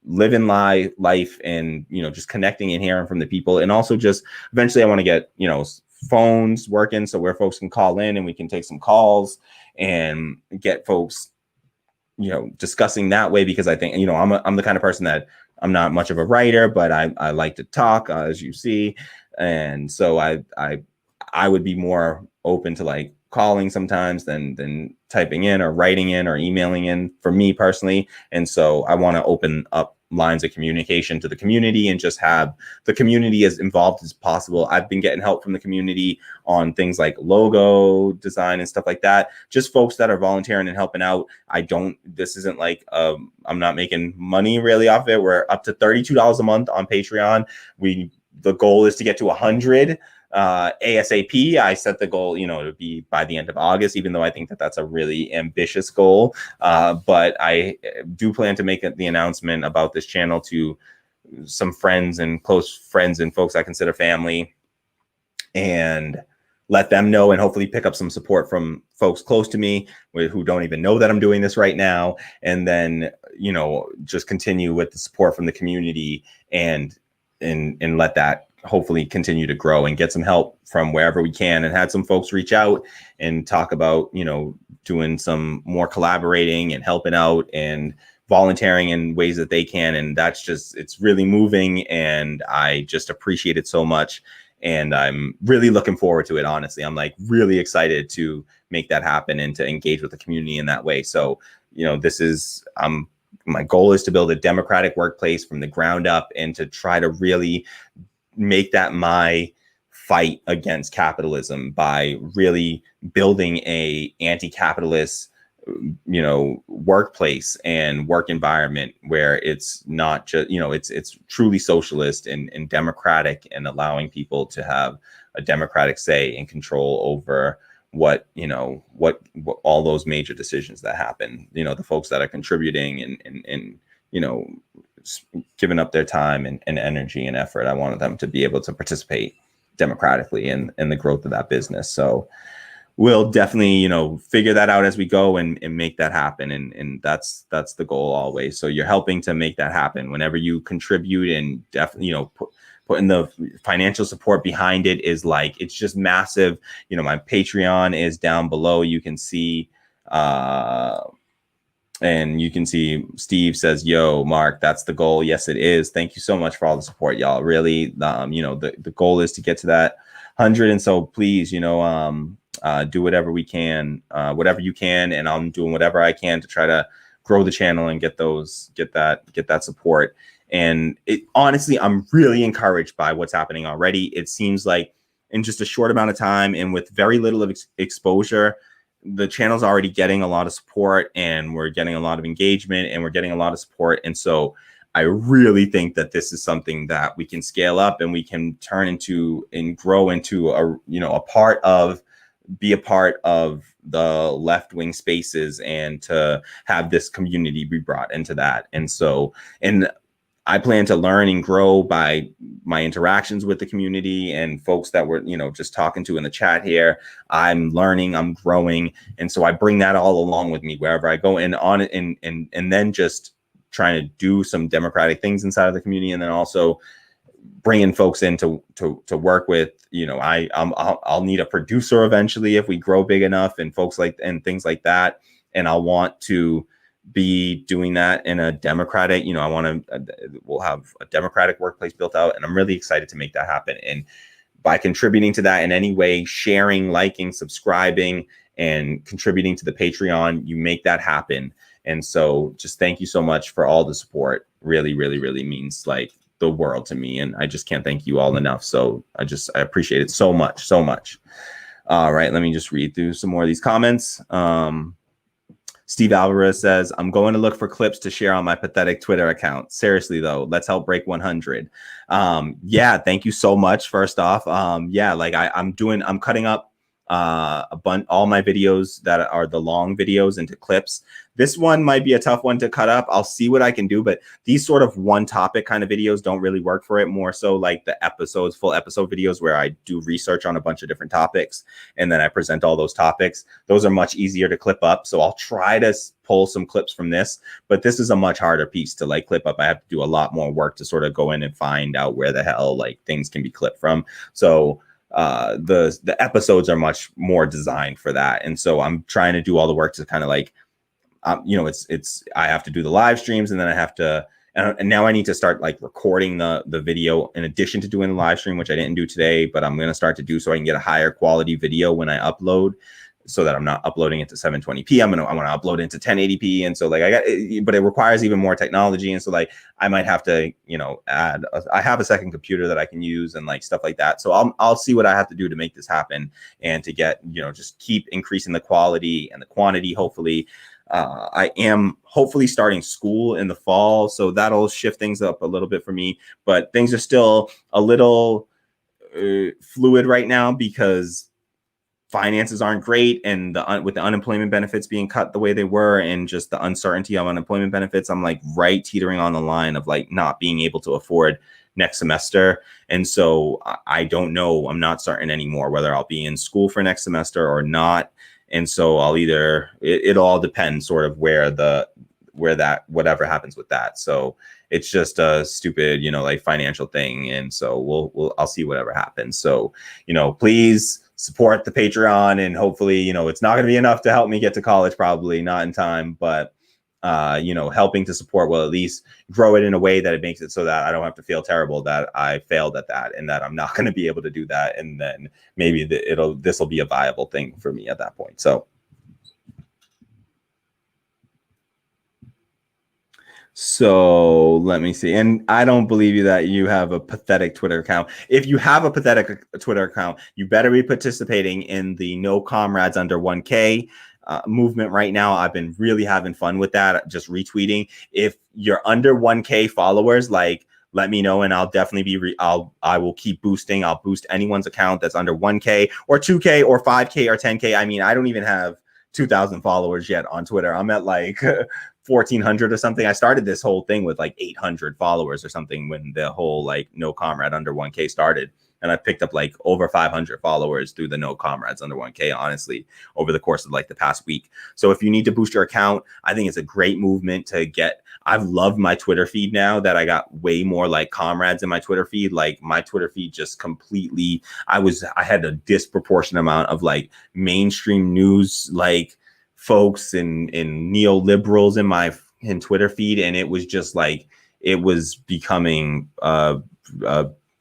living life and just connecting and hearing from the people. And also just eventually I want to get phones working, so where folks can call in and we can take some calls and get folks, discussing that way, because I think, I'm the kind of person that I'm not much of a writer, but I like to talk, as you see. And so I would be more open to like calling sometimes than typing in or writing in or emailing in for me personally. And so I want to open up lines of communication to the community and just have the community as involved as possible. I've been getting help from the community on things like logo design and stuff like that. Just folks that are volunteering and helping out. This isn't like, I'm not making money really off it. We're up to $32 a month on Patreon. The goal is to get to 100 ASAP. I set the goal, to be by the end of August, even though I think that that's a really ambitious goal. But I do plan to make the announcement about this channel to some friends and close friends and folks I consider family, and let them know, and hopefully pick up some support from folks close to me who don't even know that I'm doing this right now. And then, just continue with the support from the community and let that hopefully continue to grow and get some help from wherever we can. And had some folks reach out and talk about, doing some more collaborating and helping out and volunteering in ways that they can. And it's really moving, and I just appreciate it so much. And I'm really looking forward to it. Honestly, I'm like really excited to make that happen and to engage with the community in that way. So, my goal is to build a democratic workplace from the ground up, and to try to really make that my fight against capitalism by really building a anti-capitalist, workplace and work environment where it's not just, it's truly socialist and democratic, and allowing people to have a democratic say and control over what all those major decisions that happen, the folks that are contributing and giving up their time and energy and effort. I wanted them to be able to participate democratically in the growth of that business. So we'll definitely, figure that out as we go and make that happen. And that's the goal always. So you're helping to make that happen whenever you contribute, and definitely, putting the financial support behind it is like, it's just massive. My Patreon is down below. You can see, and you can see Steve says, "Yo, Mark, that's the goal." Yes, it is. Thank you so much for all the support, y'all. Really, the goal is to get to that 100. And so please, do whatever we can, whatever you can. And I'm doing whatever I can to try to grow the channel and get that support. And honestly, I'm really encouraged by what's happening already. It seems like in just a short amount of time and with very little of exposure, the channel's already getting a lot of support, and we're getting a lot of engagement, and we're getting a lot of support. And so I really think that this is something that we can scale up, and we can turn into and grow into be a part of the left-wing spaces, and to have this community be brought into that. And so, I plan to learn and grow by my interactions with the community and folks that we're, just talking to in the chat here. I'm learning, I'm growing. And so I bring that all along with me wherever I go, and then just trying to do some democratic things inside of the community. And then also bringing folks in to work with, I'll need a producer eventually if we grow big enough, and folks and things like that. And I'll want to be doing that in a democratic, we'll have a democratic workplace built out, and I'm really excited to make that happen. And by contributing to that in any way, sharing, liking, subscribing, and contributing to the Patreon, you make that happen. And so just thank you so much for all the support. Really, really, really means like the world to me. And I just can't thank you all enough. So I appreciate it so much, so much. All right, let me just read through some more of these comments. Steve Alvarez says, "I'm going to look for clips to share on my pathetic Twitter account. Seriously, though, let's help break 100. Yeah, thank you so much. First off, I'm cutting up all my videos that are the long videos into clips. This one might be a tough one to cut up. I'll see what I can do, but these sort of one topic kind of videos don't really work for it. More so like the full episode videos where I do research on a bunch of different topics and then I present all those topics. Those are much easier to clip up. So I'll try to pull some clips from this, but this is a much harder piece to like clip up. I have to do a lot more work to sort of go in and find out where the hell like things can be clipped from. So the episodes are much more designed for that. And so I'm trying to do all the work to kind of like, it's I have to do the live streams, and then I have to, and now I need to start like recording the video in addition to doing the live stream, which I didn't do today, but I'm going to start to do so I can get a higher quality video when I upload, so that I'm not uploading it to 720p. I want to upload it to 1080p. And so like but it requires even more technology. And so like, I might have to, I have a second computer that I can use and like stuff like that. So I'll see what I have to do to make this happen and to get, just keep increasing the quality and the quantity. Hopefully, I am hopefully starting school in the fall. So that'll shift things up a little bit for me, but things are still a little fluid right now because finances aren't great, and with the unemployment benefits being cut the way they were, and just the uncertainty of unemployment benefits, I'm like right teetering on the line of like not being able to afford next semester. And so I don't know, I'm not certain anymore whether I'll be in school for next semester or not. And so I'll either, it all depends sort of whatever happens with that. So it's just a stupid, like financial thing. And so I'll see whatever happens. So, please support the Patreon, and hopefully, it's not going to be enough to help me get to college, probably not in time, but, helping to support will at least grow it in a way that it makes it so that I don't have to feel terrible that I failed at that and that I'm not going to be able to do that. And then maybe this will be a viable thing for me at that point. So let me see. And I don't believe you that you have a pathetic Twitter account. If you have a pathetic Twitter account, you better be participating in the No Comrades Under 1K movement right now. I've been really having fun with that, just retweeting. If you're under 1K followers, like, let me know, and I'll definitely be, I will keep boosting. I'll boost anyone's account that's under 1K or 2K or 5K or 10K. I mean, I don't even have 2,000 followers yet on Twitter. I'm at like 1,400 or something. I started this whole thing with like 800 followers or something when the whole like No Comrade Under 1K started. And I picked up like over 500 followers through the No Comrades Under 1K, honestly, over the course of like the past week. So if you need to boost your account, I think it's a great movement to get. I've loved my Twitter feed now that I got way more like comrades in my Twitter feed. Like my Twitter feed just completely, I had a disproportionate amount of like mainstream news, like folks and neoliberals in Twitter feed. And it was just like, it was becoming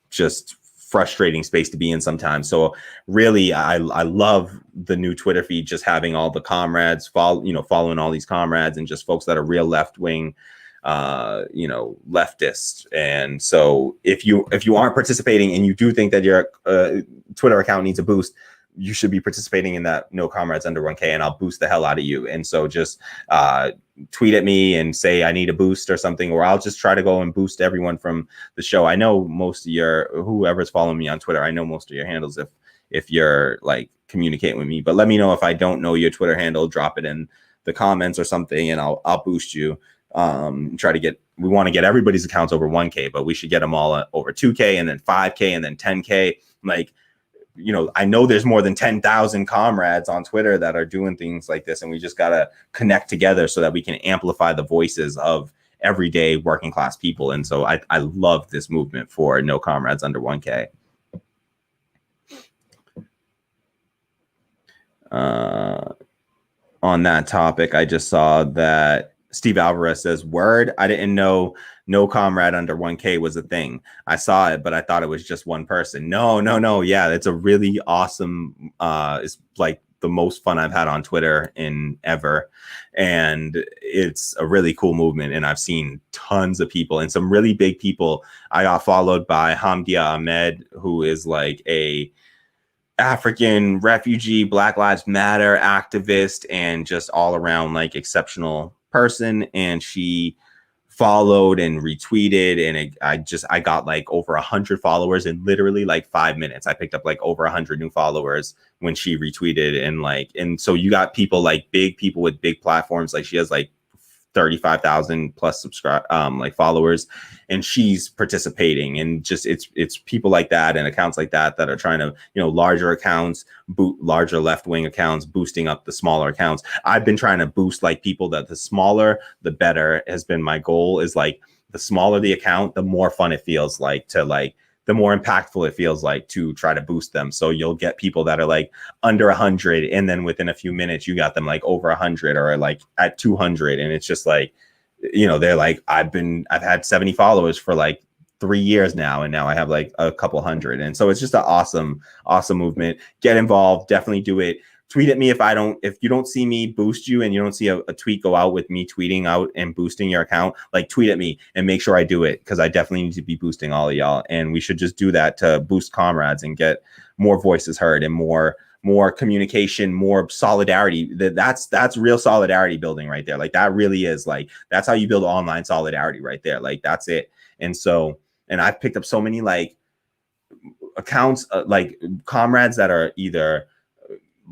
just frustrating space to be in sometimes. So really, I love the new Twitter feed, just having all the comrades following all these comrades and just folks that are real left-wing, leftists. And so if you aren't participating and you do think that your Twitter account needs a boost, you should be participating in that No Comrades Under 1K, and I'll boost the hell out of you. And so just tweet at me and say I need a boost or something, or I'll just try to go and boost everyone from the show. I know most of whoever's following me on Twitter, I know most of your handles if you're like communicating with me. But let me know if I don't know your Twitter handle, drop it in the comments or something, and I'll boost you. We want to get everybody's accounts over 1K, but we should get them all over 2K and then 5K and then 10K. Like, I know there's more than 10,000 comrades on Twitter that are doing things like this, and we just got to connect together so that we can amplify the voices of everyday working class people. And so I love this movement for No Comrades Under 1K. On that topic, I just saw that Steve Alvarez says, "Word, I didn't know No Comrade Under 1K was a thing. I saw it, but I thought it was just one person." No. Yeah, it's a really awesome, it's like the most fun I've had on Twitter in ever. And it's a really cool movement. And I've seen tons of people and some really big people. I got followed by Hamdia Ahmed, who is like a African refugee, Black Lives Matter activist, and just all around like exceptional person. And she followed and retweeted, and I got like over 100 followers in literally like 5 minutes. I picked up like over 100 new followers when she retweeted, and so you got people like big people with big platforms. Like she has like 35,000 plus like followers, and she's participating. And just it's people like that and accounts like that are trying to, larger accounts, larger left-wing accounts, boosting up the smaller accounts. I've been trying to boost like people that the smaller the better has been my goal. Is like the smaller the account, the more fun it feels like to like the more impactful it feels like to try to boost them. So you'll get people that are like under 100, and then within a few minutes you got them like over 100 or like at 200, and it's just like, you know, they're like, I've had 70 followers for like 3 years now, and now I have like a couple hundred. And so it's just an awesome movement. Get involved, definitely do it. Tweet at me if you don't see me boost you, and you don't see a tweet go out with me tweeting out and boosting your account, like tweet at me and make sure I do it, because I definitely need to be boosting all of y'all. And we should just do that to boost comrades and get more voices heard and more communication, more solidarity. That's real solidarity building right there. Like that really is like, that's how you build online solidarity right there. Like that's it. And so, and I've picked up so many like accounts, like comrades that are either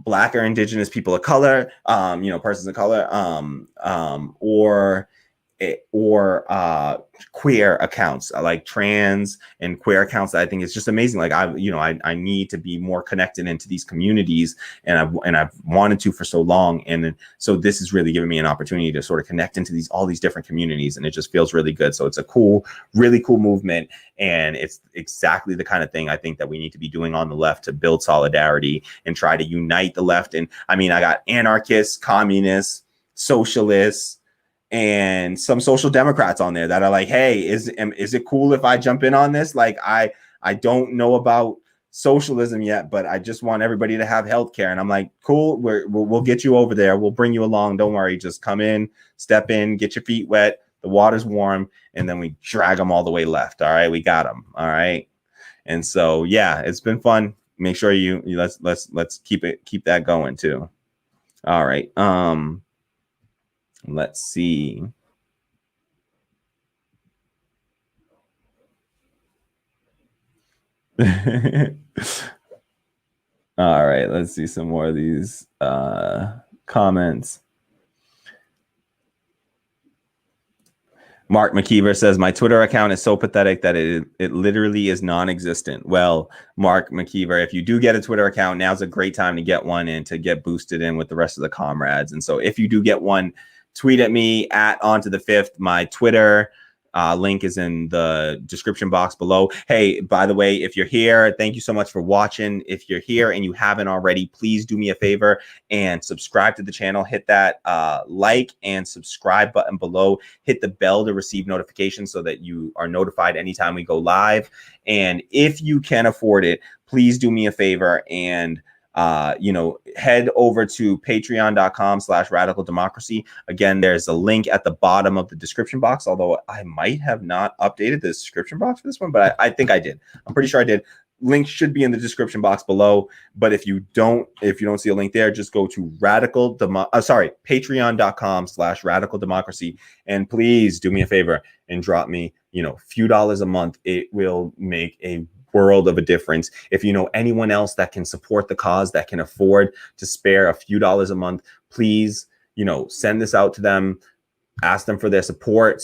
Black or Indigenous people of color, you know, persons of color, or queer accounts, like trans and queer accounts. That I think is just amazing. Like I need to be more connected into these communities, and I've wanted to for so long. And so this is really giving me an opportunity to sort of connect into all these different communities, and it just feels really good. So it's a really cool movement, and it's exactly the kind of thing I think that we need to be doing on the left to build solidarity and try to unite the left. And I mean, I got anarchists, communists, socialists, and some social democrats on there that are like, hey, is it cool if I jump in on this? Like, I don't know about socialism yet, but I just want everybody to have healthcare. And I'm like, cool, we'll get you over there. We'll bring you along. Don't worry. Just come in, step in, get your feet wet. The water's warm. And then we drag them all the way left. All right. We got them. All right. And so, yeah, it's been fun. Make sure you let's keep that going too. All right. Let's see. All right, let's see some more of these comments. Mark McKeever says, my Twitter account is so pathetic that it literally is non-existent. Well, Mark McKeever, if you do get a Twitter account, now's a great time to get one and to get boosted in with the rest of the comrades. And so if you do get one, tweet at me at @OnToThe5th. My Twitter link is in the description box below. Hey, by the way, if you're here, thank you so much for watching. If you're here and you haven't already, please do me a favor and subscribe to the channel. Hit that like and subscribe button below. Hit the bell to receive notifications so that you are notified anytime we go live. And if you can afford it, please do me a favor and head over to patreon.com/radical democracy. Again, there's a link at the bottom of the description box, although I might have not updated the description box for this one, but I think I did. I'm pretty sure I did. Link should be in the description box below. But if you don't see a link there, just go to patreon.com/radical democracy. And please do me a favor and drop me, a few dollars a month. It will make a world of a difference. If you know anyone else that can support the cause, that can afford to spare a few dollars a month, please, send this out to them. Ask them for their support,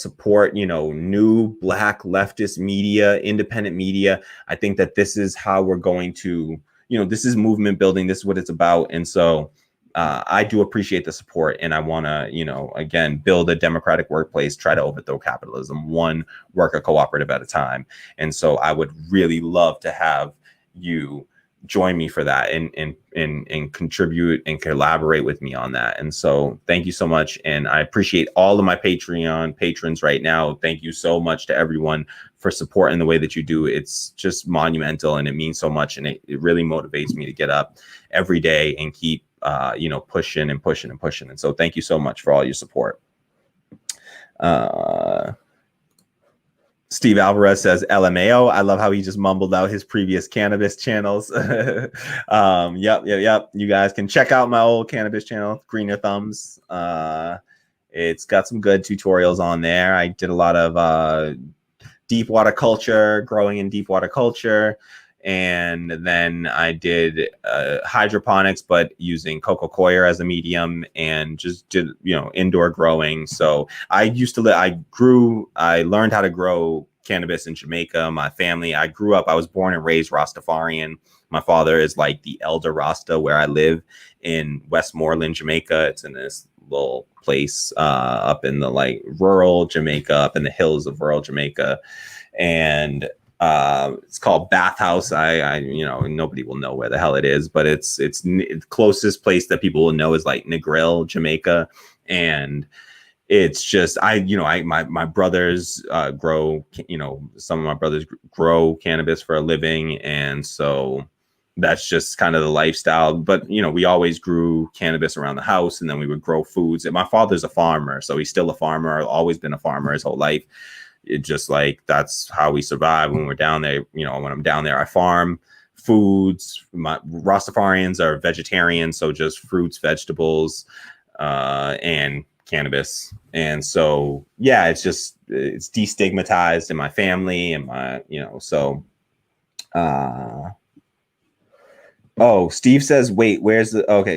new Black leftist media, independent media. I think that this is how we're going to, this is movement building. This is what it's about. And so I do appreciate the support, and I want to, again, build a democratic workplace, try to overthrow capitalism, one worker cooperative at a time. And so I would really love to have you join me for that and contribute and collaborate with me on that. And so thank you so much. And I appreciate all of my Patreon patrons right now. Thank you so much to everyone for supporting the way that you do. It's just monumental, and it means so much. And it really motivates me to get up every day and keep pushing and pushing and pushing. And so thank you so much for all your support. Steve Alvarez says LMAO. I love how he just mumbled out his previous cannabis channels. Yep. You guys can check out my old cannabis channel, Greener Thumbs. It's got some good tutorials on there. I did a lot of deep water culture, growing in deep water culture. And then I did hydroponics, but using coco coir as a medium, and just did, indoor growing. So I learned how to grow cannabis in Jamaica. My family, I was born and raised Rastafarian. My father is like the elder Rasta where I live in Westmoreland, Jamaica. It's in this little place up in the rural Jamaica, up in the hills of rural Jamaica. And It's called Bathhouse. I nobody will know where the hell it is, but it's the closest place that people will know is like Negril, Jamaica. And it's just, my brothers grow, some of my brothers grow cannabis for a living. And so that's just kind of the lifestyle. But, we always grew cannabis around the house, and then we would grow foods. And my father's a farmer, so he's still a farmer, always been a farmer his whole life. It just like, that's how we survive when we're down there. When I'm down there, I farm foods. My Rastafarians are vegetarians, so just fruits, vegetables, and cannabis. And so, yeah, it's destigmatized in my family and my, oh, Steve says, wait,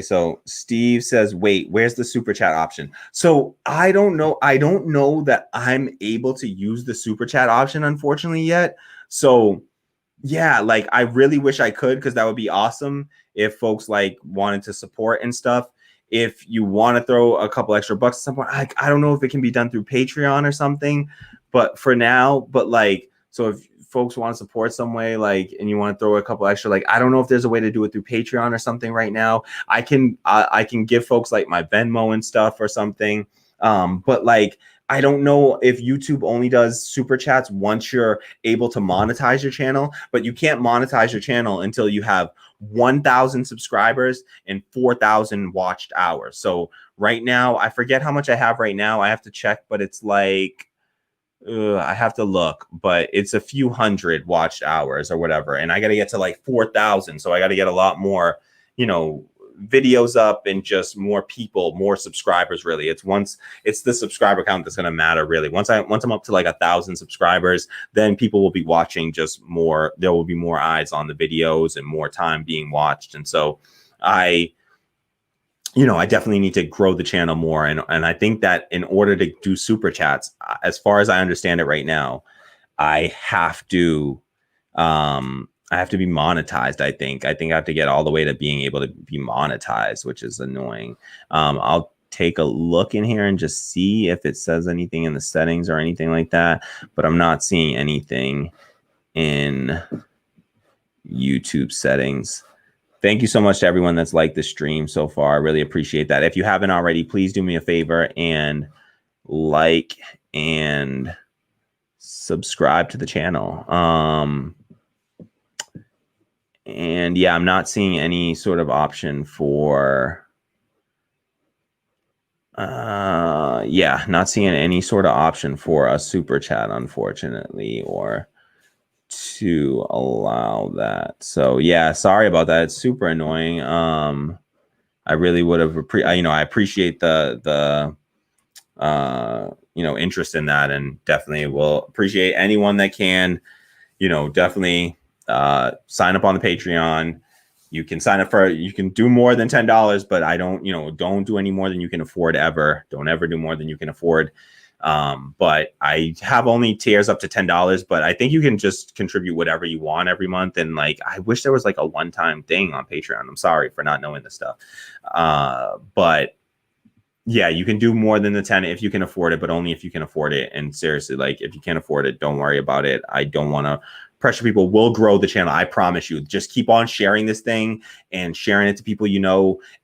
so Steve says, wait, where's the super chat option? So I don't know that I'm able to use the super chat option, unfortunately, yet. So yeah, like I really wish I could, because that would be awesome if folks like wanted to support and stuff. If you want to throw a couple extra bucks at some point, I don't know if it can be done through Patreon or something, but for now, so if folks want to support some way, like, and you want to throw a couple extra, like, I don't know if there's a way to do it through Patreon or something right now. I can give folks like my Venmo and stuff or something. But like, I don't know if YouTube only does super chats once you're able to monetize your channel, but you can't monetize your channel until you have 1,000 subscribers and 4,000 watched hours. So right now, I forget how much I have right now. I have to check, but it's like, I have to look, but it's a few hundred watched hours or whatever. And I got to get to like 4,000. So I got to get a lot more, videos up and just more people, more subscribers. Really, it's the subscriber count that's going to matter. Really, once I'm up to like 1,000 subscribers, then people will be watching just more. There will be more eyes on the videos and more time being watched. And so I definitely need to grow the channel more. And I think that in order to do super chats, as far as I understand it right now, I have to be monetized. I think I have to get all the way to being able to be monetized, which is annoying. I'll take a look in here and just see if it says anything in the settings or anything like that, but I'm not seeing anything in YouTube settings. Thank you so much to everyone that's liked the stream so far. I really appreciate that. If you haven't already, please do me a favor and like and subscribe to the channel. And yeah, I'm not seeing any sort of option for, not seeing any sort of option for a super chat, unfortunately, or to allow that. So yeah, sorry about that. It's super annoying. I really would have I appreciate the interest in that, and definitely will appreciate anyone that can, definitely sign up on the Patreon. You can sign up you can do more than $10, but I don't do any more than you can afford ever. Don't ever do more than you can afford. But I have only tiers up to $10, but I think you can just contribute whatever you want every month. And like, I wish there was like a one-time thing on Patreon. I'm sorry for not knowing this stuff. But yeah, you can do more than the 10 if you can afford it, but only if you can afford it. And seriously, like, if you can't afford it, don't worry about it. I don't want to pressure people. We'll grow the channel. I promise you. Just keep on sharing this thing and sharing it to people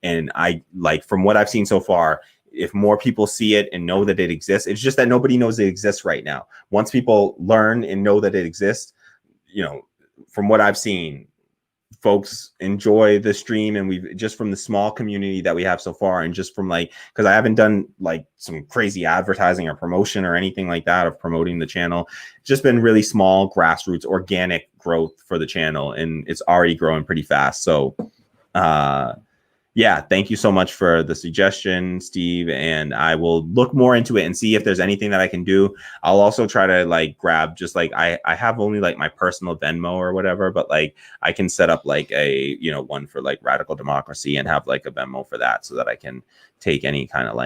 And I, like, from what I've seen so far, if more people see it and know that it exists, it's just that nobody knows it exists right now. Once people learn and know that it exists, from what I've seen, folks enjoy the stream, and we've just from the small community that we have so far, and just from because I haven't done like some crazy advertising or promotion or anything like that of promoting the channel. It's just been really small, grassroots, organic growth for the channel, and it's already growing pretty fast. So, yeah, thank you so much for the suggestion, Steve. And I will look more into it and see if there's anything that I can do. I'll also try to grab just I have only my personal Venmo or whatever, but I can set up a, one for Radical Democracy and have a Venmo for that, so that I can take any kind of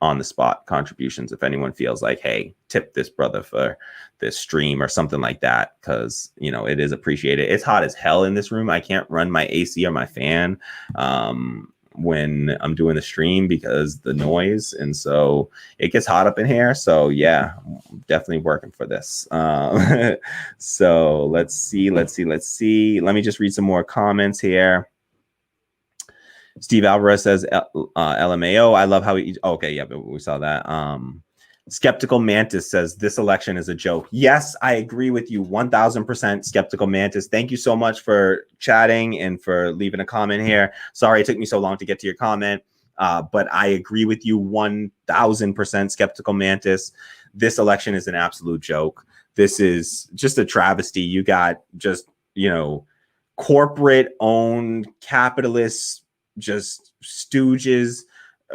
on the spot contributions if anyone feels hey, tip this brother for this stream or something like that, because it is appreciated. It's hot as hell in this room. I can't run my AC or my fan, when I'm doing the stream because the noise, and so it gets hot up in here. So yeah, I'm definitely working for this. So let's see. Let me just read some more comments here. Steve Alvarez says, LMAO. I love how he, okay, yeah, but we saw that. Skeptical Mantis says, this election is a joke. Yes, I agree with you 1000%, Skeptical Mantis. Thank you so much for chatting and for leaving a comment here. Sorry it took me so long to get to your comment, but I agree with you 1000%, Skeptical Mantis. This election is an absolute joke. This is just a travesty. You got just, corporate-owned capitalists, just stooges,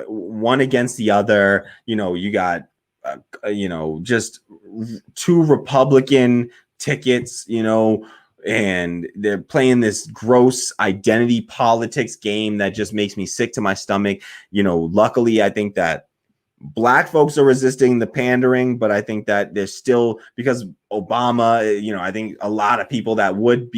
one against the other. You got just two Republican tickets, and they're playing this gross identity politics game that just makes me sick to my stomach. Luckily, I think that Black folks are resisting the pandering, but I think that there's still, because Obama, I think a lot of people that would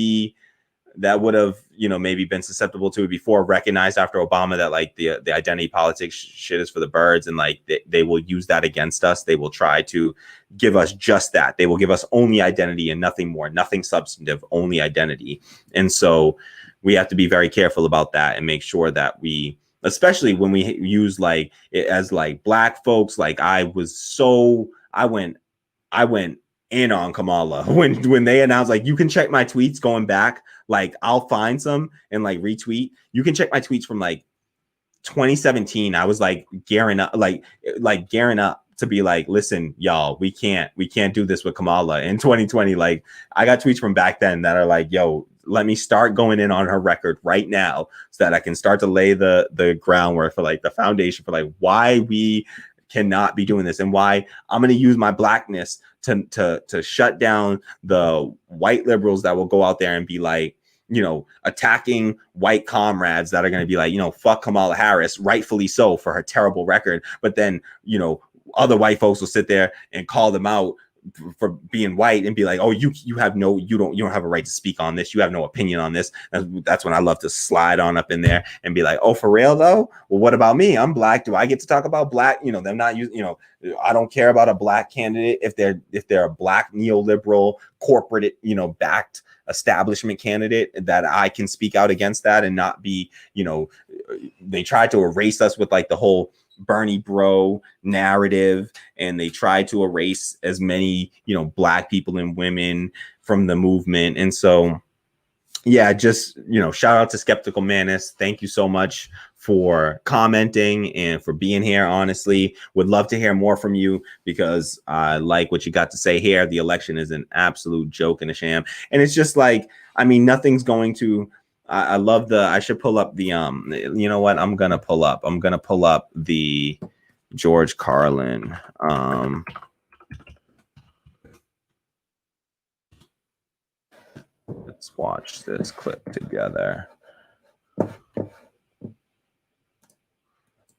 have maybe been susceptible to it before recognized after Obama that like the identity politics shit is for the birds, and like they will use that against us. They will try to give us just that. They will give us only identity and nothing more, nothing substantive, only identity. And so we have to be very careful about that and make sure that we, especially when we use like it as like Black folks, like I went in on Kamala when they announced, like, you can check my tweets going back, like I'll find some and like retweet. You can check my tweets from like 2017. I was like gearing up to be like, listen, y'all, we can't do this with Kamala in 2020. Like, I got tweets from back then that are like, yo, let me start going in on her record right now so that I can start to lay the groundwork for like the foundation for like why we cannot be doing this, and why I'm going to use my Blackness to shut down the white liberals that will go out there and be like, attacking white comrades that are going to be like, fuck Kamala Harris, rightfully so, for her terrible record. But then, other white folks will sit there and call them out for being white and be like, oh, you don't have a right to speak on this. You have no opinion on this. That's when I love to slide on up in there and be like, oh, for real though? Well, what about me? I'm Black. Do I get to talk about Black? Them not using, I don't care about a Black candidate if they're a Black neoliberal corporate, backed establishment candidate, that I can speak out against that and not be, they tried to erase us with like the whole Bernie bro narrative, and they tried to erase as many, Black people and women from the movement. And so, yeah, just, shout out to Skeptical Manus. Thank you so much for commenting and for being here. Honestly, would love to hear more from you, because I like what you got to say here. The election is an absolute joke and a sham. And it's just like, nothing's going to, I love I should pull up the, you know what? I'm going to pull up the George Carlin. Let's watch this clip together.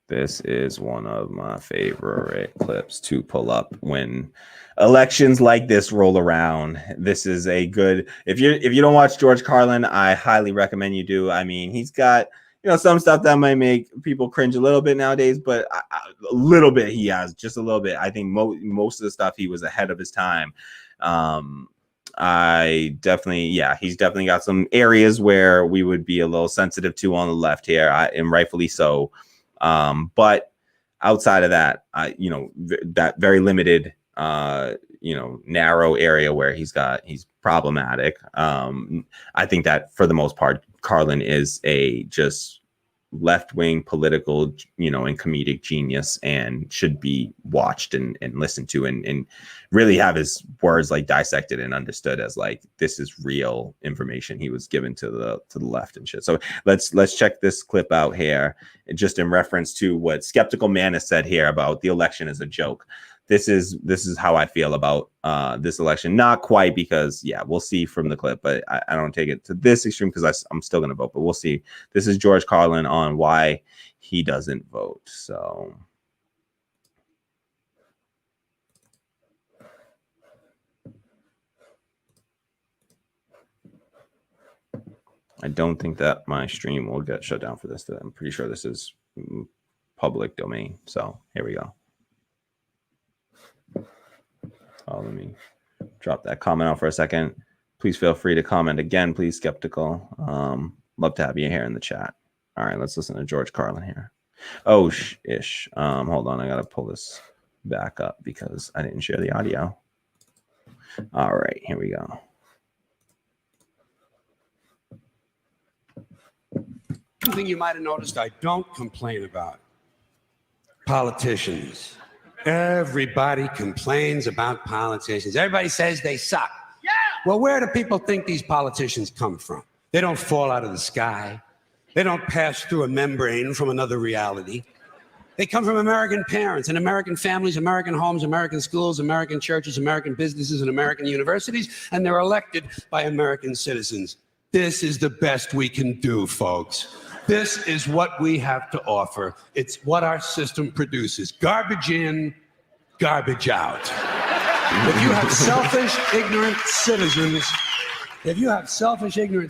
This is one of my favorite clips to pull up when elections like this roll around. This is a good, if you don't watch George Carlin, I highly recommend you do. He's got, some stuff that might make people cringe a little bit nowadays, but a little bit, he has just a little bit. I think most of the stuff, he was ahead of his time. He's definitely got some areas where we would be a little sensitive to on the left here, and rightfully so. But outside of that, that very limited, narrow area where he's problematic. I think that for the most part, Carlin is a just left-wing political, and comedic genius, and should be watched and listened to, and really have his words like dissected and understood as like, this is real information he was given to the left and shit. So let's check this clip out here, just in reference to what Skeptical Man has said here about the election as a joke. This is how I feel about this election. Not quite, because we'll see from the clip, but I don't take it to this extreme, because I'm still going to vote, but we'll see. This is George Carlin on why he doesn't vote. So. I don't think that my stream will get shut down for this. I'm pretty sure this is public domain. So here we go. Let me drop that comment out for a second. Please feel free to comment again. Please, Skeptical. Love to have you here in the chat. All right, let's listen to George Carlin here. Oh, ish. Hold on, I gotta pull this back up because I didn't share the audio. All right, here we go. One thing you might have noticed I don't complain about. Politicians. Everybody complains about politicians. Everybody says they suck. Yeah. Well, where do people think these politicians come from? They don't fall out of the sky. They don't pass through a membrane from another reality. They come from American parents and American families, American homes, American schools, American churches, American businesses, and American universities, and they're elected by American citizens. This is the best we can do, folks. This is what we have to offer. It's what our system produces. Garbage in, garbage out. If you have selfish, ignorant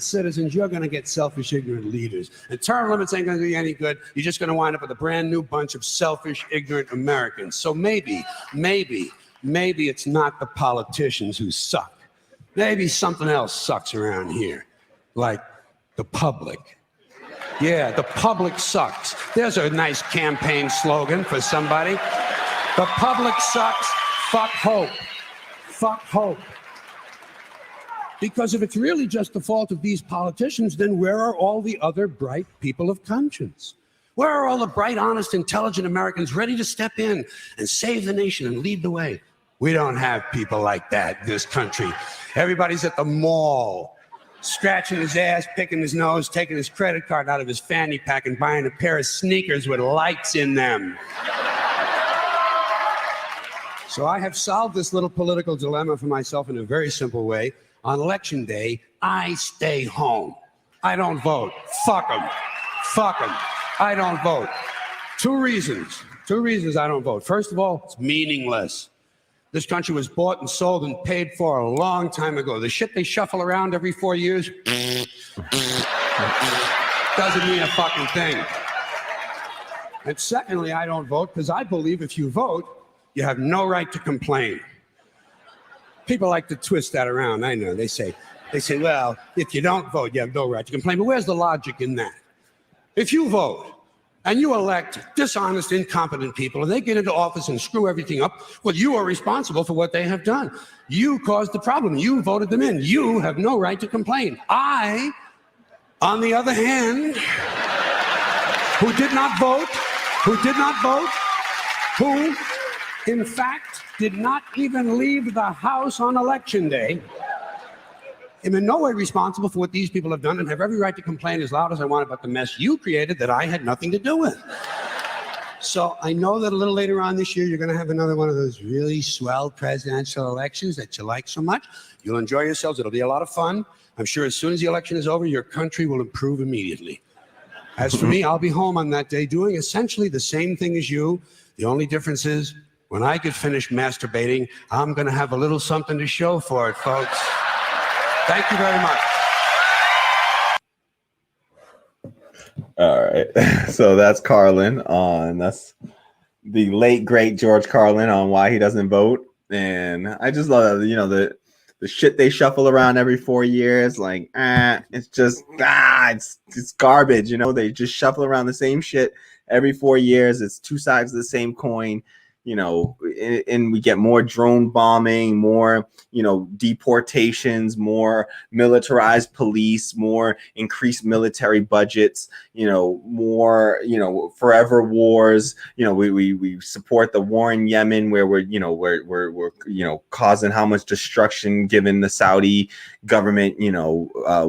citizens, you're going to get selfish, ignorant leaders. And term limits ain't going to do you any good. You're just going to wind up with a brand new bunch of selfish, ignorant Americans. So maybe it's not the politicians who suck. Maybe something else sucks around here, like the public. Yeah, the public sucks. There's a nice campaign slogan for somebody. The public sucks. Fuck hope. Fuck hope. Because if it's really just the fault of these politicians, then where are all the other bright people of conscience? Where are all the bright, honest, intelligent Americans ready to step in and save the nation and lead the way? We don't have people like that in this country. Everybody's at the mall, scratching his ass, picking his nose, taking his credit card out of his fanny pack and buying a pair of sneakers with lights in them. So I have solved this little political dilemma for myself in a very simple way. On election day, I stay home. I don't vote. Fuck them. Fuck them. I don't vote. Two reasons I don't vote. First of all, it's meaningless. This country was bought and sold and paid for a long time ago. The shit they shuffle around every 4 years doesn't mean a fucking thing. And secondly, I don't vote because I believe if you vote, you have no right to complain. People like to twist that around. I know. They say, well, if you don't vote, you have no right to complain. But where's the logic in that? If you vote and you elect dishonest, incompetent people, and they get into office and screw everything up, well, you are responsible for what they have done. You caused the problem. You voted them in. You have no right to complain. I, on the other hand, who did not vote, who, in fact, did not even leave the house on election day, am in no way responsible for what these people have done and have every right to complain as loud as I want about the mess you created that I had nothing to do with. So I know that a little later on this year, you're going to have another one of those really swell presidential elections that you like so much. You'll enjoy yourselves. It'll be a lot of fun. I'm sure as soon as the election is over, your country will improve immediately. As for me, I'll be home on that day doing essentially the same thing as you. The only difference is when I get finished masturbating, I'm going to have a little something to show for it, folks. Thank you very much. All right. So that's Carlin that's the late, great George Carlin on why he doesn't vote. And I just love, the shit they shuffle around every 4 years. Like, it's just, it's garbage. They just shuffle around the same shit every 4 years. It's two sides of the same coin. And we get more drone bombing, more, deportations, more militarized police, more increased military budgets, more, forever wars. We support the war in Yemen where we're causing how much destruction given the Saudi government,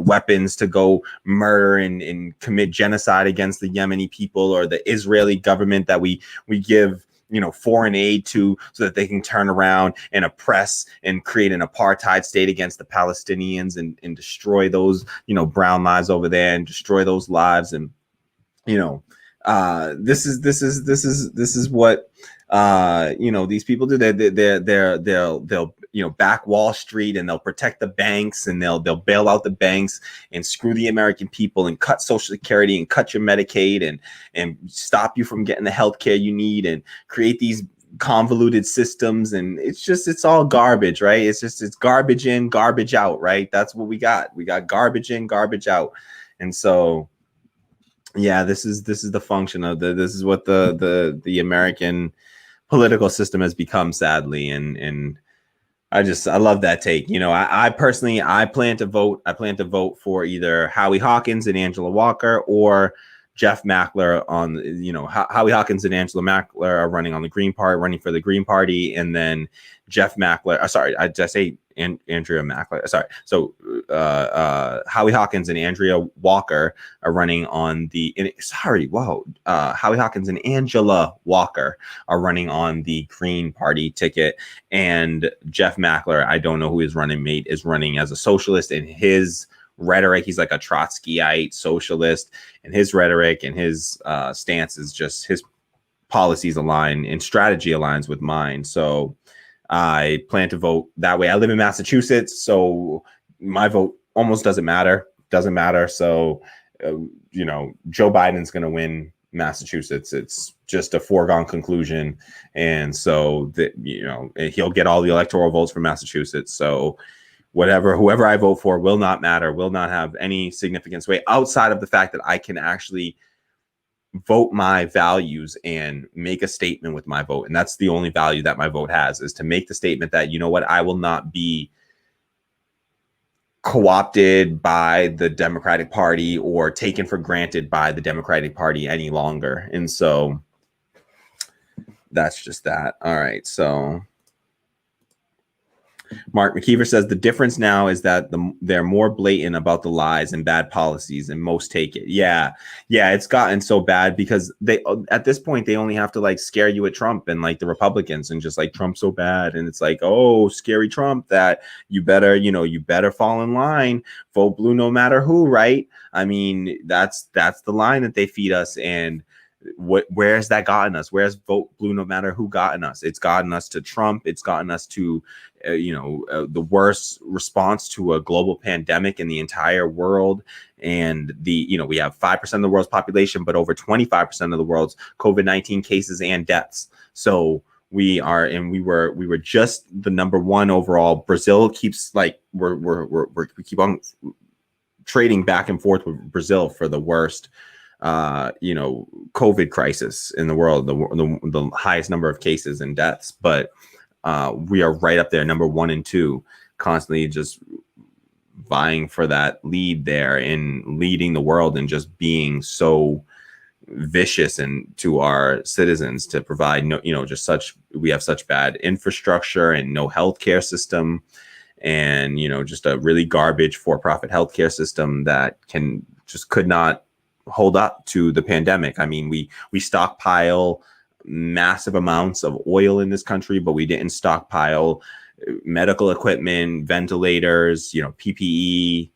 weapons to go murder and commit genocide against the Yemeni people, or the Israeli government that we give foreign aid to so that they can turn around and oppress and create an apartheid state against the Palestinians and destroy those, brown lives over there and destroy those lives. And, this is what These people do they'll back Wall Street, and they'll protect the banks, and they'll bail out the banks and screw the American people and cut Social Security and cut your Medicaid and stop you from getting the health care you need and create these convoluted systems. And it's all garbage, right? It's garbage in, garbage out, right? That's what we got. We got garbage in, garbage out. And so, yeah, this is the function of this is what the American political system has become, sadly. And I love that take. I personally, I plan to vote for either Howie Hawkins and Angela Walker, or Jeff Mackler on, Howie Hawkins and Angela Mackler are running for the Green Party. And then Jeff Mackler, Andrea Mackler. Sorry. So Howie Hawkins and Andrea Walker are running on Howie Hawkins and Angela Walker are running on the Green Party ticket. And Jeff Mackler, I don't know who his running mate is, running as a socialist. And his rhetoric, he's like a Trotskyite socialist, and his rhetoric and his stance is just, his policies align and strategy aligns with mine. So I plan to vote that way. I live in Massachusetts, so my vote almost doesn't matter. So, Joe Biden's going to win Massachusetts. It's just a foregone conclusion. And so he'll get all the electoral votes from Massachusetts. So whoever I vote for will not matter, will not have any significance weight outside of the fact that I can actually vote my values and make a statement with my vote. And that's the only value that my vote has, is to make the statement that, I will not be co-opted by the Democratic Party or taken for granted by the Democratic Party any longer. And so that's just that. All right. So Mark McKeever says the difference now is that they're more blatant about the lies and bad policies, and most take it. Yeah, it's gotten so bad because they, at this point, they only have to scare you at Trump and the Republicans, and just Trump's so bad, and it's scary Trump, that you better fall in line, vote blue no matter who, right? I mean, that's the line that they feed us. And where's that gotten us? Where's vote blue no matter who gotten us? It's gotten us to Trump. It's gotten us to the worst response to a global pandemic in the entire world. And we have 5% of the world's population, but over 25% of the world's COVID-19 cases and deaths. So we were just the number one overall. Brazil keeps we keep on trading back and forth with Brazil for the worst COVID crisis in the world, the highest number of cases and deaths. But we are right up there, number 1 and 2, constantly just vying for that lead there and leading the world, and just being so vicious and to our citizens to provide we have such bad infrastructure and no healthcare system, and just a really garbage for-profit healthcare system that could not hold up to the pandemic. I mean, we stockpile massive amounts of oil in this country, but we didn't stockpile medical equipment, ventilators, PPE,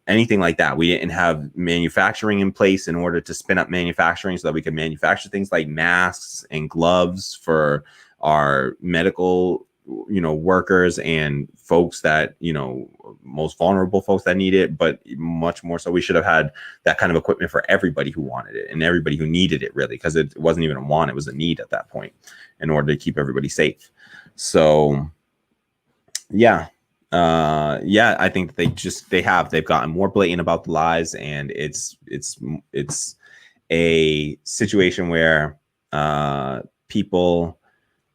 anything like that. We didn't have manufacturing in place in order to spin up manufacturing so that we could manufacture things like masks and gloves for our medical workers and folks that most vulnerable folks that need it. But much more so, we should have had that kind of equipment for everybody who wanted it and everybody who needed it, really, because it wasn't even a want, it was a need at that point, in order to keep everybody safe. So I think they've gotten more blatant about the lies, and it's a situation where people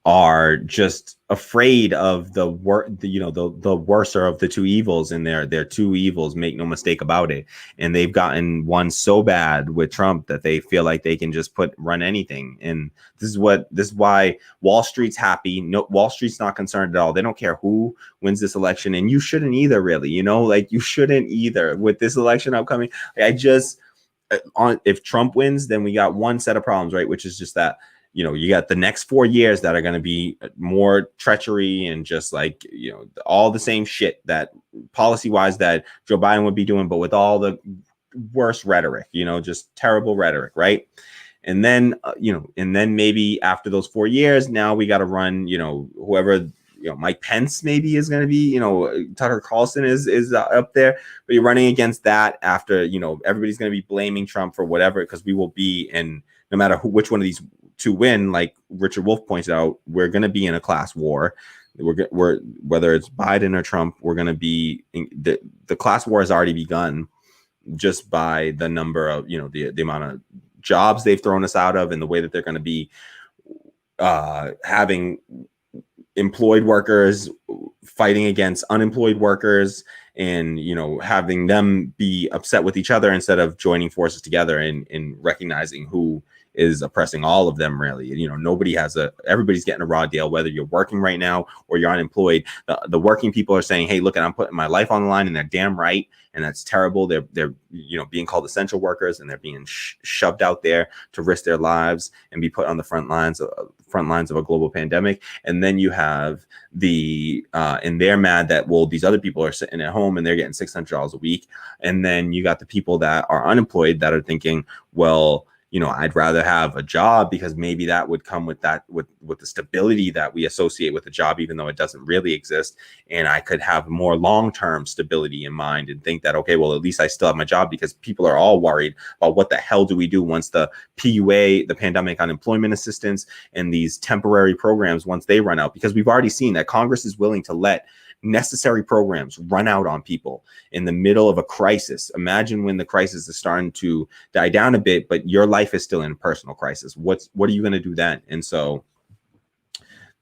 are just afraid of the worser of the two evils, and they're two evils, make no mistake about it. And they've gotten one so bad with Trump that they feel like they can just run anything. And this is why Wall Street's happy. No, Wall Street's not concerned at all. They don't care who wins this election, and you shouldn't either, really. You shouldn't either with this election upcoming. If Trump wins, then we got one set of problems, right? Which is just that you got the next 4 years that are going to be more treachery and just all the same shit that policy wise that Joe Biden would be doing, but with all the worst rhetoric, just terrible rhetoric, right? And then, and then maybe after those 4 years, now we got to run, whoever, Mike Pence maybe is going to be, Tucker Carlson is up there, but you're running against that after, everybody's going to be blaming Trump for whatever, because we will be in, no matter which one of these two win, like Richard Wolff points out, we're going to be in a class war. We're whether it's Biden or Trump, we're going to be the class war has already begun just by the number of, the amount of jobs they've thrown us out of, and the way that they're going to be having employed workers fighting against unemployed workers, and having them be upset with each other instead of joining forces together and recognizing who is oppressing all of them. Really, everybody's getting a raw deal, whether you're working right now or you're unemployed. The working people are saying, hey, look, I'm putting my life on the line, and they're damn right, and that's terrible. They're being called essential workers, and they're being shoved out there to risk their lives and be put on the front lines of a global pandemic. And then you have and they're mad that, well, these other people are sitting at home and they're getting $600 a week. And then you got the people that are unemployed that are thinking, well, I'd rather have a job, because maybe that would come with the stability that we associate with a job, even though it doesn't really exist. And I could have more long-term stability in mind and think that, okay, well, at least I still have my job, because people are all worried about what the hell do we do once the PUA, the pandemic unemployment assistance, and these temporary programs, once they run out, because we've already seen that Congress is willing to let necessary programs run out on people in the middle of a crisis. Imagine when the crisis is starting to die down a bit, but your life is still in personal crisis. What are you going to do then? And so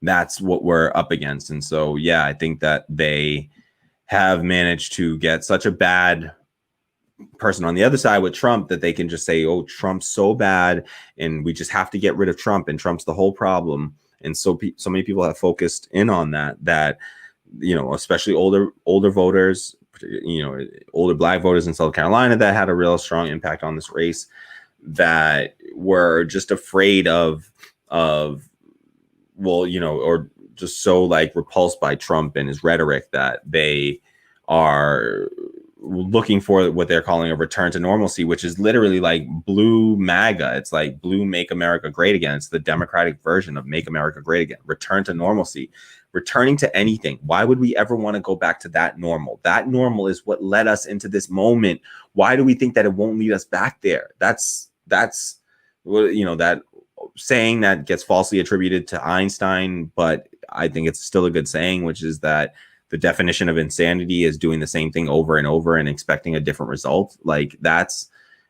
that's what we're up against. And so, yeah, I think that they have managed to get such a bad person on the other side with Trump that they can just say, oh, Trump's so bad, and we just have to get rid of Trump, and Trump's the whole problem. And so many people have focused in on that especially older voters, older Black voters in South Carolina, that had a real strong impact on this race, that were just afraid of or just so like repulsed by Trump and his rhetoric that they are looking for what they're calling a return to normalcy, which is literally like blue MAGA. It's like blue Make America Great Again. It's the Democratic version of Make America Great Again. Return to normalcy. Returning to anything. Why would we ever want to go back to that normal? That normal is what led us into this moment. Why do we think that it won't lead us back there? That's that saying that gets falsely attributed to Einstein, but I think it's still a good saying, which is that the definition of insanity is doing the same thing over and over and expecting a different result.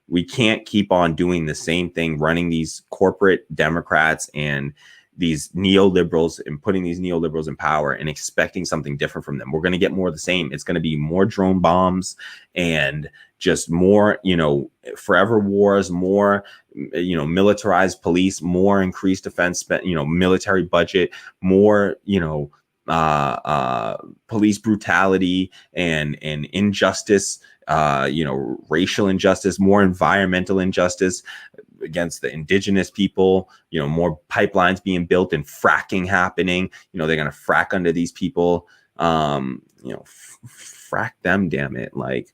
We can't keep on doing the same thing, running these corporate Democrats and these neoliberals and putting these neoliberals in power and expecting something different from them. We're going to get more of the same. It's going to be more drone bombs and just more, forever wars, more, militarized police, more increased defense, military budget, more, police brutality and injustice, racial injustice, more environmental injustice against the indigenous people, more pipelines being built and fracking happening. They're going to frack under these people, frack them, damn it. Like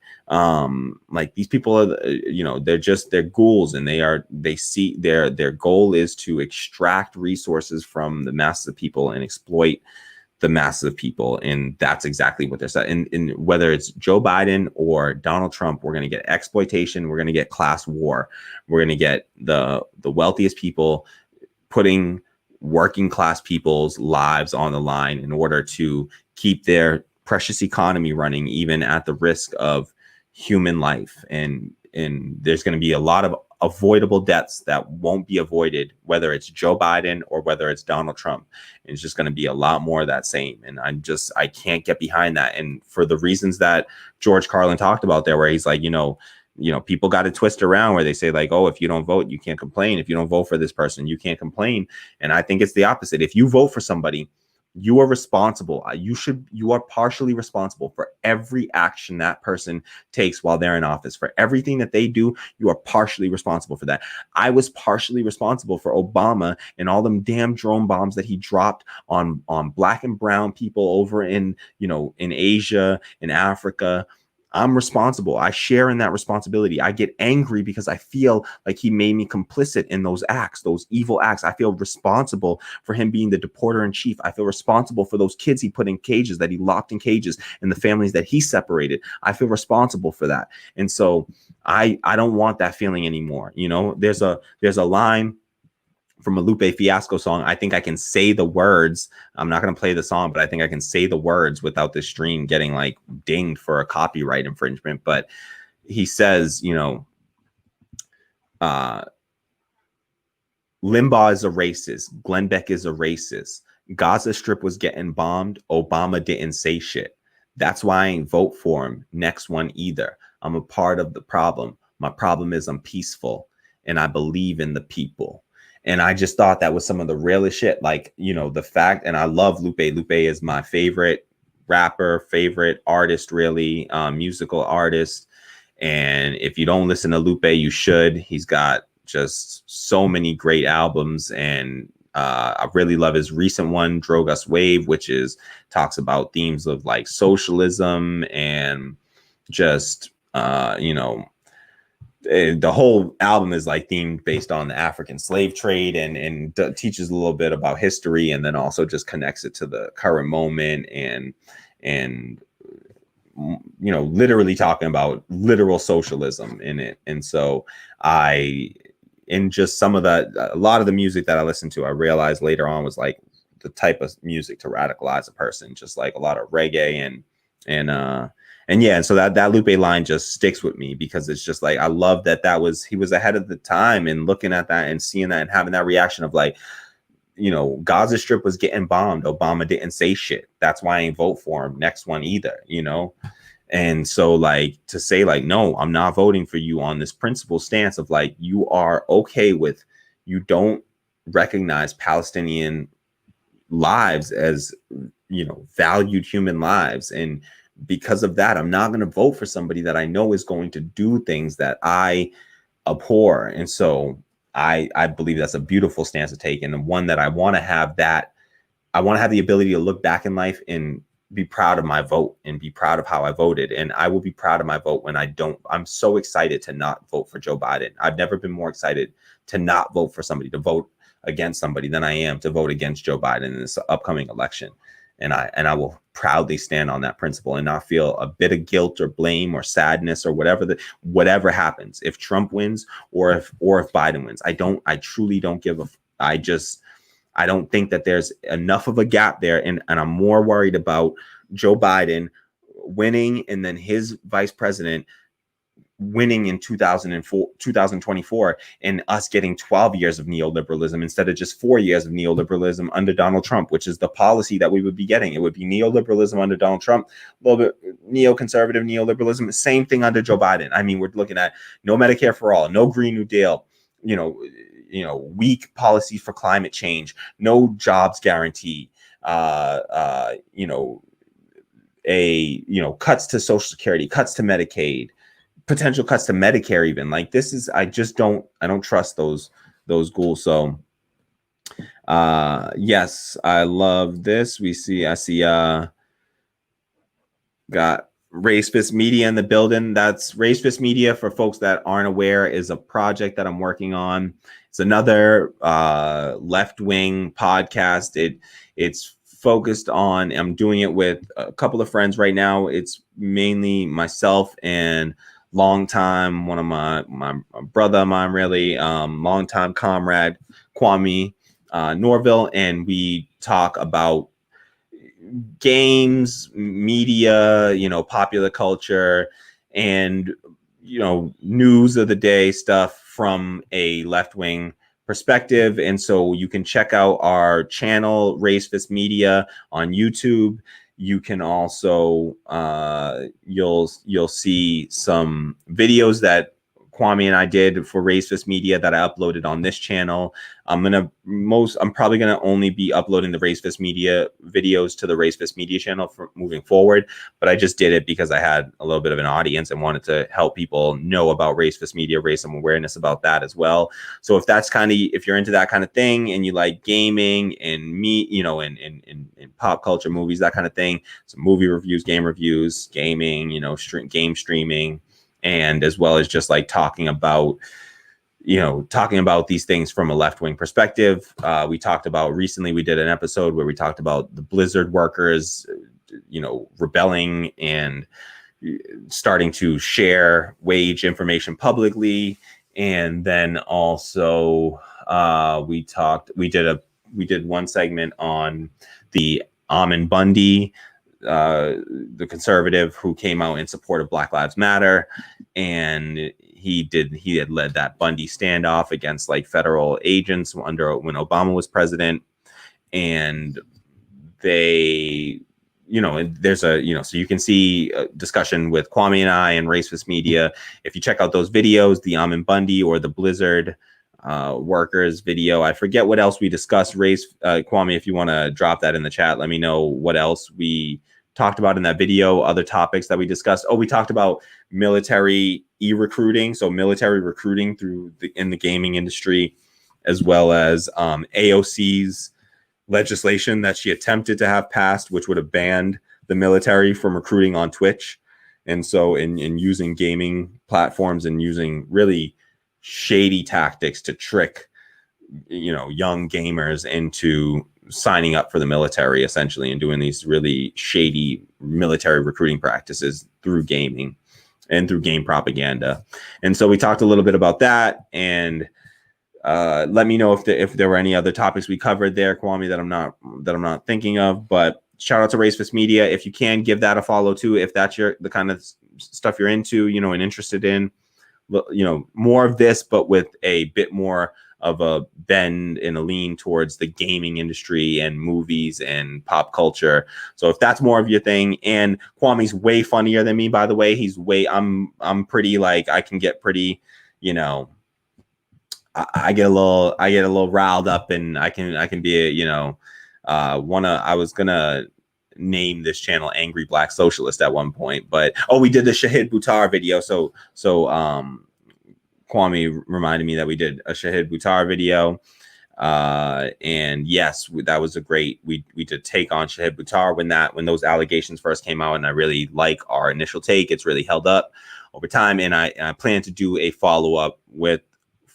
these people are, they're ghouls, and they see their goal is to extract resources from the masses of people and exploit the masses of people. And that's exactly what they're saying. And whether it's Joe Biden or Donald Trump, we're going to get exploitation. We're going to get class war. We're going to get the wealthiest people putting working class people's lives on the line in order to keep their precious economy running, even at the risk of human life. And there's going to be a lot of avoidable deaths that won't be avoided, whether it's Joe Biden or whether it's Donald Trump. It's just going to be a lot more of that same. And I can't get behind that. And for the reasons that George Carlin talked about there, where he's like, people got to twist around where they say like, oh, if you don't vote, you can't complain. If you don't vote for this person, you can't complain. And I think it's the opposite. If you vote for somebody, you are responsible. You are partially responsible for every action that person takes while they're in office. For everything that they do, you are partially responsible for that. I was partially responsible for Obama and all them damn drone bombs that he dropped on Black and brown people over in Asia, in Africa. I'm responsible. I share in that responsibility. I get angry because I feel like he made me complicit in those acts, those evil acts. I feel responsible for him being the deporter in chief. I feel responsible for those kids he put in cages, that he locked in cages, and the families that he separated. I feel responsible for that. And so I don't want that feeling anymore. You know, there's a line from a Lupe Fiasco song. I think I can say the words. I'm not going to play the song, but I think I can say the words without the stream getting like dinged for a copyright infringement. But he says, you know, Limbaugh is a racist. Glenn Beck is a racist. Gaza Strip was getting bombed. Obama didn't say shit. That's why I ain't vote for him. Next one either. I'm a part of the problem. My problem is I'm peaceful and I believe in the people. And I just thought that was some of the realest shit. Like, you know, the fact, and I love Lupe. Lupe is my favorite rapper, favorite artist, really, musical artist. And if you don't listen to Lupe, you should. He's got just so many great albums. And I really love his recent one, Drogas Wave, which talks about themes of like socialism and just, you know, the whole album is like themed based on the African slave trade and teaches a little bit about history, and then also just connects it to the current moment and you know, literally talking about literal socialism in it. And so in just some of that, a lot of the music that I listened to, I realized later on was like the type of music to radicalize a person, just like a lot of reggae and yeah, and so that Lupe line just sticks with me because it's just like, I love that he was ahead of the time, and looking at that and seeing that and having that reaction of like, you know, Gaza Strip was getting bombed. Obama didn't say shit. That's why I ain't vote for him. Next one either, you know? And so like to say like, no, I'm not voting for you on this principle stance of like, you are okay with, you don't recognize Palestinian lives as, you know, valued human lives. And because of that, I'm not going to vote for somebody that I know is going to do things that I abhor. And so I believe that's a beautiful stance to take, and one that I want to have the ability to look back in life and be proud of my vote and be proud of how I voted. And I will be proud of my vote when I'm so excited to not vote for Joe Biden. I've never been more excited to not vote for somebody, to vote against somebody, than I am to vote against Joe Biden in this upcoming election. And I will proudly stand on that principle and not feel a bit of guilt or blame or sadness or whatever happens. If Trump wins or if Biden wins, I truly don't give I don't think that there's enough of a gap there. And I'm more worried about Joe Biden winning and then his vice president winning in 2024, and us getting 12 years of neoliberalism instead of just 4 years of neoliberalism under Donald Trump, which is the policy that we would be getting. It would be neoliberalism under Donald Trump, a little bit neoconservative neoliberalism, same thing under Joe Biden. I mean, we're looking at no Medicare for all, no Green New Deal, you know, weak policies for climate change, no jobs guarantee, cuts to Social Security, cuts to Medicaid, potential cuts to Medicare, even. Like, this is, I don't trust those ghouls. So yes, I love this. I see got Race Fist Media in the building. That's Race Fist Media, for folks that aren't aware, is a project that I'm working on. It's another left-wing podcast. It's focused on, I'm doing it with a couple of friends right now. It's mainly myself and longtime, one of my brother of mine, really, longtime comrade, Kwame Norville, and we talk about games, media, popular culture, and news of the day stuff from a left-wing perspective. And so you can check out our channel, Race Fist Media, on YouTube. You can also you'll see some videos that Kwame and I did for Racist Media that I uploaded on this channel. I'm probably gonna only be uploading the Racist Media videos to the Racist Media channel for moving forward. But I just did it because I had a little bit of an audience and wanted to help people know about Racist Media, raise some awareness about that as well. So if you're into that kind of thing and you like gaming and in pop culture, movies, that kind of thing, some movie reviews, game reviews, gaming, game streaming, and as well as just like talking about these things from a left-wing perspective. We did an episode where we talked about the Blizzard workers, rebelling and starting to share wage information publicly. And then also we did one segment on the Ammon Bundy, the conservative who came out in support of Black Lives Matter, and he had led that Bundy standoff against like federal agents when Obama was president. And they, so you can see a discussion with Kwame and I and Racist Media. If you check out those videos, the Ammon Bundy or the Blizzard workers video, I forget what else we discussed. Kwame, if you want to drop that in the chat, let me know what else we talked about in that video, other topics that we discussed. We talked about military e-recruiting, so military recruiting in the gaming industry, as well as AOC's legislation that she attempted to have passed, which would have banned the military from recruiting on Twitch. And so in using gaming platforms and using really shady tactics to trick, young gamers into signing up for the military, essentially, and doing these really shady military recruiting practices through gaming and through game propaganda. And so we talked a little bit about that, and let me know if there were any other topics we covered there, Kwame, that I'm not thinking of. But shout out to Racist Media. If you can, give that a follow too, if that's the kind of stuff you're into, and interested in, more of this, but with a bit more of a bend and a lean towards the gaming industry and movies and pop culture. So if that's more of your thing, and Kwame's way funnier than me, by the way, I'm pretty, like, I can get pretty, I get a little riled up, and I can be I was gonna name this channel Angry Black Socialist at one point, but we did the Shahid Buttar video. So Kwame reminded me that we did a Shahid Buttar video. And yes, that was we did take on Shahid Buttar when those allegations first came out, and I really like our initial take. It's really held up over time, and I plan to do a follow-up with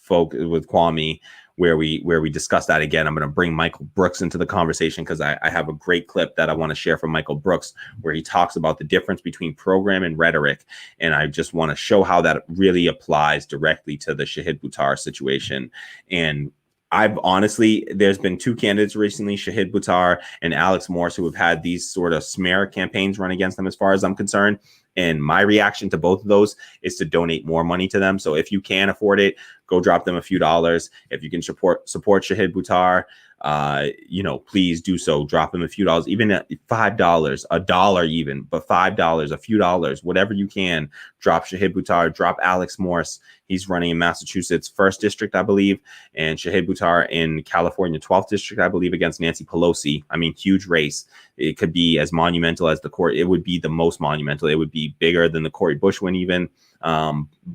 Kwame where we discuss that again. I'm going to bring Michael Brooks into the conversation because I have a great clip that I want to share from Michael Brooks where he talks about the difference between program and rhetoric. And I just want to show how that really applies directly to the Shahid Buttar situation. And there's been two candidates recently, Shahid Buttar and Alex Morse, who have had these sort of smear campaigns run against them, as far as I'm concerned. And my reaction to both of those is to donate more money to them. So if you can afford it, go drop them a few dollars. If you can support Shahid Buttar, please do so. Drop him a few dollars, even at $5, $1 even, but $5, a few dollars, whatever you can. Drop Shahid Buttar, drop Alex Morse. He's running in Massachusetts 1st District, I believe, and Shahid Buttar in California 12th District, I believe, against Nancy Pelosi. I mean, huge race. It could be as monumental as the court. It would be the most monumental. It would be bigger than the Cori Bush win even.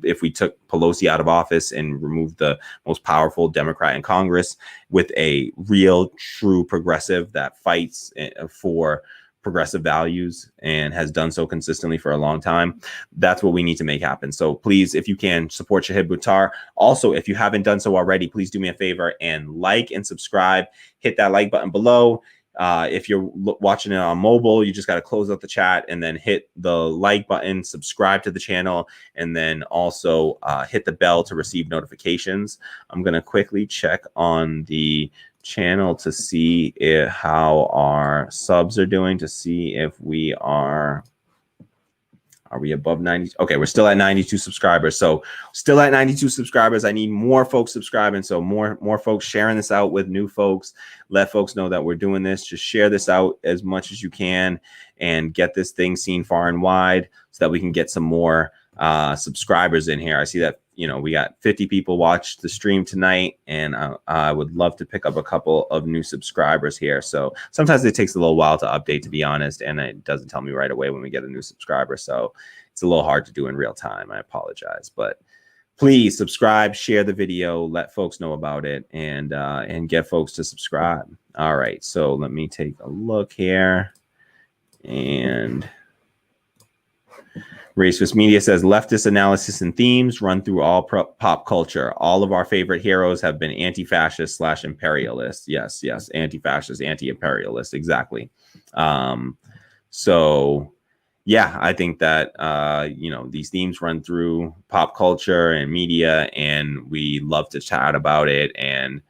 If we took Pelosi out of office and removed the most powerful Democrat in Congress with a real, true progressive that fights for progressive values and has done so consistently for a long time, that's what we need to make happen. So please, if you can, support Shahid Buttar. Also, if you haven't done so already, please do me a favor and like and subscribe. Hit that like button below. If you're watching it on mobile, you just got to close out the chat and then hit the like button, subscribe to the channel, and then also hit the bell to receive notifications. I'm going to quickly check on the channel to see how our subs are doing, to see if we are we above 90? Okay, we're still at 92 subscribers. So still at 92 subscribers. I need more folks subscribing. So more folks sharing this out with new folks. Let folks know that we're doing this. Just share this out as much as you can and get this thing seen far and wide so that we can get some more subscribers in here. I see that you know, we got 50 people watch the stream tonight, and I would love to pick up a couple of new subscribers here. So sometimes it takes a little while to update, to be honest, and it doesn't tell me right away when we get a new subscriber. So it's a little hard to do in real time. I apologize, but please subscribe, share the video, let folks know about it, and get folks to subscribe. All right, so let me take a look here. And Racist Media says, leftist analysis and themes run through all pop culture. All of our favorite heroes have been anti-fascist / imperialist. Yes, anti-fascist, anti-imperialist, exactly. So yeah, I think that, you know, these themes run through pop culture and media, and we love to chat about it and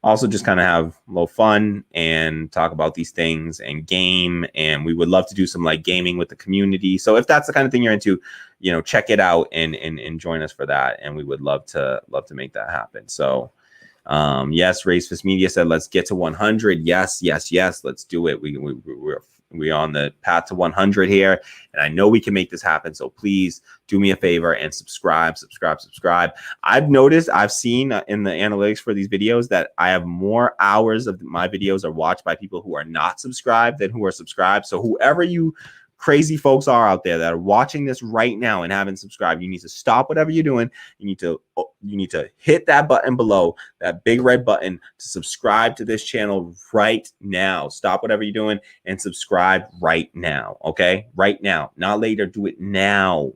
also just kind of have a little fun and talk about these things and game. And we would love to do some like gaming with the community. So if that's the kind of thing you're into, you know, check it out and join us for that. And we would love to make that happen. So yes, Racist Media said, let's get to 100. Yes, let's do it. We're on the path to 100 here, and I know we can make this happen. So please do me a favor and subscribe. I've seen in the analytics for these videos that I have more hours of my videos are watched by people who are not subscribed than who are subscribed. So whoever you crazy folks are out there that are watching this right now and haven't subscribed, you need to stop whatever you're doing. You need to hit that button below, that big red button, to subscribe to this channel right now. Stop whatever you're doing and subscribe right now. Okay, right now, not later. Do it now.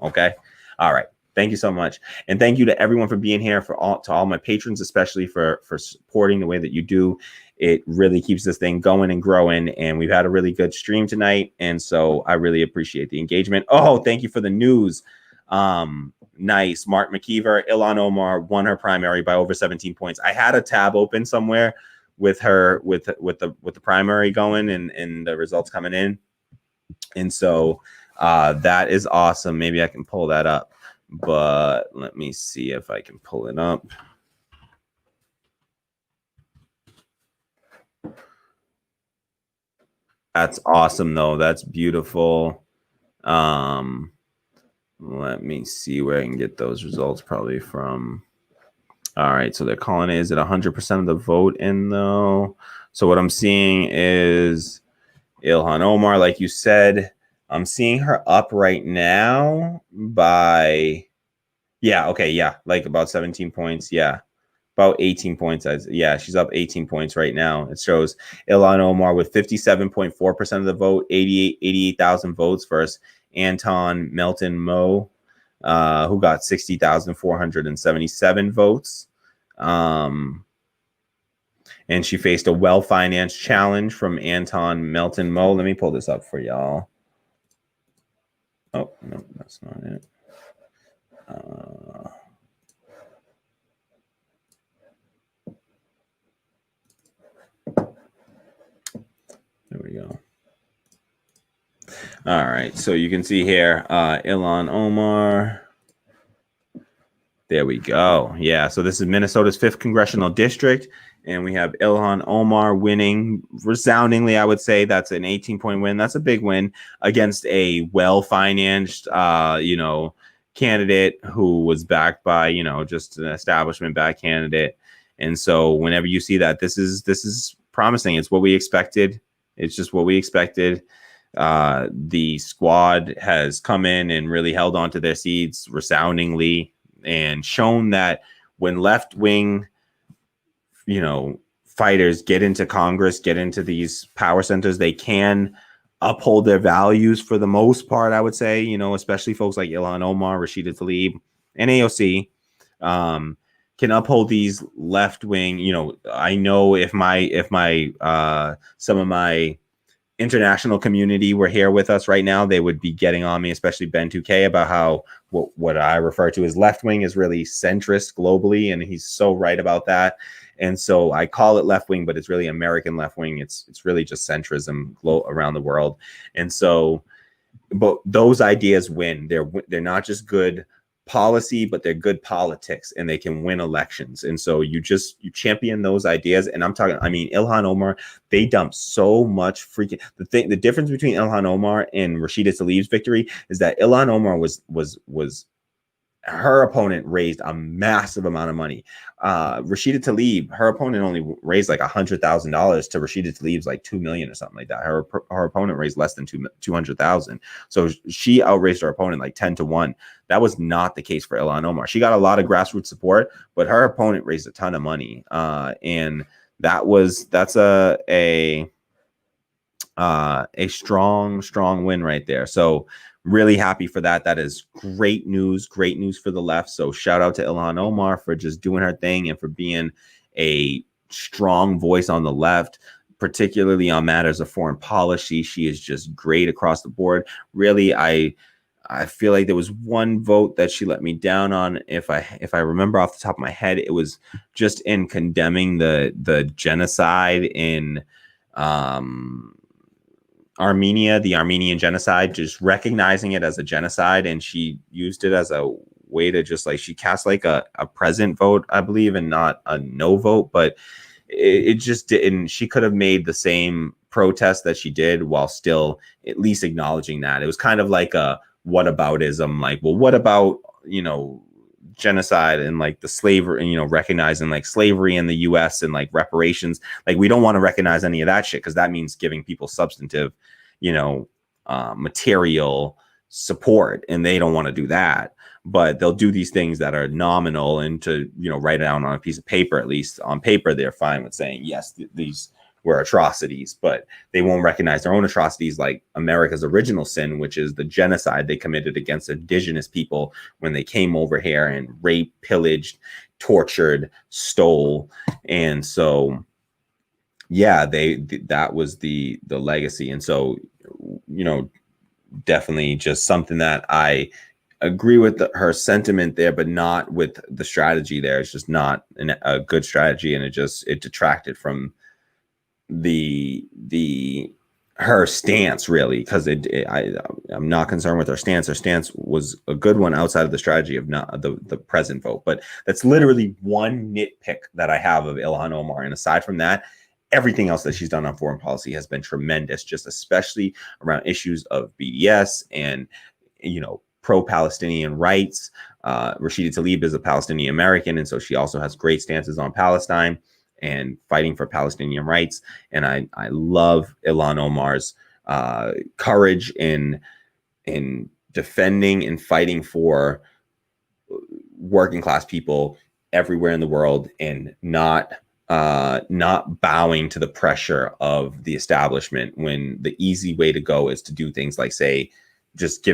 Okay. All right. Thank you so much. And thank you to everyone for being here, to all my patrons, especially for supporting the way that you do. It really keeps this thing going and growing. And we've had a really good stream tonight. And so I really appreciate the engagement. Oh, thank you for the news. Nice. Mark McKeever, Ilhan Omar won her primary by over 17 points. I had a tab open somewhere with her, with the primary going and the results coming in. And so that is awesome. Maybe I can pull that up, but let me see if I can pull it up. That's awesome, though. That's beautiful. Let me see where I can get those results, probably from. All right, so they're calling it, is it 100% of the vote in, though? So what I'm seeing is Ilhan Omar, like you said. I'm seeing her up right now by, like about 17 points. Yeah, about 18 points. Yeah, she's up 18 points right now. It shows Ilhan Omar with 57.4% of the vote, 88,000 votes versus Anton Melton Moe, who got 60,477 votes. And she faced a well-financed challenge from Anton Melton Moe. Let me pull this up for y'all. Oh, no, that's not it. There we go. All right, so you can see here, Ilhan Omar. There we go. Yeah, so this is Minnesota's 5th congressional district, and we have Ilhan Omar winning resoundingly. I would say that's an 18-point win. That's a big win against a well-financed, candidate who was backed by, just an establishment-backed candidate. And so whenever you see that, this is promising. It's what we expected. It's just what we expected. The squad has come in and really held on to their seats resoundingly and shown that when left-wing, fighters get into Congress, get into these power centers, they can uphold their values for the most part, I would say, especially folks like Ilhan Omar, Rashida Tlaib, and AOC can uphold these left-wing, I know if some of my international community were here with us right now, they would be getting on me, especially Ben 2K, about how what I refer to as left-wing is really centrist globally, and he's so right about that. And so I call it left-wing, but it's really American left-wing. It's really just centrism around the world. And so, but those ideas win. They're not just good policy, but they're good politics and they can win elections. And so you champion those ideas. And I mean, Ilhan Omar, they dumped so much freaking the difference between Ilhan Omar and Rashida Tlaib's victory is that Ilhan Omar was her opponent raised a massive amount of money. Rashida Tlaib, her opponent only raised like $100,000 to Rashida Tlaib's like 2 million or something like that. Her opponent raised less than 200,000. So she outraised her opponent like 10-1. That was not the case for Ilhan Omar. She got a lot of grassroots support, but her opponent raised a ton of money. And that's a strong win right there. So really happy for that. That is great news for the left. So shout out to Ilhan Omar for just doing her thing and for being a strong voice on the left, particularly on matters of foreign policy. She is just great across the board. Really, I feel like there was one vote that she let me down on. If I remember off the top of my head, it was just in condemning the genocide in Armenia, the Armenian genocide, just recognizing it as a genocide. And she used it as a way to just like, she cast like a present vote, I believe, and not a no vote, but it just didn't. She could have made the same protest that she did while still at least acknowledging that. It was kind of like a whataboutism, like, well, what about, genocide and like the slavery, recognizing like slavery in the US and like reparations. Like, we don't want to recognize any of that shit because that means giving people substantive, material support, and they don't want to do that. But they'll do these things that are nominal and to, write it down on a piece of paper. At least on paper, they're fine with saying, yes, these were atrocities, but they won't recognize their own atrocities, like America's original sin, which is the genocide they committed against indigenous people when they came over here and raped, pillaged, tortured, stole. And so, yeah, that was the legacy. And so, definitely just something that I agree with her sentiment there, but not with the strategy there. It's just not a good strategy, and it detracted from her stance, really, because I'm not concerned with her stance. Her stance was a good one outside of the strategy of not the present vote. But that's literally one nitpick that I have of Ilhan Omar. And aside from that, everything else that she's done on foreign policy has been tremendous, just especially around issues of BDS and, pro-Palestinian rights. Rashida Tlaib is a Palestinian American, and so she also has great stances on Palestine and fighting for Palestinian rights. And I love Ilhan Omar's courage in defending and fighting for working class people everywhere in the world, and not bowing to the pressure of the establishment, when the easy way to go is to do things like, say, just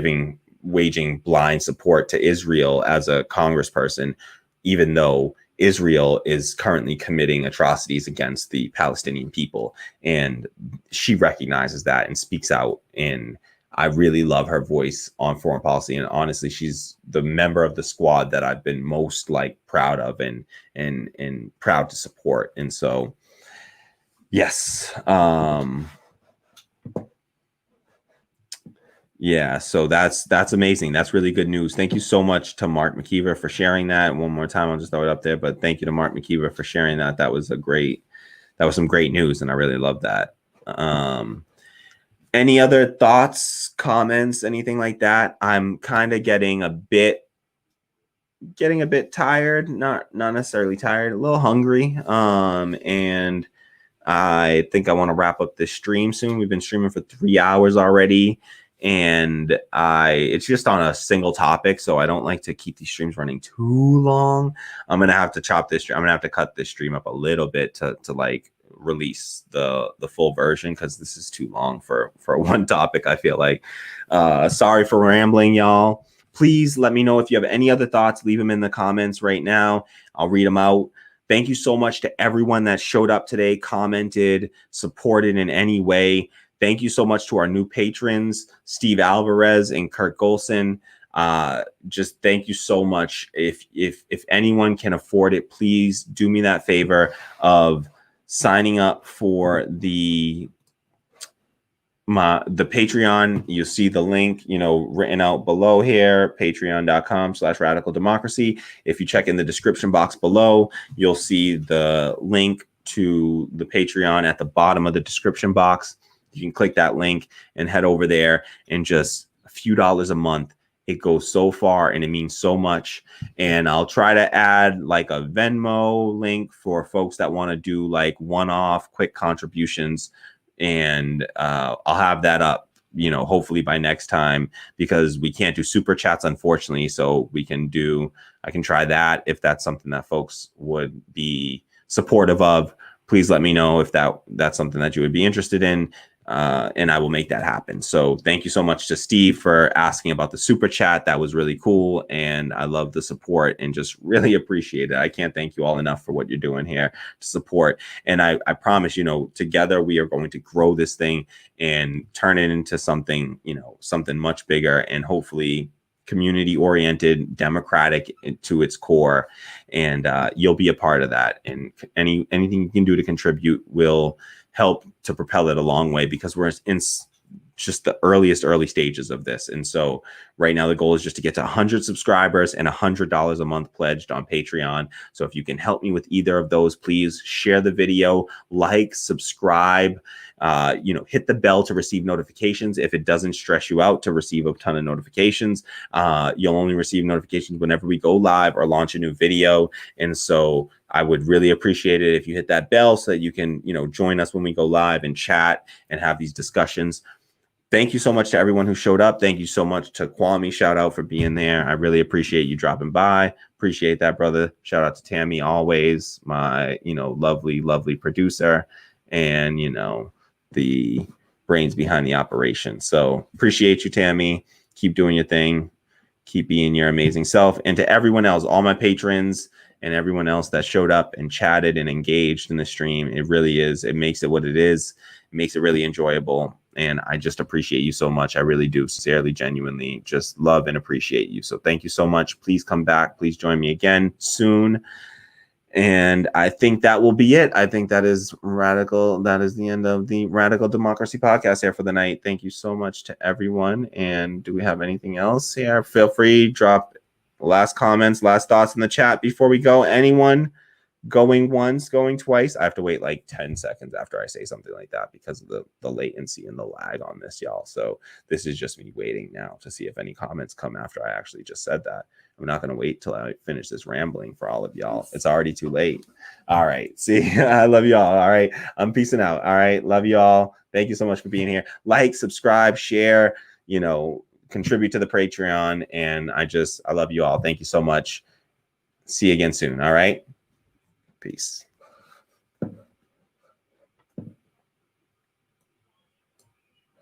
waging blind support to Israel as a congressperson, even though Israel is currently committing atrocities against the Palestinian people. And she recognizes that and speaks out. And I really love her voice on foreign policy. And honestly, she's the member of the squad that I've been most proud of and proud to support. And so, yes. Yeah, so that's amazing. That's really good news. Thank you so much to Mark McKeever for sharing that. One more time, I'll just throw it up there. But thank you to Mark McKeever for sharing that. That was some great news, and I really love that. Any other thoughts, comments, anything like that? I'm kind of getting a bit tired, not necessarily tired, a little hungry. And I think I want to wrap up this stream soon. We've been streaming for 3 hours already. And it's just on a single topic, so I don't like to keep these streams running too long. I'm gonna have to cut this stream up a little bit to release the full version, because this is too long for one topic, I feel like. Sorry for rambling, y'all. Please let me know if you have any other thoughts. Leave them in the comments right now. I'll read them out. Thank you so much to everyone that showed up today, commented, supported in any way. Thank you so much to our new patrons, Steve Alvarez and Kurt Golson. Just thank you so much. If anyone can afford it, please do me that favor of signing up for the Patreon, you see the link, written out below here, patreon.com/radical democracy. If you check in the description box below, you'll see the link to the Patreon at the bottom of the description box. You can click that link and head over there, and just a few dollars a month. It goes so far and it means so much. And I'll try to add like a Venmo link for folks that want to do like one-off quick contributions. And I'll have that up, hopefully by next time, because we can't do super chats, unfortunately. So I can try that if that's something that folks would be supportive of. Please let me know if that's something that you would be interested in. And I will make that happen. So thank you so much to Steve for asking about the super chat. That was really cool. And I love the support and just really appreciate it. I can't thank you all enough for what you're doing here to support. And I promise, together we are going to grow this thing and turn it into something, something much bigger and hopefully community oriented, democratic to its core. And you'll be a part of that. And anything you can do to contribute will help to propel it a long way, because we're in just the early stages of this. And so right now the goal is just to get to 100 subscribers and $100 a month pledged on Patreon. So if you can help me with either of those, please share the video, like, subscribe, hit the bell to receive notifications. If it doesn't stress you out to receive a ton of notifications, you'll only receive notifications whenever we go live or launch a new video. And so I would really appreciate it if you hit that bell so that you can, join us when we go live and chat and have these discussions. Thank you so much to everyone who showed up. Thank you so much to Kwame. Shout out for being there. I really appreciate you dropping by. Appreciate that, brother. Shout out to Tammy, always my, lovely, lovely producer and, the brains behind the operation. So appreciate you, Tammy. Keep doing your thing. Keep being your amazing self. And to everyone else, all my patrons and everyone else that showed up and chatted and engaged in the stream, it makes it what it is. It makes it really enjoyable. And I just appreciate you so much. I really do, sincerely, genuinely, just love and appreciate you. So thank you so much. Please come back. Please join me again soon. And I think that will be it. I think that is radical. That is the end of the Radical Democracy podcast here for the night. Thank you so much to everyone. And do we have anything else here? Feel free, drop last comments, last thoughts in the chat before we go. Anyone going once, going twice? I have to wait like 10 seconds after I say something like that because of the latency and the lag on this, y'all. So this is just me waiting now to see if any comments come after I actually just said that. I'm not going to wait till I finish this rambling for all of y'all. It's already too late. All right. See, I love y'all. All right. I'm peacing out. All right. Love y'all. Thank you so much for being here. Like, subscribe, share, contribute to the Patreon. And I love you all. Thank you so much. See you again soon. All right. Peace.